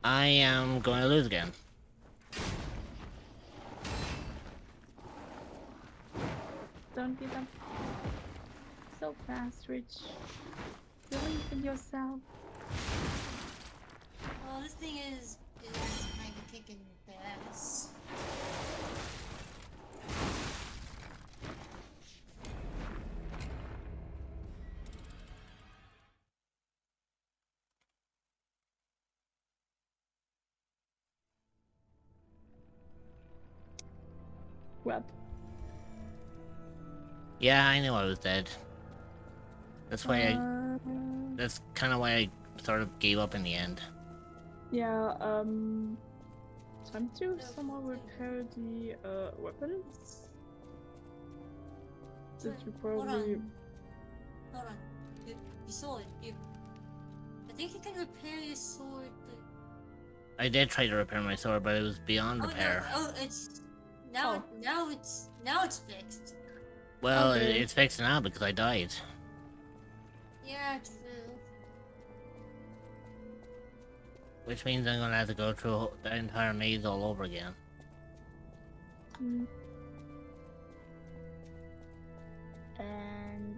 I am going to lose again. Don't give up so fast, Rich. Believe in yourself. Well, this thing is kind of kicking the ass. What? Yeah, I knew I was dead. That's why that's kind of why I sort of gave up in the end. Yeah, time to somehow repair the weapons. Did you probably... Hold on. Your sword. I think you can repair your sword, but... I did try to repair my sword, but it was beyond repair. No. Oh, it's... Now it's fixed. Well, Okay. it's fixed now because I died. Yeah, true. Which means I'm gonna have to go through the entire maze all over again. Mm. And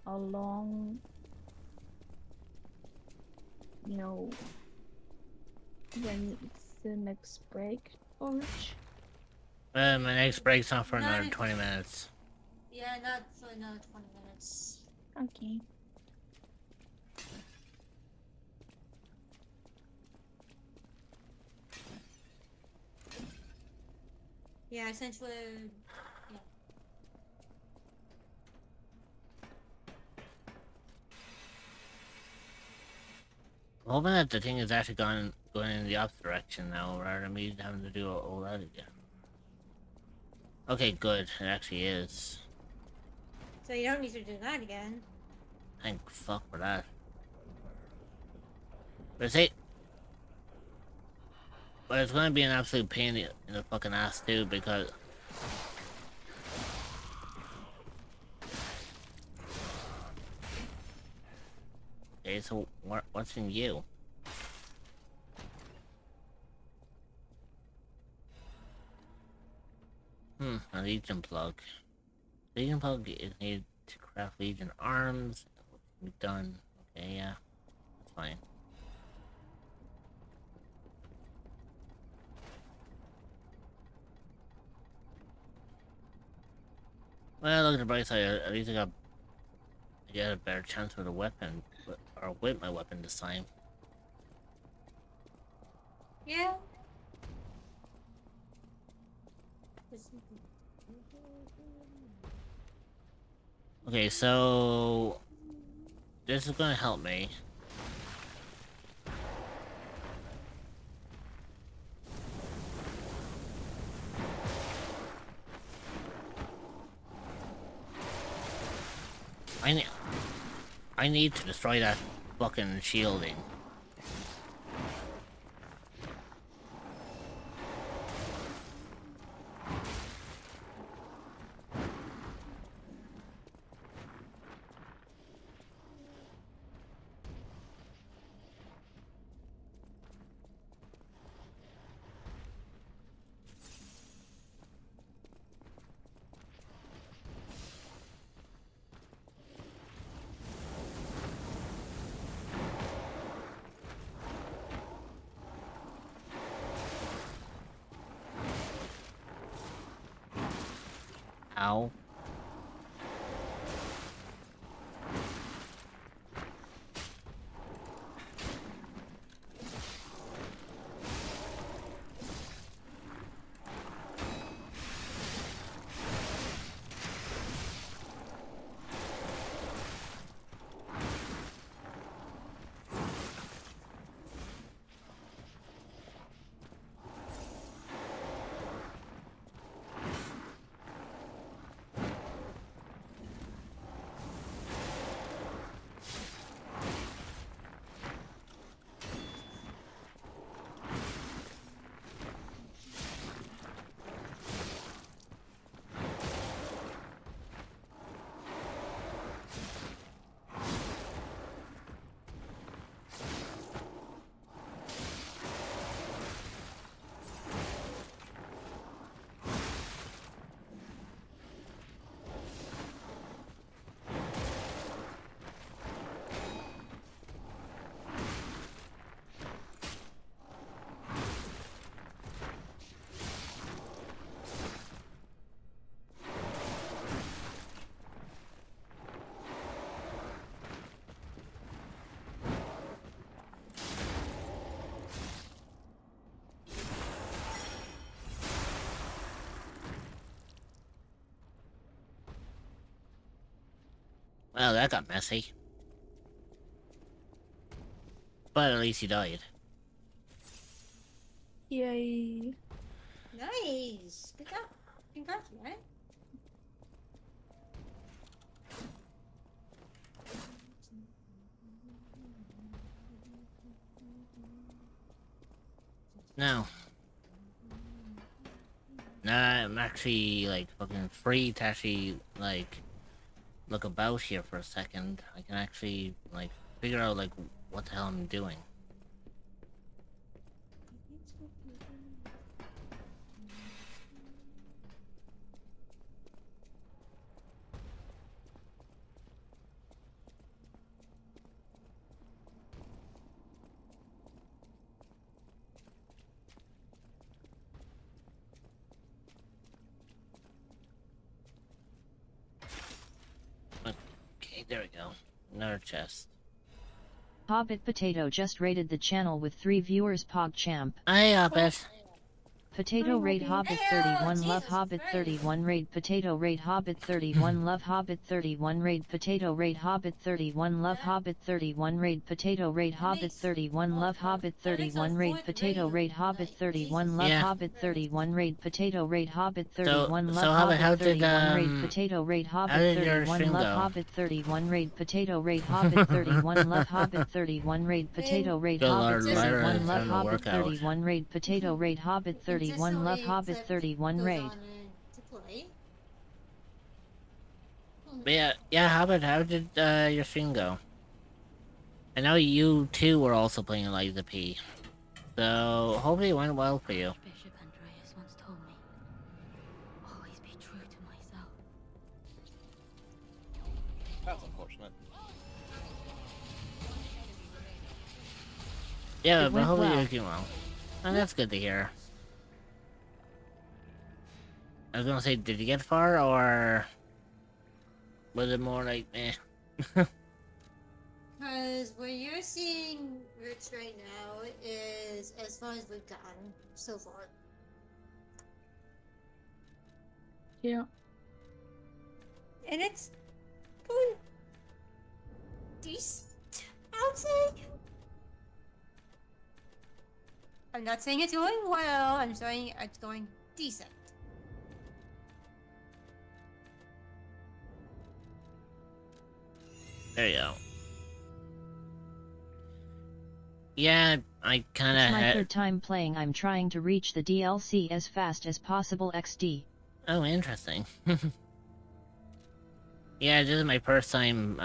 how long, you know, when it's the next break, Orange? My next break's not for Not another if- 20 minutes. Yeah, not for another 20 minutes. Okay. Yeah, since we're... Yeah. I'm hoping that the thing is actually gone going in the opposite direction now, rather than me having to do all that again. Okay, good. It actually is. So you don't need to do that again. Thank fuck for that. But see, but it's going to be an absolute pain in the fucking ass too, because okay, so what's in you? A Legion plug. Legion plug is needed to craft Legion arms. We've done. Okay, yeah, that's fine. Well, look at the bright side. At least I got a better chance with a weapon, or with my weapon this time. Yeah. Okay, so this is gonna help me. I need to destroy that fucking shielding. Ow. Well, that got messy. But at least he died. Yay. Nice. Good job. Congrats, right? Now I'm actually like fucking free to actually like look about here for a second. I can actually like figure out like what the hell I'm doing. Okay, there we go. Another chest. Hobbit Potato just rated the channel with 3 viewers. PogChamp. Hi, Hobbit. Potato Raid Hobbit 31 Love Hobbit 31 Raid Potato Raid Hobbit 31 Love Hobbit 31 Raid Potato Raid Hobbit 31 Love Hobbit 31 Raid Potato Raid Hobbit 31 Love Hobbit 31 Raid Potato Raid Hobbit 31 Love Yeah. Hobbit 31 Raid Potato Raid Hobbit So 31 Love Hobbit, how Hobbit did 31 Raid Potato Raid how Hobbit did your 31 stream Love go? Hobbit 31 Raid Potato Raid Hobbit 31 Love Hobbit 31 Raid Potato Raid So Hobbit Lyra 31 is Love having a Hobbit workout. 31 Raid Potato Raid Hobbit 31 Love Hobbit 31 Raid. To play. But yeah, Hobbit, how did your stream go? I know you too were also playing Liza P. So hopefully it went well for you. Bishop Andreas once told me, always be true to myself. That's unfortunate. Yeah, It but went hopefully well. you're doing well. And that's good to hear. I was gonna say, did you get far, or was it more like, eh? Because what you're seeing, Rich, right now is as far as we've gotten so far. Yeah. And it's going decent, I would say. I'm not saying it's going well, I'm saying it's going decent. There you go. Yeah, I kinda It's my had... third time playing. I'm trying to reach the DLC as fast as possible XD. Oh, interesting. Yeah, this is my first time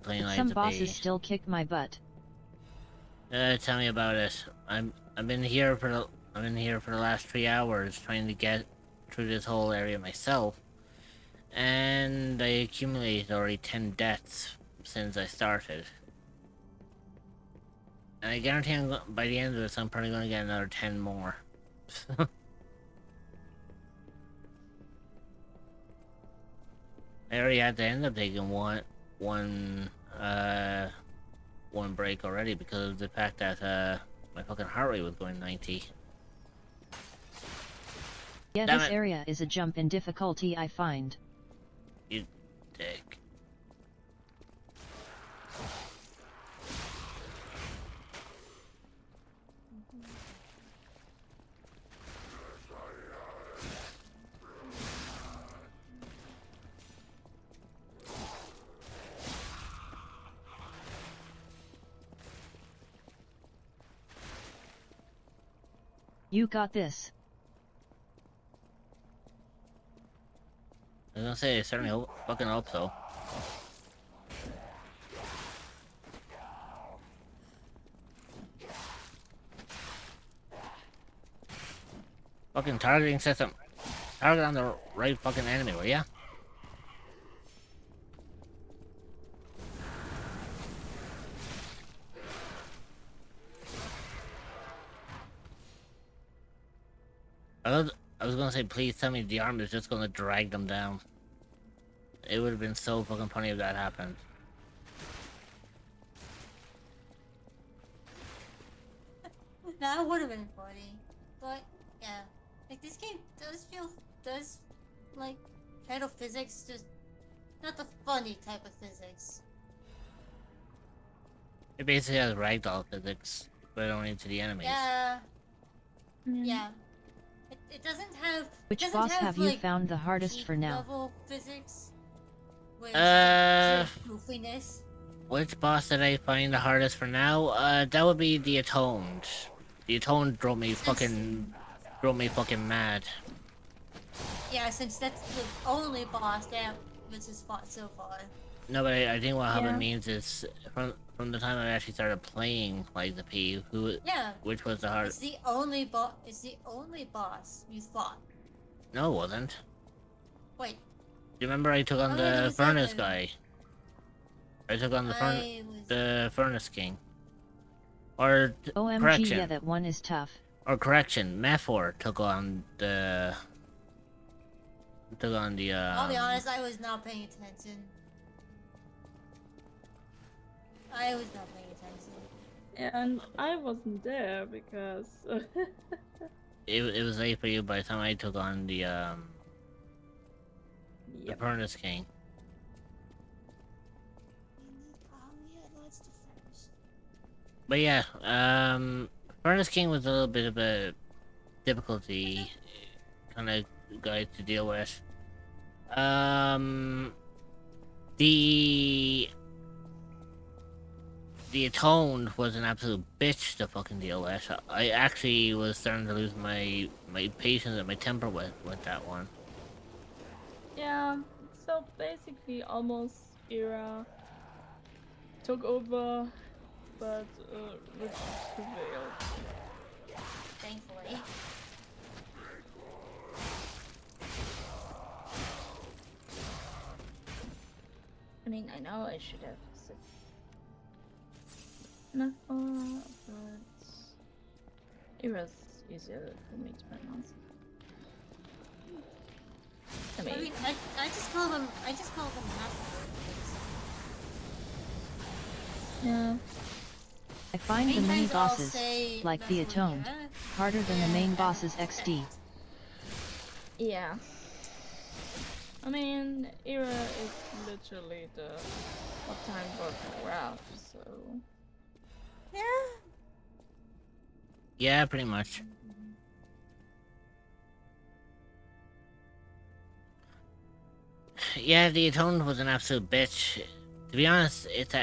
playing But some Liza bosses P. still kick my butt. Tell me about it. I've been here for the last 3 hours trying to get through this whole area myself, and I accumulated already 10 deaths since I started. And I guarantee by the end of this, I'm probably going to get another 10 more. I already had to end up taking one break already because of the fact that my fucking heart rate was going 90. Yeah, Damn this it. area is a jump in difficulty, I find. You dick. You got this. I was gonna say, I certainly fucking hope so. Fucking targeting system. Target on the right fucking enemy, will ya? I was gonna say, please tell me the arm is just gonna drag them down. It would have been so fucking funny if that happened. That would have been funny. But, yeah. Like, this game does, like, handle physics, just not the funny type of physics. It basically has ragdoll physics, but only to the enemies. Yeah. Yeah. It doesn't have. Which it doesn't boss have you like, found the hardest for now? Level physics. With goofiness. Which boss did I find the hardest for now? That would be the Atoned. The Atoned drove me fucking mad. Yeah, since that's the only boss that Vince has fought so far. No, but I think what Yeah. Hobbit means is from the time I actually started playing Liza P, which was the It's hardest. the only boss. It's the only boss you fought. No, it wasn't. Wait. Do you remember I took on How many the was that Furnace then? guy? I took on the I was- the Furnace King. Or OMG, correction. yeah, that one is tough. Or correction, Mephor took on the I'll be honest, I was not paying attention. I was not paying attention. And I wasn't there because it was late for you by the time I took on the Furnace King. But yeah, Furnace King was a little bit of a difficulty kind of guy to deal with. The Atoned was an absolute bitch to fucking deal with. I actually was starting to lose my patience and my temper with that one. Yeah, so basically almost Era took over, but Richard prevailed. Thankfully. I mean, I know I should have said Nightfall, but Era's easier for me to pronounce. I mean, I just call them master. Yeah. I find the mini Sometimes I'll bosses, say like the Atoned, harder than the main boss's XD. Yeah. I mean, Era is literally the time for Wrath, so... Yeah. Yeah, pretty much. Yeah, the Atoned was an absolute bitch. To be honest, it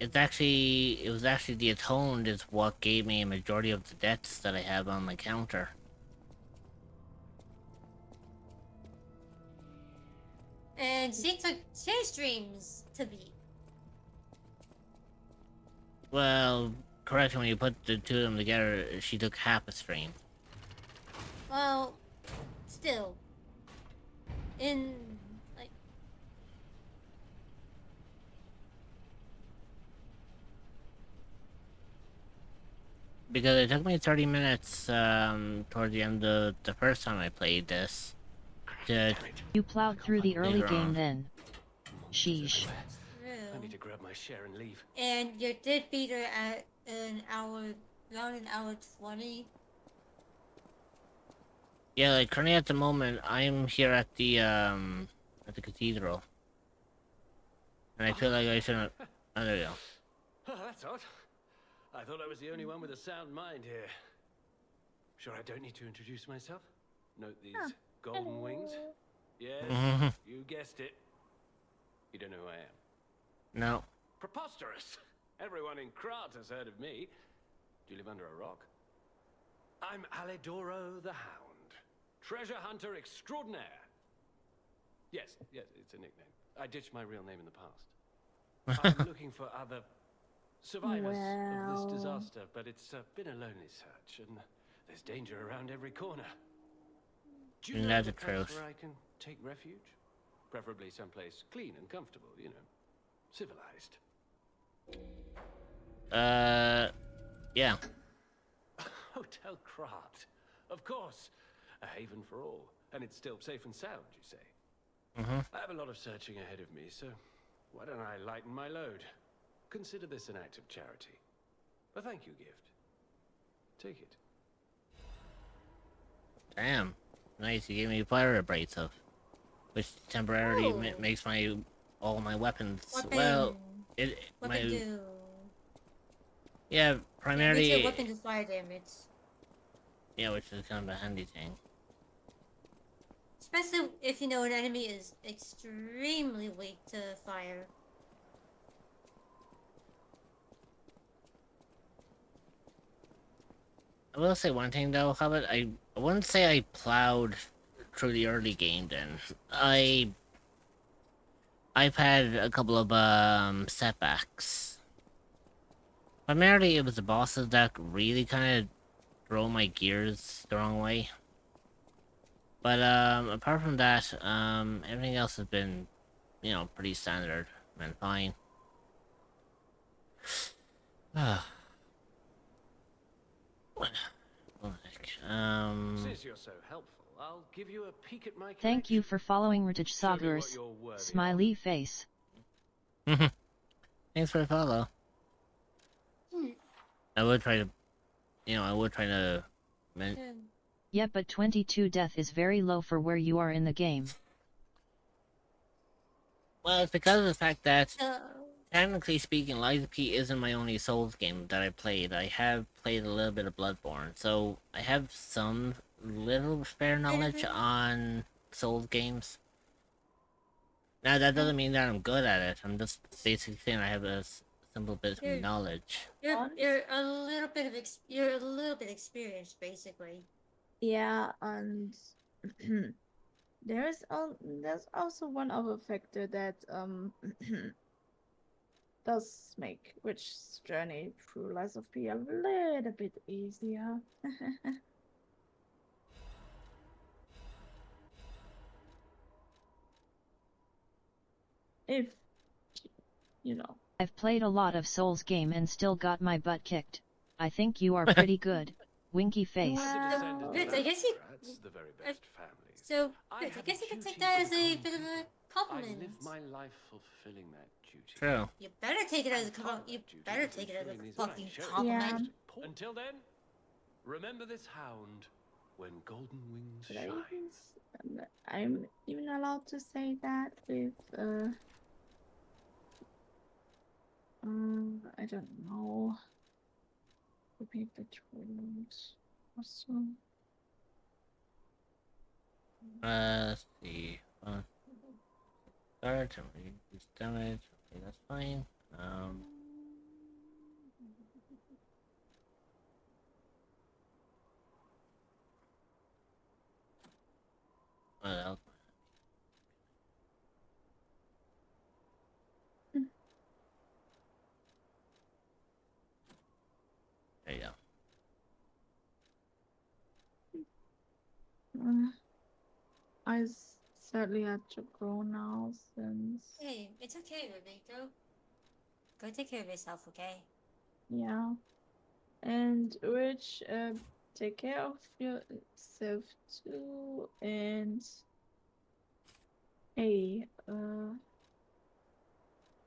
was actually the Atoned is what gave me a majority of the deaths that I have on my counter. And she took 2 streams to beat. Well, correct, when you put the two of them together, she took half a stream. Well, still. In, like... Because it took me 30 minutes toward the end of the first time I played this. You plowed through the early game then. Sheesh. I need to grab my share and leave. And you did beat her at around an hour 20. Yeah, like currently at the moment, I'm here at the cathedral. And I feel like I shouldn't... Oh, there we go. Oh, that's odd. I thought I was the only one with a sound mind here. Sure I don't need to introduce myself? Note these golden wings? Yes, you guessed it. You don't know who I am? No. Preposterous! Everyone in Krat has heard of me. Do you live under a rock? I'm Alidoro the Hound, treasure hunter extraordinaire. Yes, it's a nickname. I ditched my real name in the past. I'm looking for other survivors of this disaster, but it's been a lonely search, and there's danger around every corner. Do you know That's a a place truth. where I can take refuge? Preferably someplace clean and comfortable, you know, civilized. Yeah. Hotel Krat. Of course. A haven for all. And it's still safe and sound, you say? I have a lot of searching ahead of me, so why don't I lighten my load? Consider this an act of charity. A thank you gift. Take it. Damn. Nice, you gave me fire abrasive. Which temporarily makes all my weapons... Well, yeah, primarily... Makes your weapon do fire damage. Yeah, which is kind of a handy thing. Especially if you know an enemy is extremely weak to fire. I will say one thing though, Hobbit, I wouldn't say I plowed through the early game then. I've had a couple of setbacks. Primarily it was the bosses that really kind of drove my gears the wrong way. But apart from that, everything else has been, you know, pretty standard and fine. Since you're so helpful, I'll give you a peek at my Thank you for following Rittich Sagers. Smiley face. Thanks for the follow. I would try to, Yeah, but 22 death is very low for where you are in the game. Well, it's because of the fact that, technically speaking, Lies of P isn't my only Souls game that I played. I have played a little bit of Bloodborne, so I have some little spare knowledge on Souls games. Now, that doesn't mean that I'm good at it. I'm just basically saying I have a simple bit of knowledge. You're a little bit of you're a little bit experienced, basically. Yeah, and there's also one other factor that does make Witch's journey through Lies of P a little bit easier. If you know. I've played a lot of Souls game and still got my butt kicked. I think you are pretty good. Winky face. Good, I guess you. So, good, I guess you can take that as a bit of a compliment. I live my life fulfilling that duty. True. You better take it as a compliment. You better take it as a fucking compliment. Until then, remember this hound when golden wings Should I shine. I'm even allowed to say that with I don't know. Repeat the truth. Also. Let's see. Start and reduce damage. Okay, that's fine. What else? There you go. I sadly had to go now since Hey, it's okay, Rebecca. Go take care of yourself, okay? yeah. And Rich, take care of yourself too. And hey,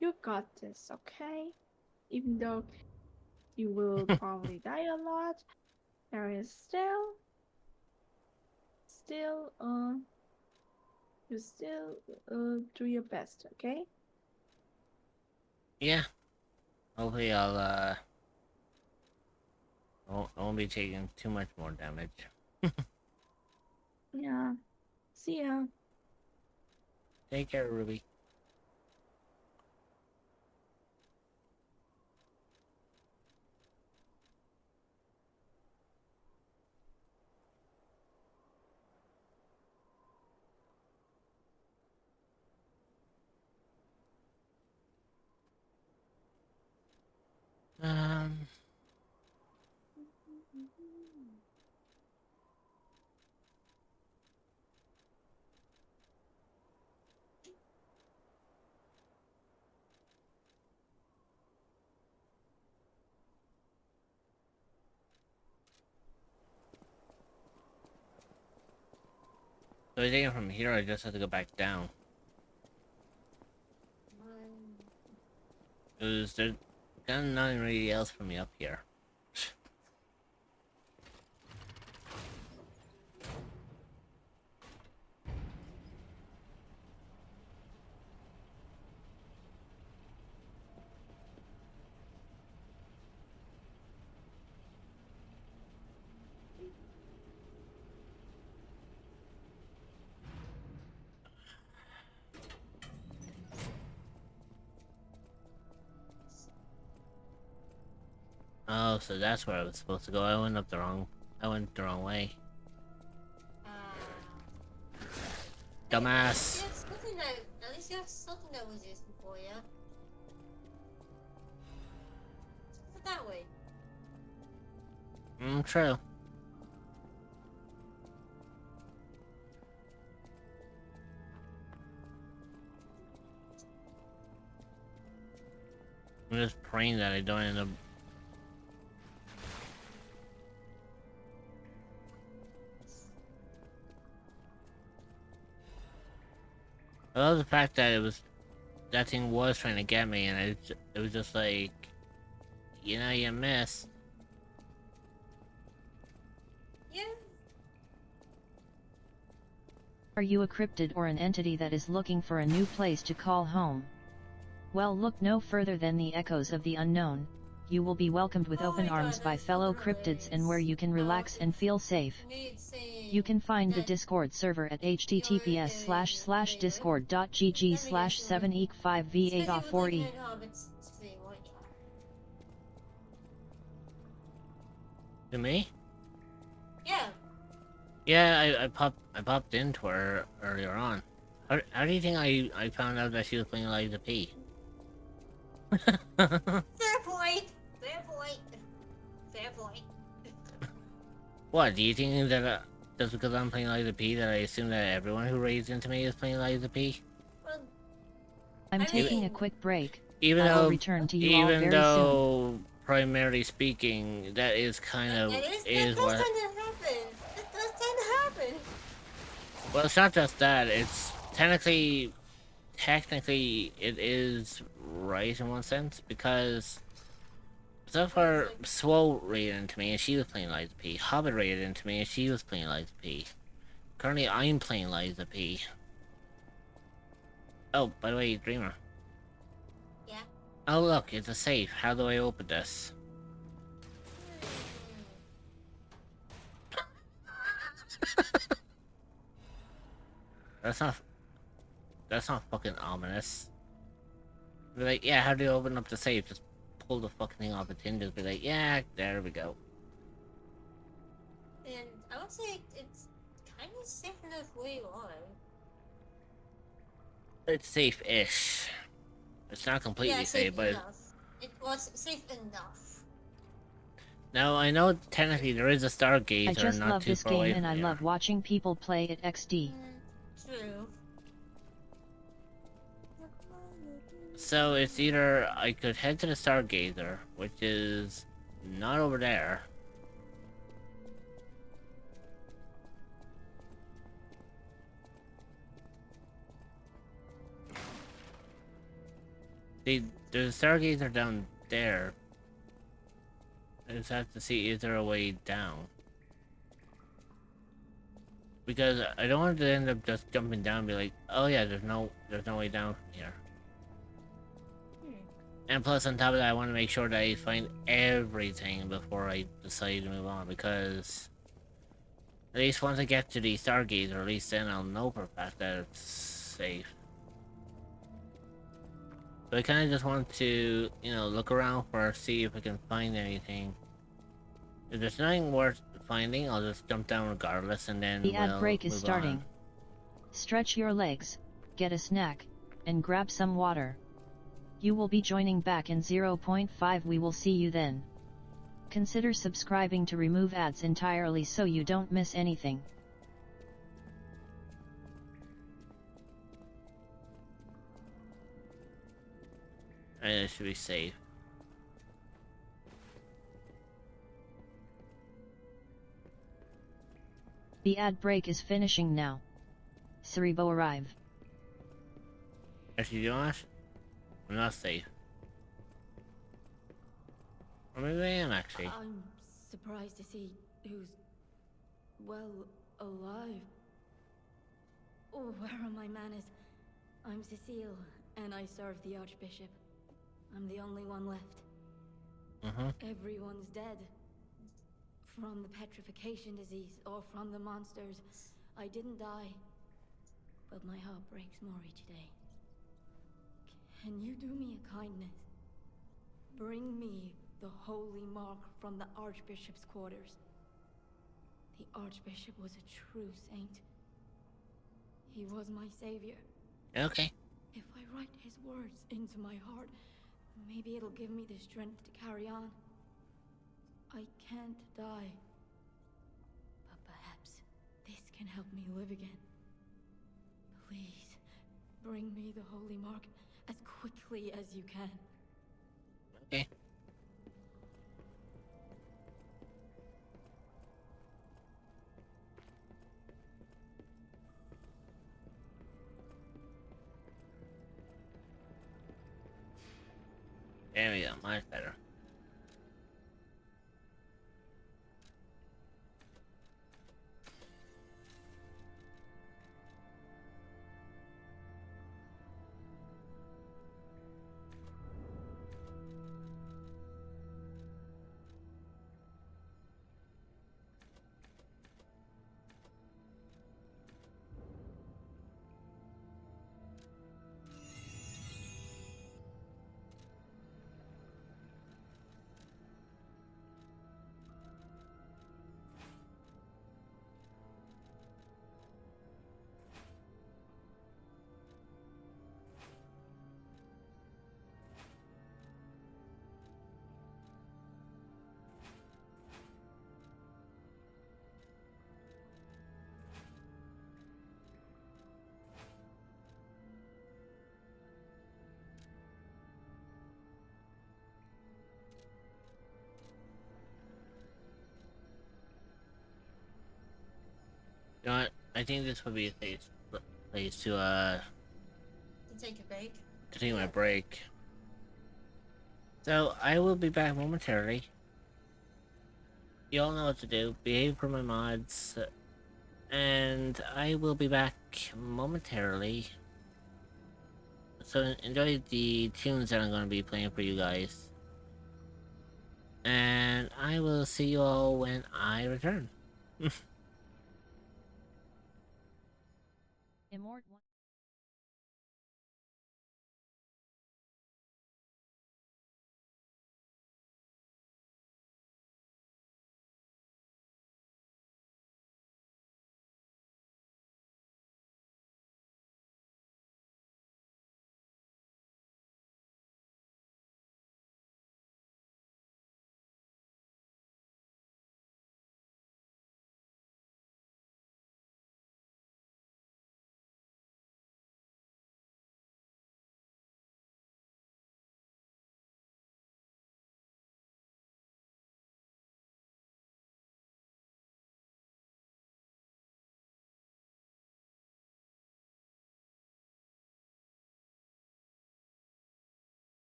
you got this, okay? Even though you will probably die a lot, there is still, you still do your best, okay? Yeah. Hopefully I won't be taking too much more damage. Yeah. See ya. Take care, Ruby. So I think from here I just have to go back down. Because there's nothing really else for me up here. Oh, so that's where I was supposed to go. I went the wrong way. Dumbass. At least you have something that was useful for you. Put it that way. True. I'm just praying that I don't end up. I love the fact that that thing was trying to get me, and it was just like, you know, you missed. Yeah. Are you a cryptid or an entity that is looking for a new place to call home? Well, look no further than the echoes of the unknown. You will be welcomed with open arms by fellow cryptids and where you can relax and feel safe. You can find the Discord server at https://discord.gg/7eek5v8off4e. To me? Yeah. Yeah, I popped into her earlier on. How do you think I found out that she was playing Liza P? Fair point. Fair point. Fair point. What, do you think that just because I'm playing Liza P that I assume that everyone who raised into me is playing Liza P? Well, I'm taking a quick break. Even I will though, return to you all very soon. primarily speaking, that is kind of that what. does tend to happen. That does tend to happen. Well, it's not just that. It's technically, it is right in one sense because so far, Swole raided into me and she was playing Liza P. Hobbit raided into me and she was playing Liza P. Currently, I'm playing Liza P. Oh, by the way, Dreamer. Yeah. Oh look, it's a safe. How do I open this? That's not fucking ominous. Be like, yeah, how do you open up the safe? Just pull the fucking thing off the hinges. Be like, yeah, there we go. And I would say it's kind of safe enough where you are. It's safe-ish. It's not completely safe, but it was safe enough. now I know technically there is a Stargazer. I just not love too this far game away and from I here. love watching people play it XD. True. So it's either I could head to the Stargazer, which is not over there. See, there's a Stargazer down there. I just have to see, is there a way down? Because I don't want to end up just jumping down and be like, oh yeah, there's no way down from here. And plus, on top of that, I want to make sure that I find everything before I decide to move on, because at least once I get to the Stargazer, at least then I'll know for a fact that it's safe. So I kind of just want to, you know, look around first, see if I can find anything. If there's nothing worth finding, I'll just jump down regardless, and then The ad we'll break is move starting. on. Stretch your legs, get a snack, and grab some water. You will be joining back in 0.5. We will see you then. Consider subscribing to remove ads entirely so you don't miss anything. And it should be safe. The ad break is finishing now. Cerebo arrive. Actually, you know what? I'm not safe. Or maybe I am, actually. I'm surprised to see who's, well, alive. Oh, where are my manners? I'm Cecile, and I serve the Archbishop. I'm the only one left. Everyone's dead. From the petrification disease, or from the monsters. I didn't die. But my heart breaks more each day. Can you do me a kindness? Bring me the holy mark from the Archbishop's quarters. The Archbishop was a true saint. He was my savior. Okay. If I write his words into my heart, maybe it'll give me the strength to carry on. I can't die. But perhaps this can help me live again. Please, bring me the holy mark as quickly as you can. Okay. There we go, much better. You know what? I think this would be a place to take a break. to take my break. So I will be back momentarily. You all know what to do. Behave for my mods. And I will be back momentarily. So enjoy the tunes that I'm going to be playing for you guys. And I will see you all when I return. Immort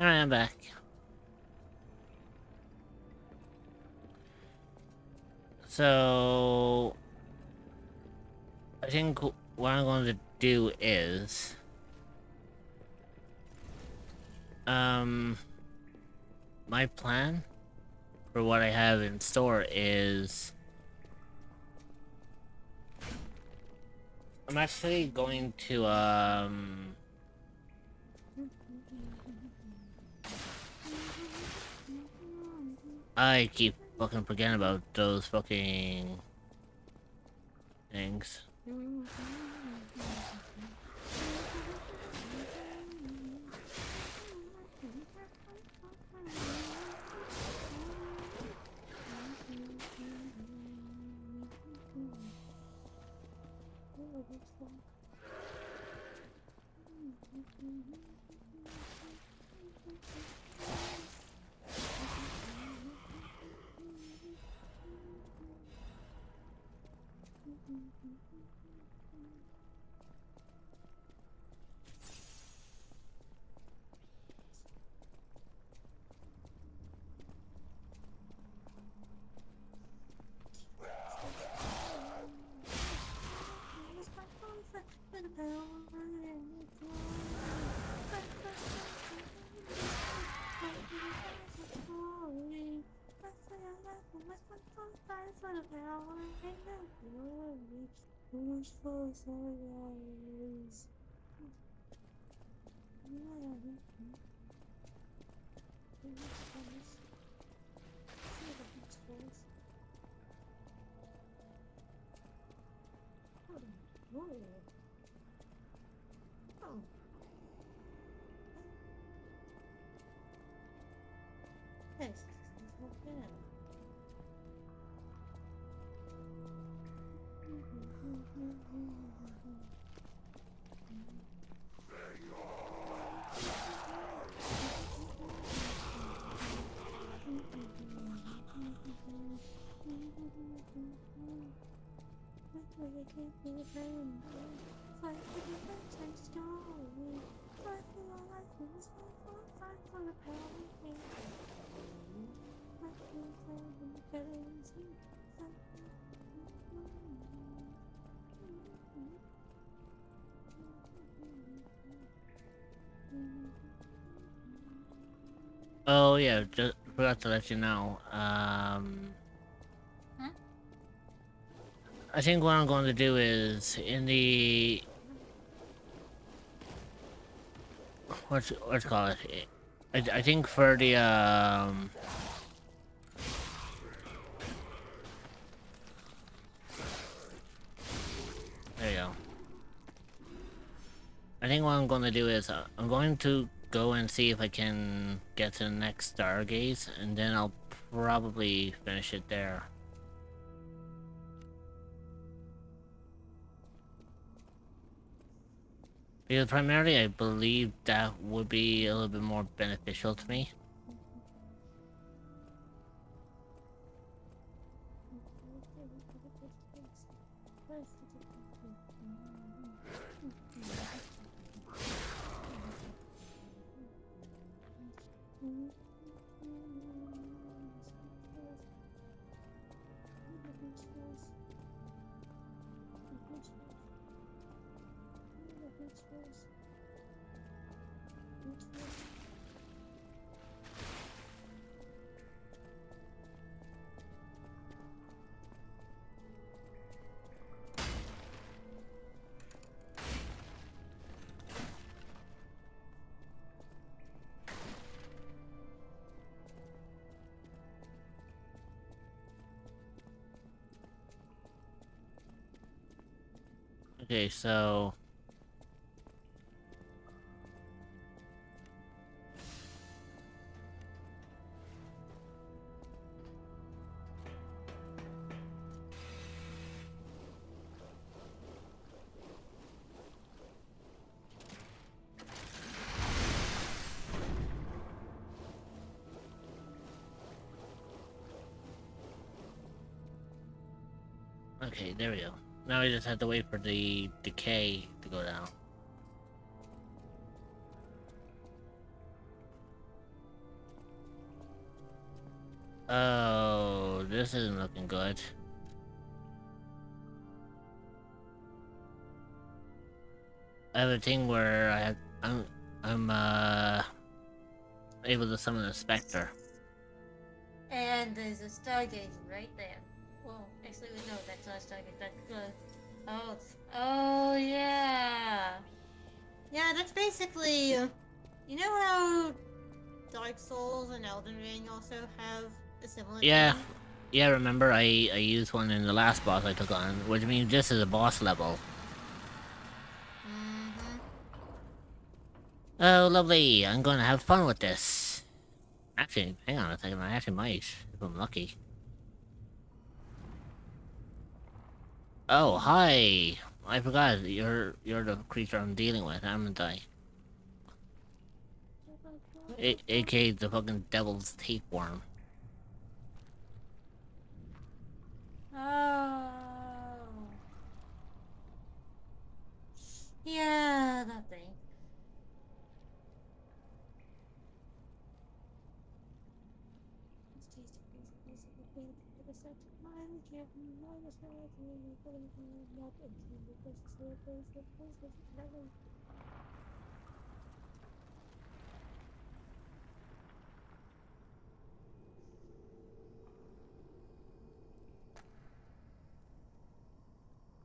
Alright, I'm back. So... I think what I'm going to do is... my plan for what I have in store is... I'm actually going to, I keep fucking forgetting about those fucking things. Oh yeah, just forgot to let you know. I think what I'm going to do is in the what's call it? I think for the there you go. I think what I'm going to do is I'm going to go and see if I can get to the next Stargaze, and then I'll probably finish it there. Because primarily I believe that would be a little bit more beneficial to me. Okay, so... Okay, there we go. Now we just have to wait for the decay to go down. Oh, this isn't looking good. I have a thing where I'm able to summon a specter. And there's a stargazer right there. Well, actually, no, that's not a stargazer. That's oh yeah. Yeah, that's basically. You know how Dark Souls and Elden Ring also have a similar Yeah. thing? Yeah, remember I used one in the last boss I took on, which means this is a boss level. Oh, lovely. I'm going to have fun with this. Actually, hang on a second. I actually might, if I'm lucky. Oh, hi. I forgot. You're the creature I'm dealing with, haven't I? AKA the fucking devil's tapeworm. Oh. Yeah, that thing.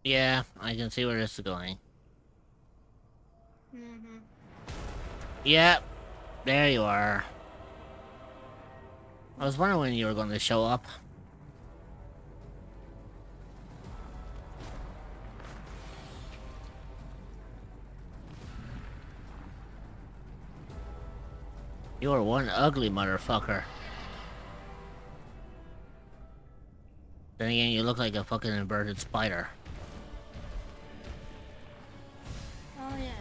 Yeah, I can see where this is going. Yep, there you are. I was wondering when you were going to show up. You are one ugly motherfucker. Then again, you look like a fucking inverted spider. Oh yeah,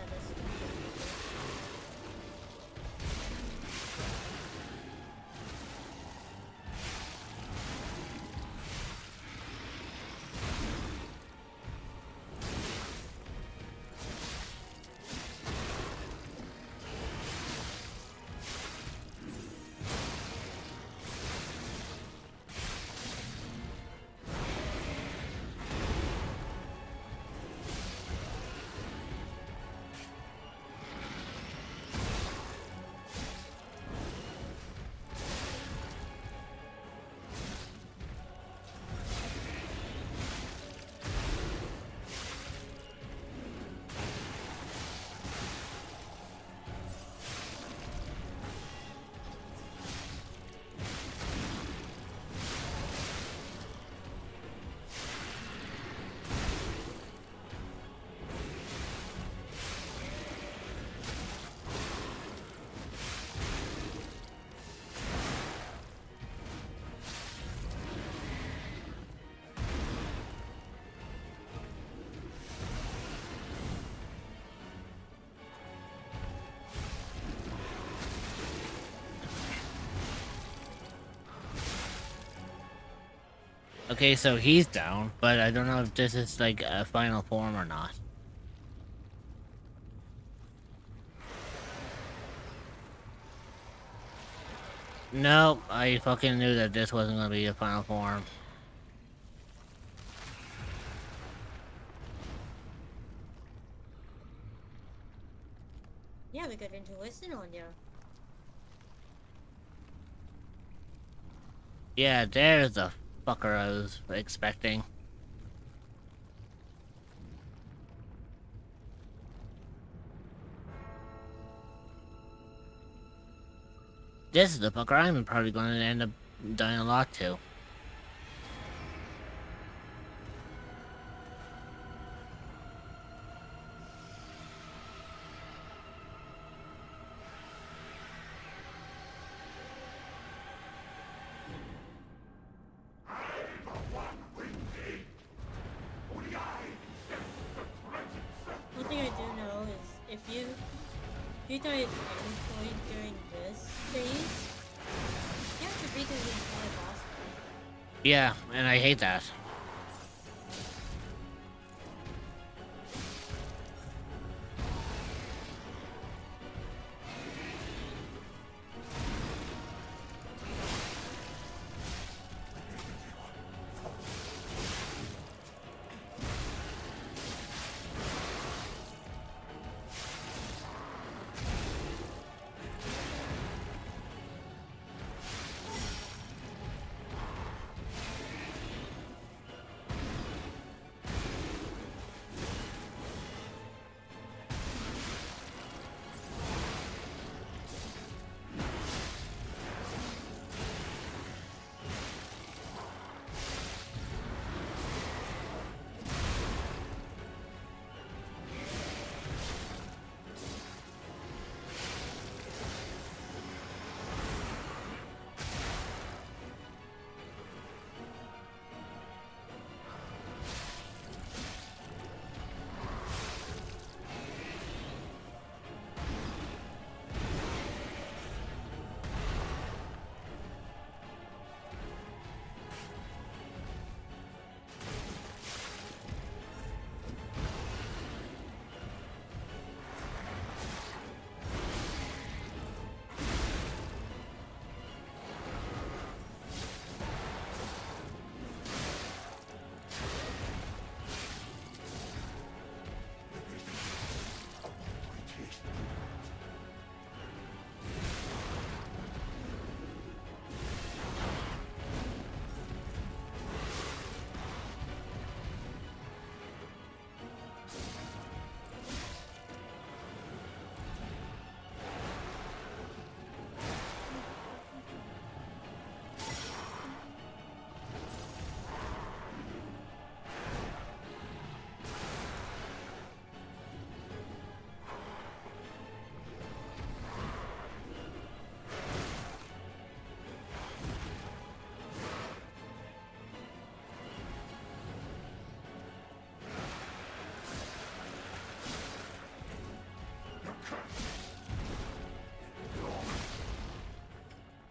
Okay, so he's down, but I don't know if this is like a final form or not. Nope, I fucking knew that this wasn't gonna be a final form. yeah, we got intuition on you. Yeah, there's the fucker I was expecting. This is the fucker I'm probably going to end up dying a lot to. One thing I do know is if you die at any point during this phase, you have to beat the entire boss fight. Yeah, and I hate that.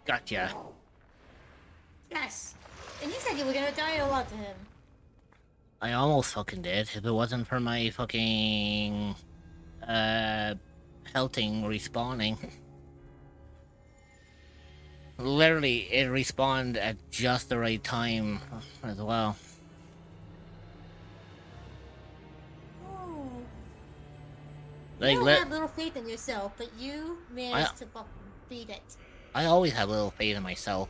Gotcha. Yes. And you said you were gonna die a lot to him. I almost fucking did. If it wasn't for my fucking... Helting respawning. Literally, it respawned at just the right time as well. Oh. Like, You had little faith in yourself, but you managed to fucking beat it. I always have little faith in myself.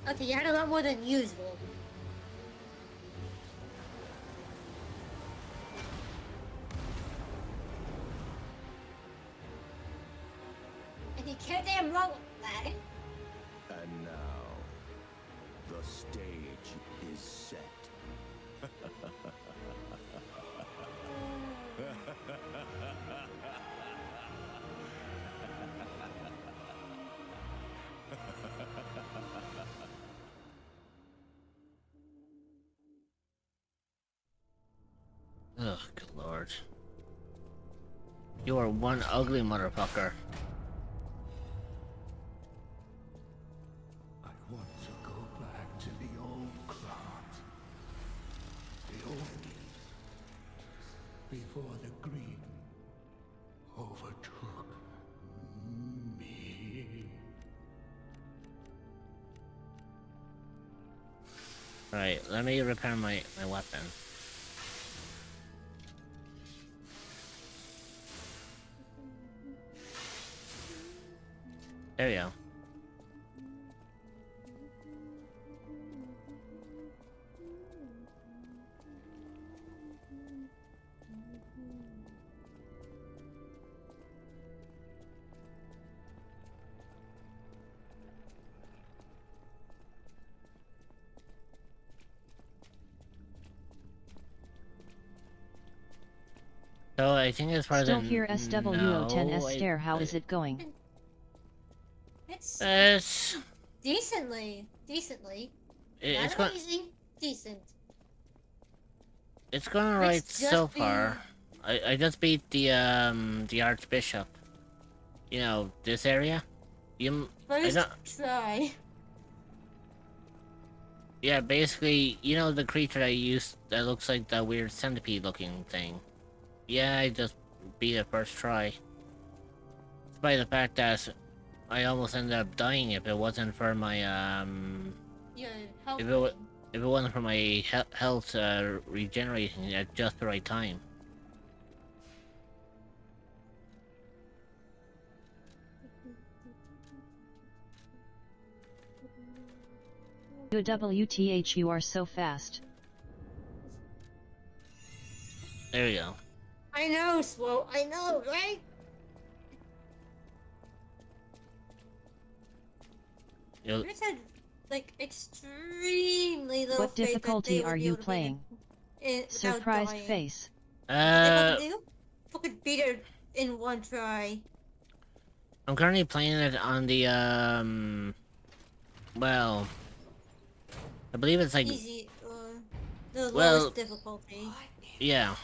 Okay, you had a lot more than usual. And you can't damn wrong with that. And now, the stage is set. Ugh, good lord. You are one ugly motherfucker. I want to go back to the old Krat. The old days. Before the greed overtook me. Right, let me repair my weapon. There we go. So I think as far as Still I here SWO10 know, Esther, how is it going? It's decently. It's Not going. amazing, decent. It's going alright It's just so far. I just beat the Archbishop. You know, this area. First try. Yeah, basically, you know the creature I used that looks like that weird centipede-looking thing. Yeah, I just beat it first try. Despite the fact that I almost ended up dying if it wasn't for my Your health. if it wasn't for my health regenerating at just the right time. WTH, you are so fast. There we go. I know, Swow. I know, right? You'll... I just had like extremely low What faith difficulty that they are would be you able to playing? without Surprised dying. face. They fucking beat it in one try. I'm currently playing it on the well, I believe it's like Easy, the lowest difficulty. Yeah,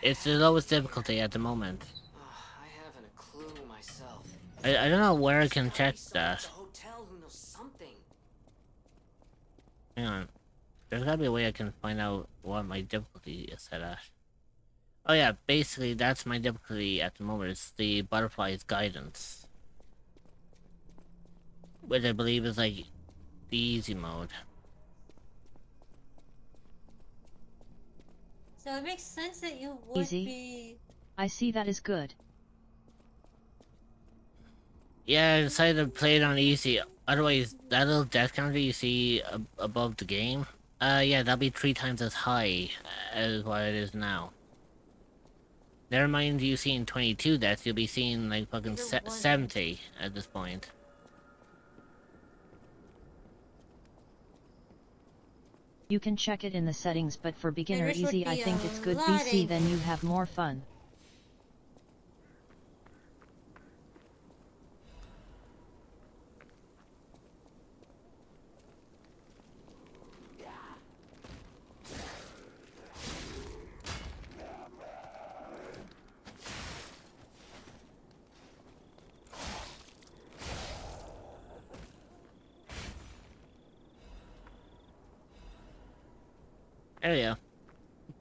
it's the lowest difficulty at the moment. I haven't a clue myself. I don't know where I can check that. Hotel who knows something. Hang on, there's gotta be a way I can find out what my difficulty is set at. Oh yeah, basically that's my difficulty at the moment. It's the Butterfly's Guidance, which I believe is like the easy mode. So it makes sense that you would Easy. be. I see that is good. Yeah, I decided to play it on easy. Otherwise, that little death counter you see above the game, yeah, that'll be 3 times as high as what it is now. Never mind you seeing 22 deaths, you'll be seeing like fucking 70 at this point. You can check it in the settings, but for beginner This would easy I be think a it's good lot BC, then you have more fun. There we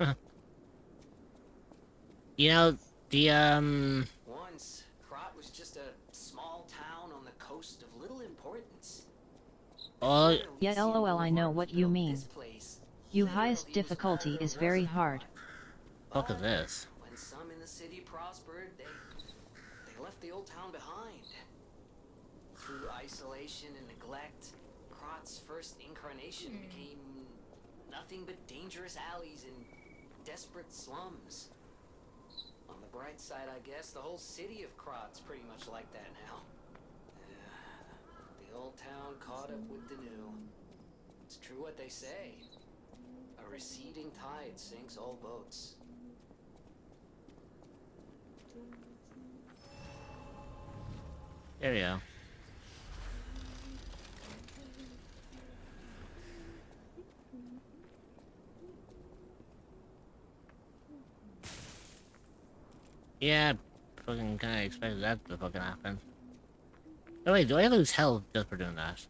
go. You know, the, Once, Krat was just a small town on the coast of little importance. all... Yeah, lol, I know what you mean. You highest difficulty is very hard. Fuck is this? When some in the city prospered, they left the old town behind. Through isolation and neglect, Krat's first incarnation became nothing but dangerous alleys and desperate slums. On the bright side, I guess, the whole city of Krat's pretty much like that now. The old town caught up with the new. It's true what they say. A receding tide sinks all boats. There we go. Yeah, fucking kinda expected that to fucking happen. Oh wait, do I lose health just for doing that?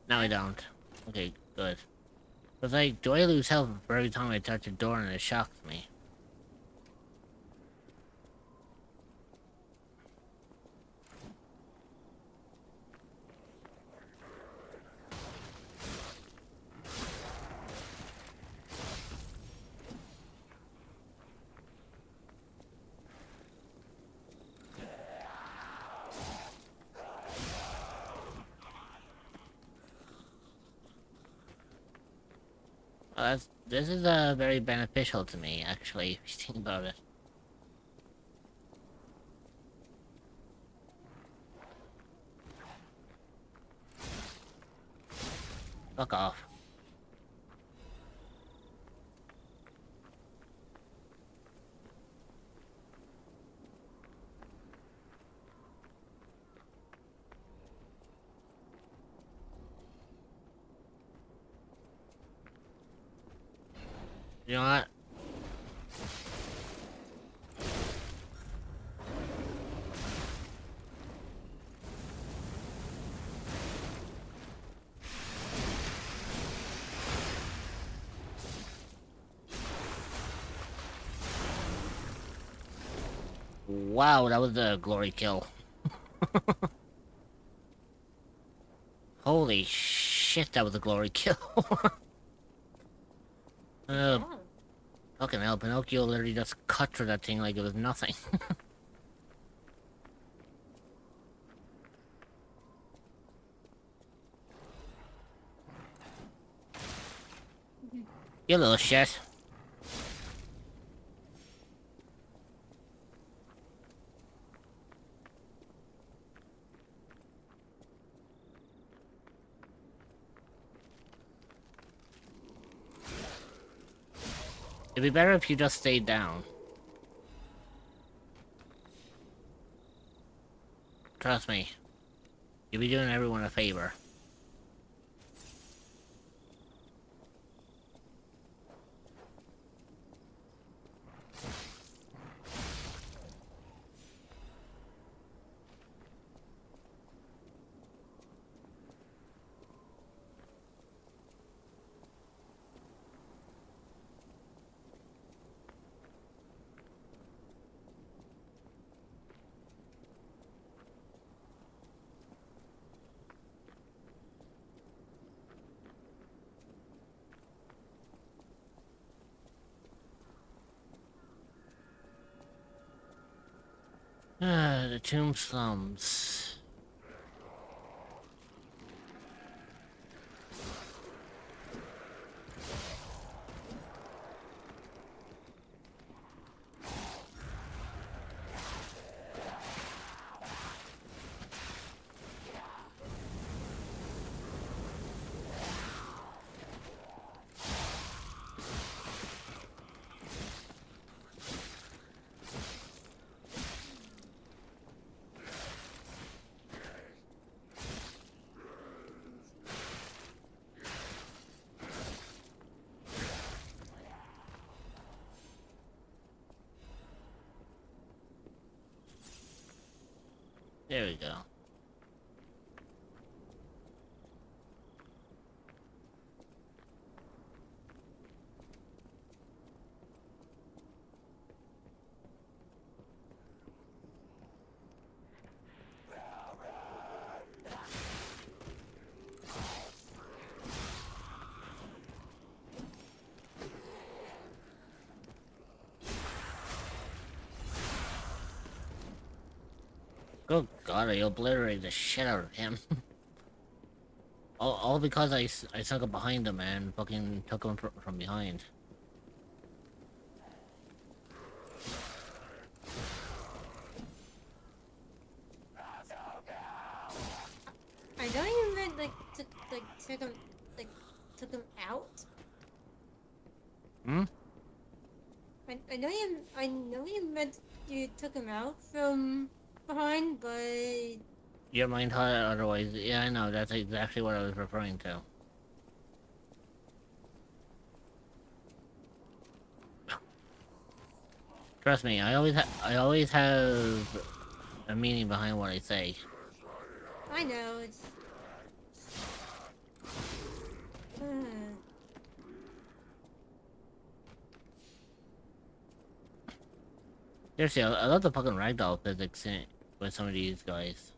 No, I don't. Okay, good. But like, do I lose health for every time I touch a door and it shocks me? This is very beneficial to me, actually, if you think about it. Fuck off. You know what? Wow, that was a glory kill. Holy shit, that was a glory kill. Fucking hell, Pinocchio literally just cut through that thing like it was nothing. You little shit. It'd be better if you just stayed down. Trust me. You'll be doing everyone a favor. The tomb slums. There we go. Oh god, I obliterated the shit out of him. all because I snuck up behind him and fucking took him from behind. I know you meant took him out. Hmm? I know you meant you took him out from behind, but Your mind thought it otherwise. Yeah, I know. That's exactly what I was referring to. Trust me, I always have a meaning behind what I say. I know it's. Seriously, I love the fucking ragdoll physics with some of these guys.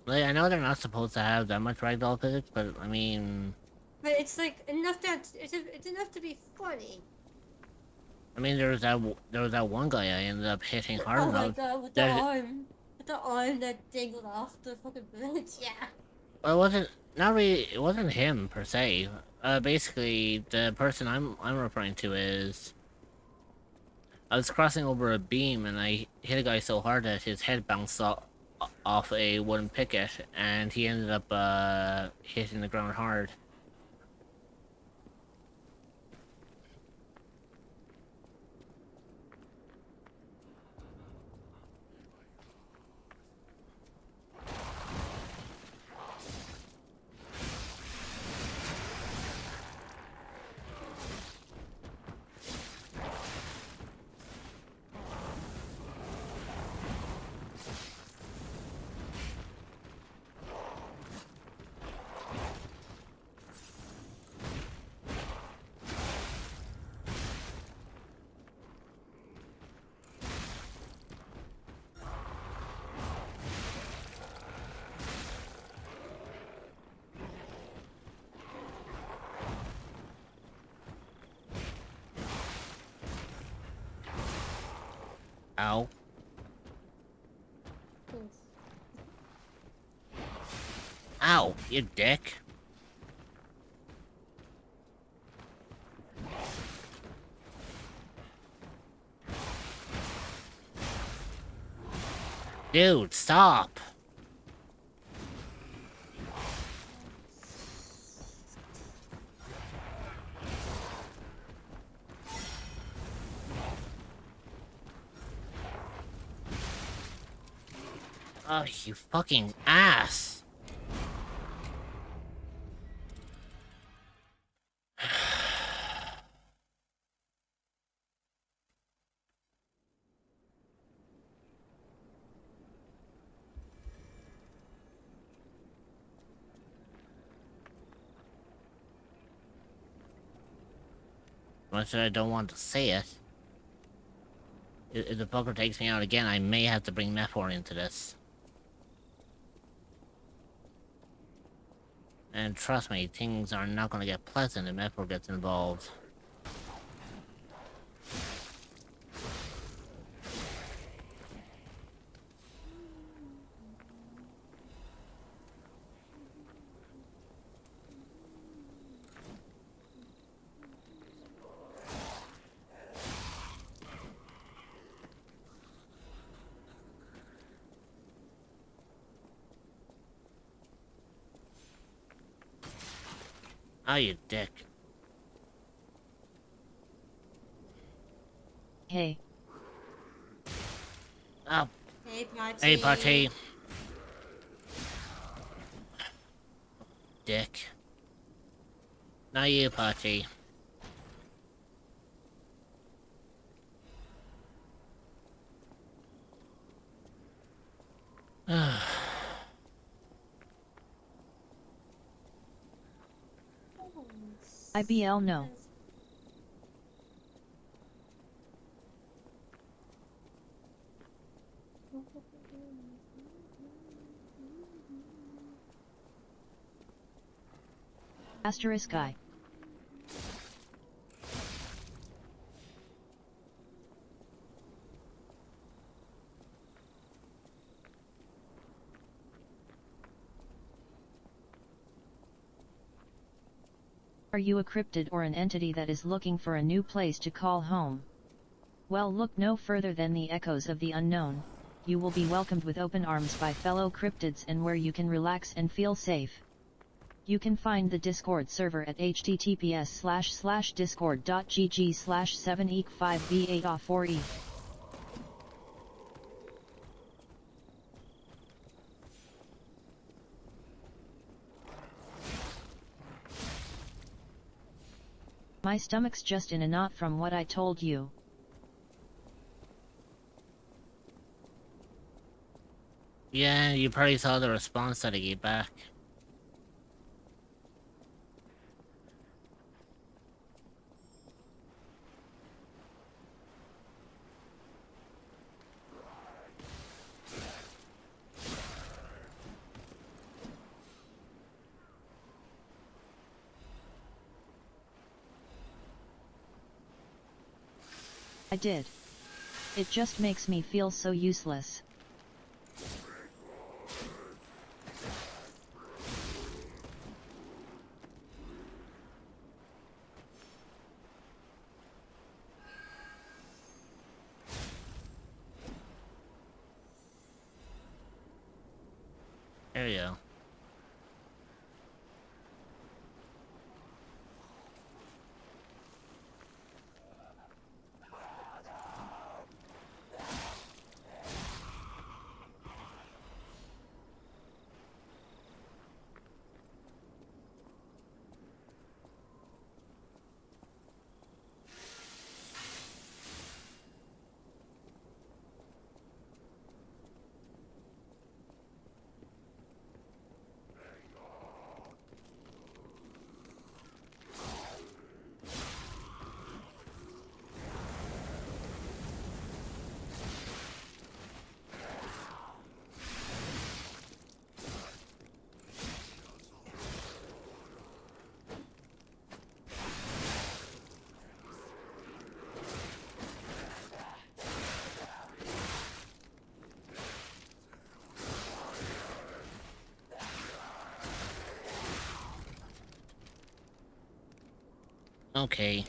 Like, I know they're not supposed to have that much ragdoll physics, but I mean... But it's like enough that it's enough to be funny. I mean, there was that one guy I ended up hitting hard Oh enough. my god, with the arm that dangled off the fucking bridge, yeah. Well, it wasn't, not really, it wasn't him per se. Basically, the person I'm referring to is... I was crossing over a beam and I hit a guy so hard that his head bounced off a wooden picket and he ended up hitting the ground hard. Ow. Ow, you dick. Dude, stop. Oh, you fucking ass. Much that I don't want to say it. If the fucker takes me out again, I may have to bring Mephor into this. And trust me, things are not gonna get pleasant if Mephor gets involved. Oh, you dick. Hey. Oh. Hey, Party. Hey, Party. Dick. Not you, Party. IBL no. Asterisk I. Are you a cryptid or an entity that is looking for a new place to call home? Well, look no further than the echoes of the unknown. You will be welcomed with open arms by fellow cryptids and where you can relax and feel safe. You can find the Discord server at https://discord.gg/7eek5v8a4e. My stomach's just in a knot from what I told you. Yeah, you probably saw the response that I gave back. I did. It just makes me feel so useless. There you go. Okay.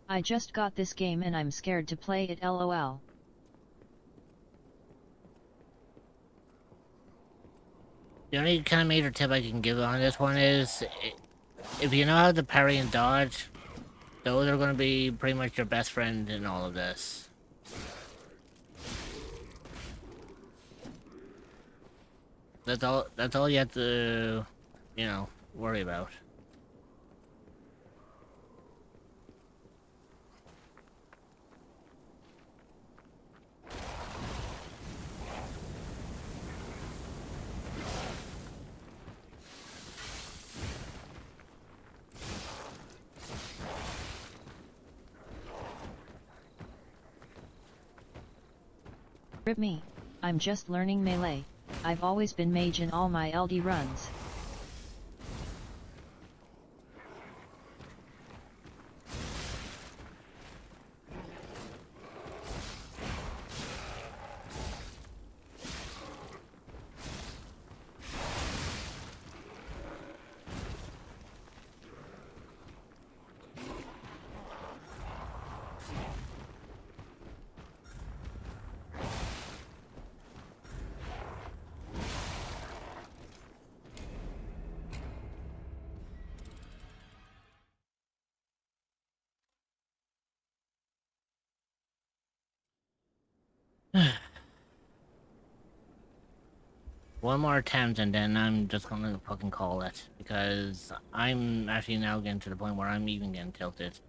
I just got this game and I'm scared to play it, lol. The only kind of major tip I can give on this one is, if you know how to parry and dodge, those are going to be pretty much your best friend in all of this. That's all you have to, you know, worry about. Rip me, I'm just learning melee. I've always been mage in all my LD runs. One more attempt and then I'm just gonna fucking call it, because I'm actually now getting to the point where I'm even getting tilted.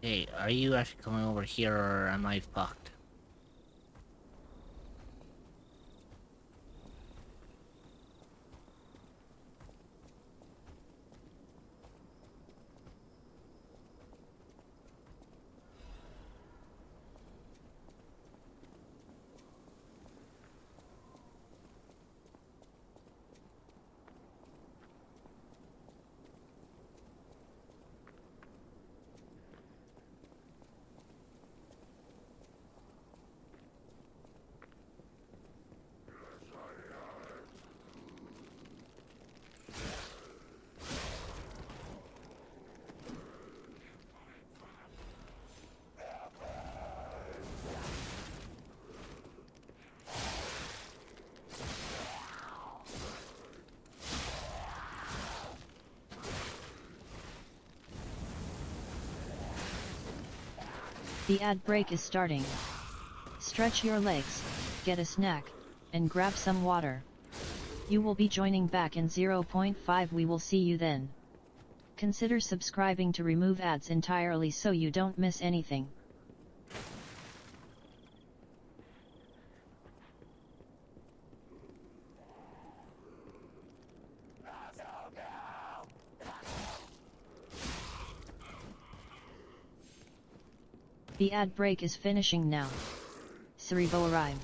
Hey, are you actually coming over here or am I fucked? The ad break is starting. Stretch your legs, get a snack, and grab some water. You will be joining back in 0.5. We will see you then. Consider subscribing to remove ads entirely so you don't miss anything. The ad break is finishing now. Cerevo arrive.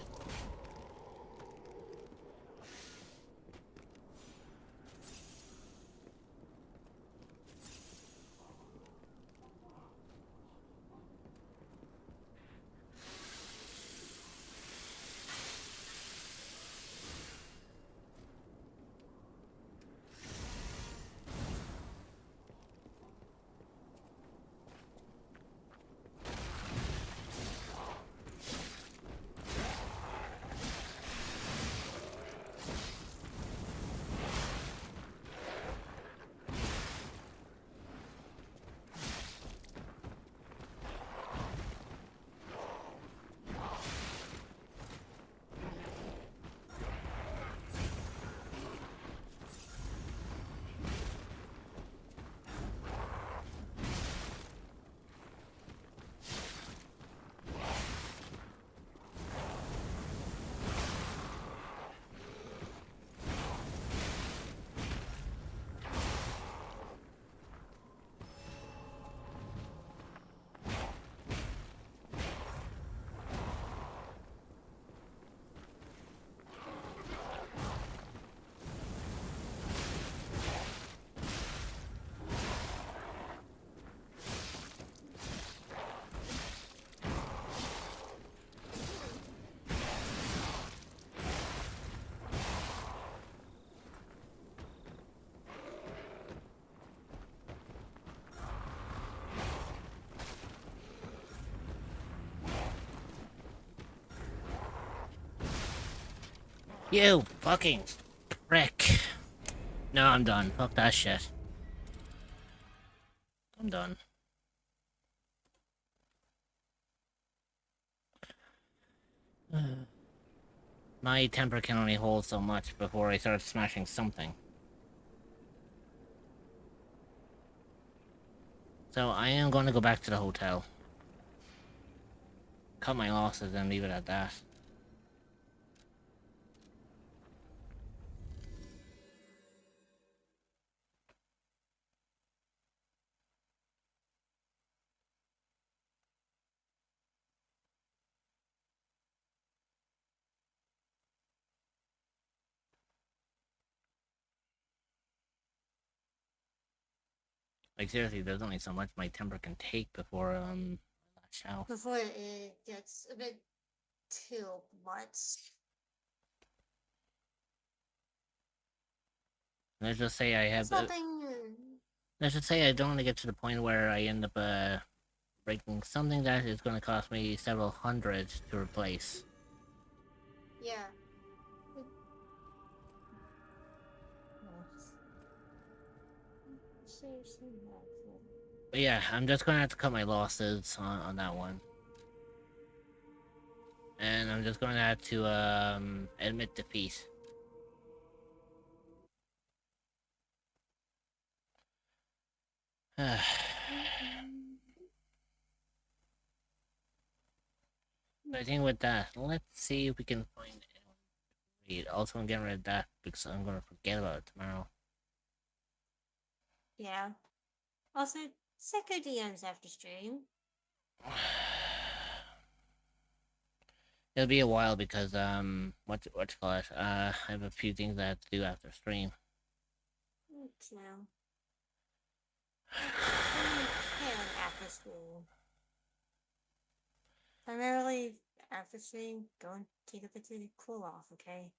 You fucking prick. No, I'm done. Fuck that shit. I'm done. My temper can only hold so much before I start smashing something. So I am going to go back to the hotel. Cut my losses and leave it at that. Like seriously, there's only so much my temper can take before lash out. Before it gets a bit too much. Let's just say I have. Let's just say I don't want to get to the point where I end up breaking something that is going to cost me several hundred to replace. Yeah. But yeah, I'm just gonna have to cut my losses on that one. And I'm just gonna have to admit defeat. I think with that, let's see if we can find anyone to read. Also, I'm getting rid of that because I'm gonna forget about it tomorrow. Yeah. Also, check our DMs after stream. It'll be a while because what you call it? I have a few things I have to do after stream. Me too. And after stream. Primarily after stream, go and take a bit to cool off, okay?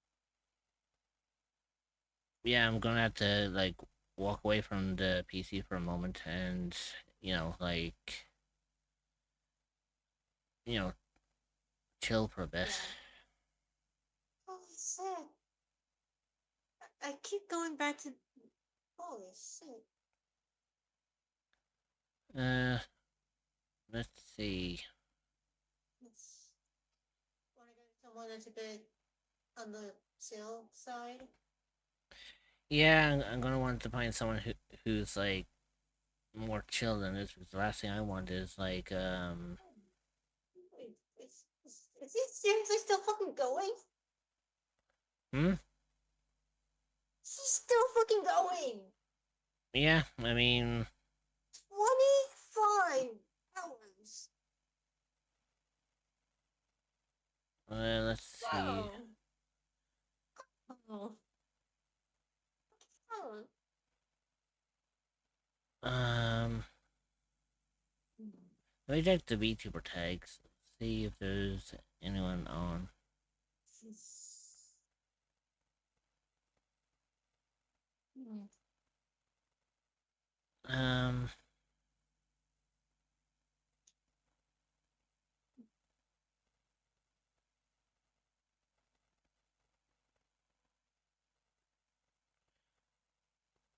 Yeah, I'm gonna have to like walk away from the PC for a moment and like chill for a bit. Holy shit. I keep going back to. Holy shit. Let's see. Wanna go to someone that's a bit on the chill side? Yeah, I'm gonna want to find someone who's like more chill than this because the last thing I want is like Wait, is he seriously still fucking going? She's still fucking going! Yeah, I mean 25 hours! let's see. Oh. Let me check the VTuber tags. See if there's anyone on.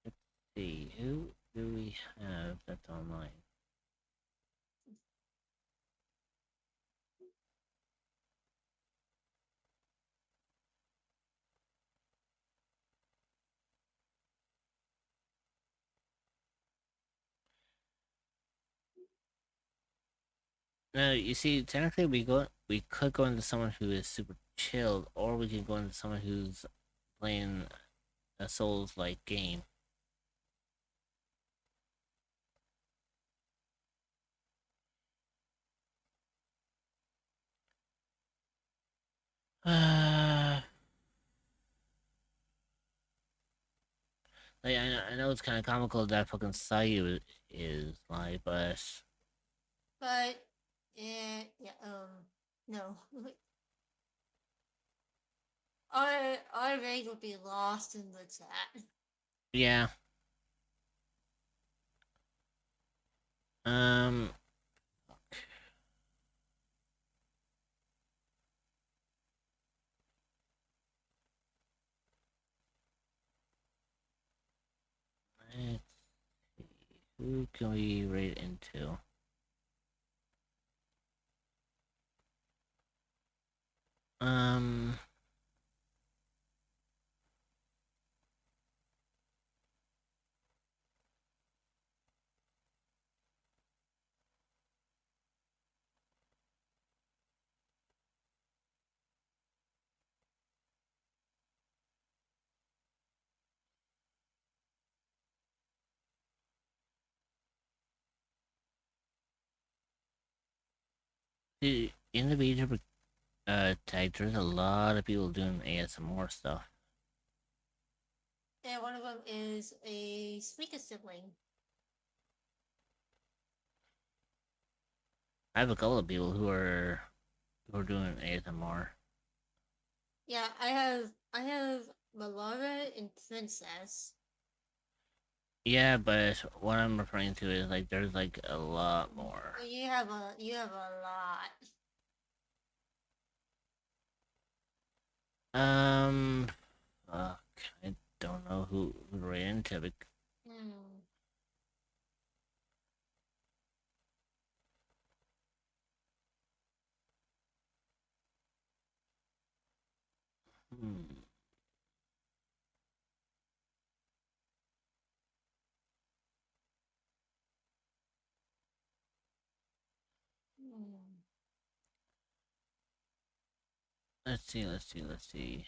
Let's see, who do we have that's online? Now you see, technically we could go into someone who is super chilled, or we can go into someone who's playing a Souls-like game. Like, I know it's kind of comical that fucking Sayu is like, but No. Our raid would be lost in the chat. yeah. Who can we raid into? In the beta tag, there's a lot of people doing ASMR stuff. And one of them is a speaker sibling. I have a couple of people who are doing ASMR. Yeah, I have Malara and Princess. Yeah, but what I'm referring to is like there's like a lot more. Well, you have a lot. Fuck, I don't know who ran into it. Let's see.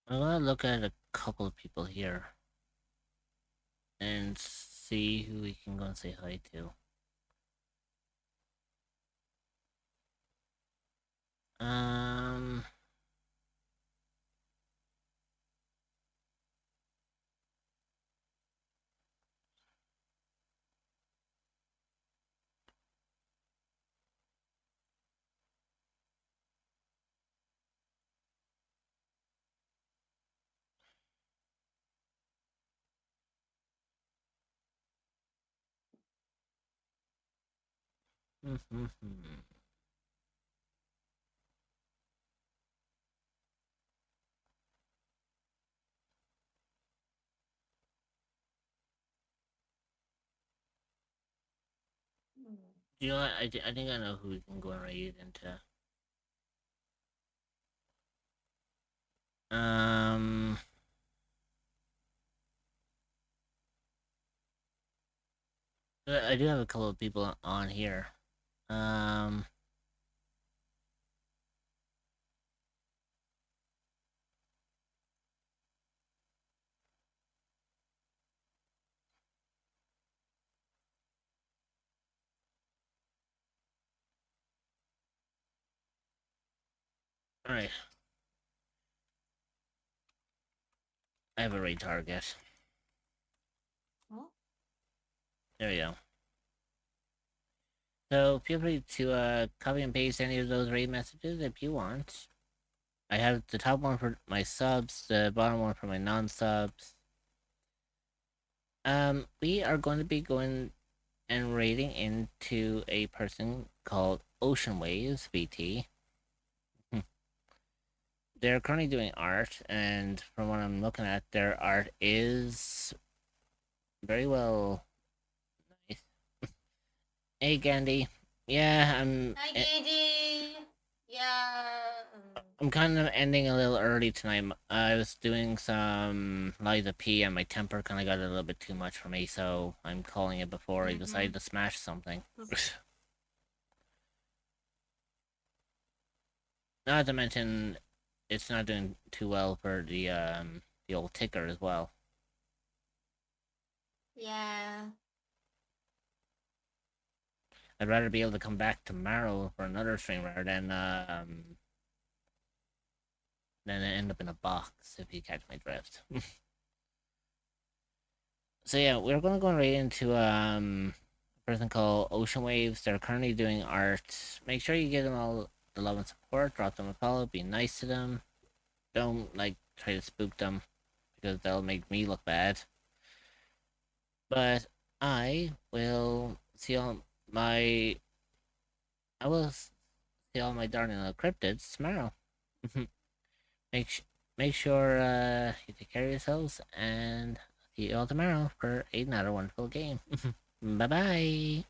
I'm gonna look at a couple of people here and see who we can go and say hi to. You know what? I think I know who we can go and raid into. I do have a couple of people on here. Alright. I have a raid target. There we go. So feel free to copy and paste any of those raid messages if you want. I have the top one for my subs, the bottom one for my non-subs. We are going to be going and raiding into a person called Ocean Waves VT. They're currently doing art, and from what I'm looking at, their art is very well nice. Hey, Gandhi. Yeah, Hi, Gandhi. Yeah. I'm kind of ending a little early tonight. I was doing some Liza P, and my temper kind of got a little bit too much for me, so I'm calling it before I decide to smash something. Not to mention, it's not doing too well for the old ticker as well. Yeah. I'd rather be able to come back tomorrow for another stream rather than end up in a box, if you catch my drift. So yeah, we're gonna go right into a person called Ocean Waves. They're currently doing art. Make sure you give them all the love and support. Drop them a follow. Be nice to them. Don't like try to spook them, because that'll make me look bad. But I will see all my darn little cryptids tomorrow. Make sure you take care of yourselves, and see you all tomorrow for another wonderful game. Bye bye.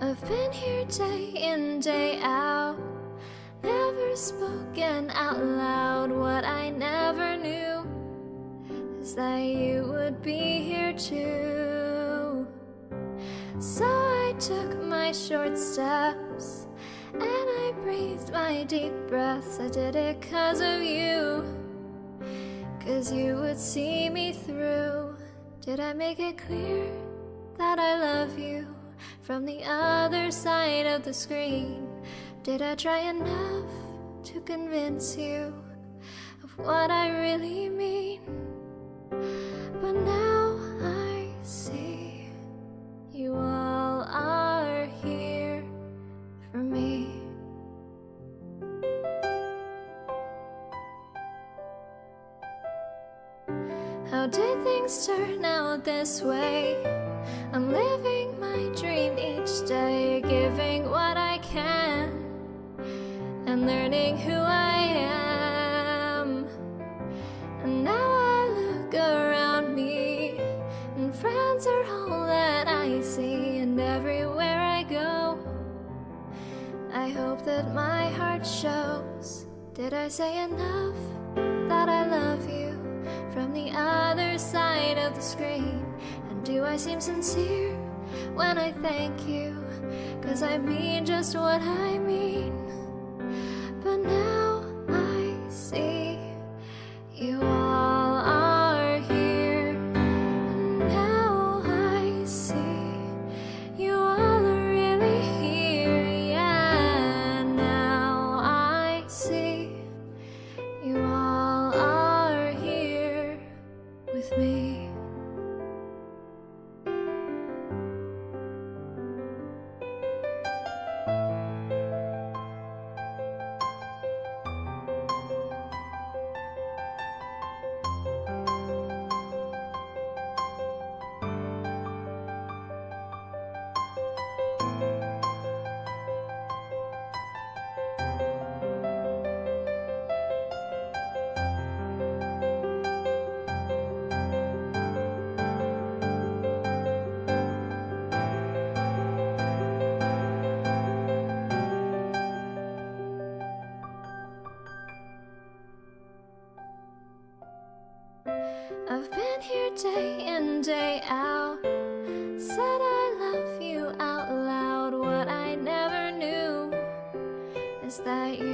I've been here day in, day out, never spoken out loud. What I never knew is that you would be here too. So I took my short steps and I breathed my deep breaths. I did it 'cause of you, 'cause you would see me through. Did I make it clear that I love you from the other side of the screen? Did I try enough to convince you of what I really mean? But now I see you all are here for me. How did things turn out this way? I'm living my dream each day, giving what I can and learning who I am. And now I look around me and friends are all that I see, and everywhere I go I hope that my heart shows. Did I say enough that I love you from the other side of the screen? And do I seem sincere when I thank you? 'Cause I mean just what I mean. But now I see you all are here. And now I see you all are really here. Yeah, now I see you all are here with me. I've been here day in, day out, said I love you out loud. What I never knew is that you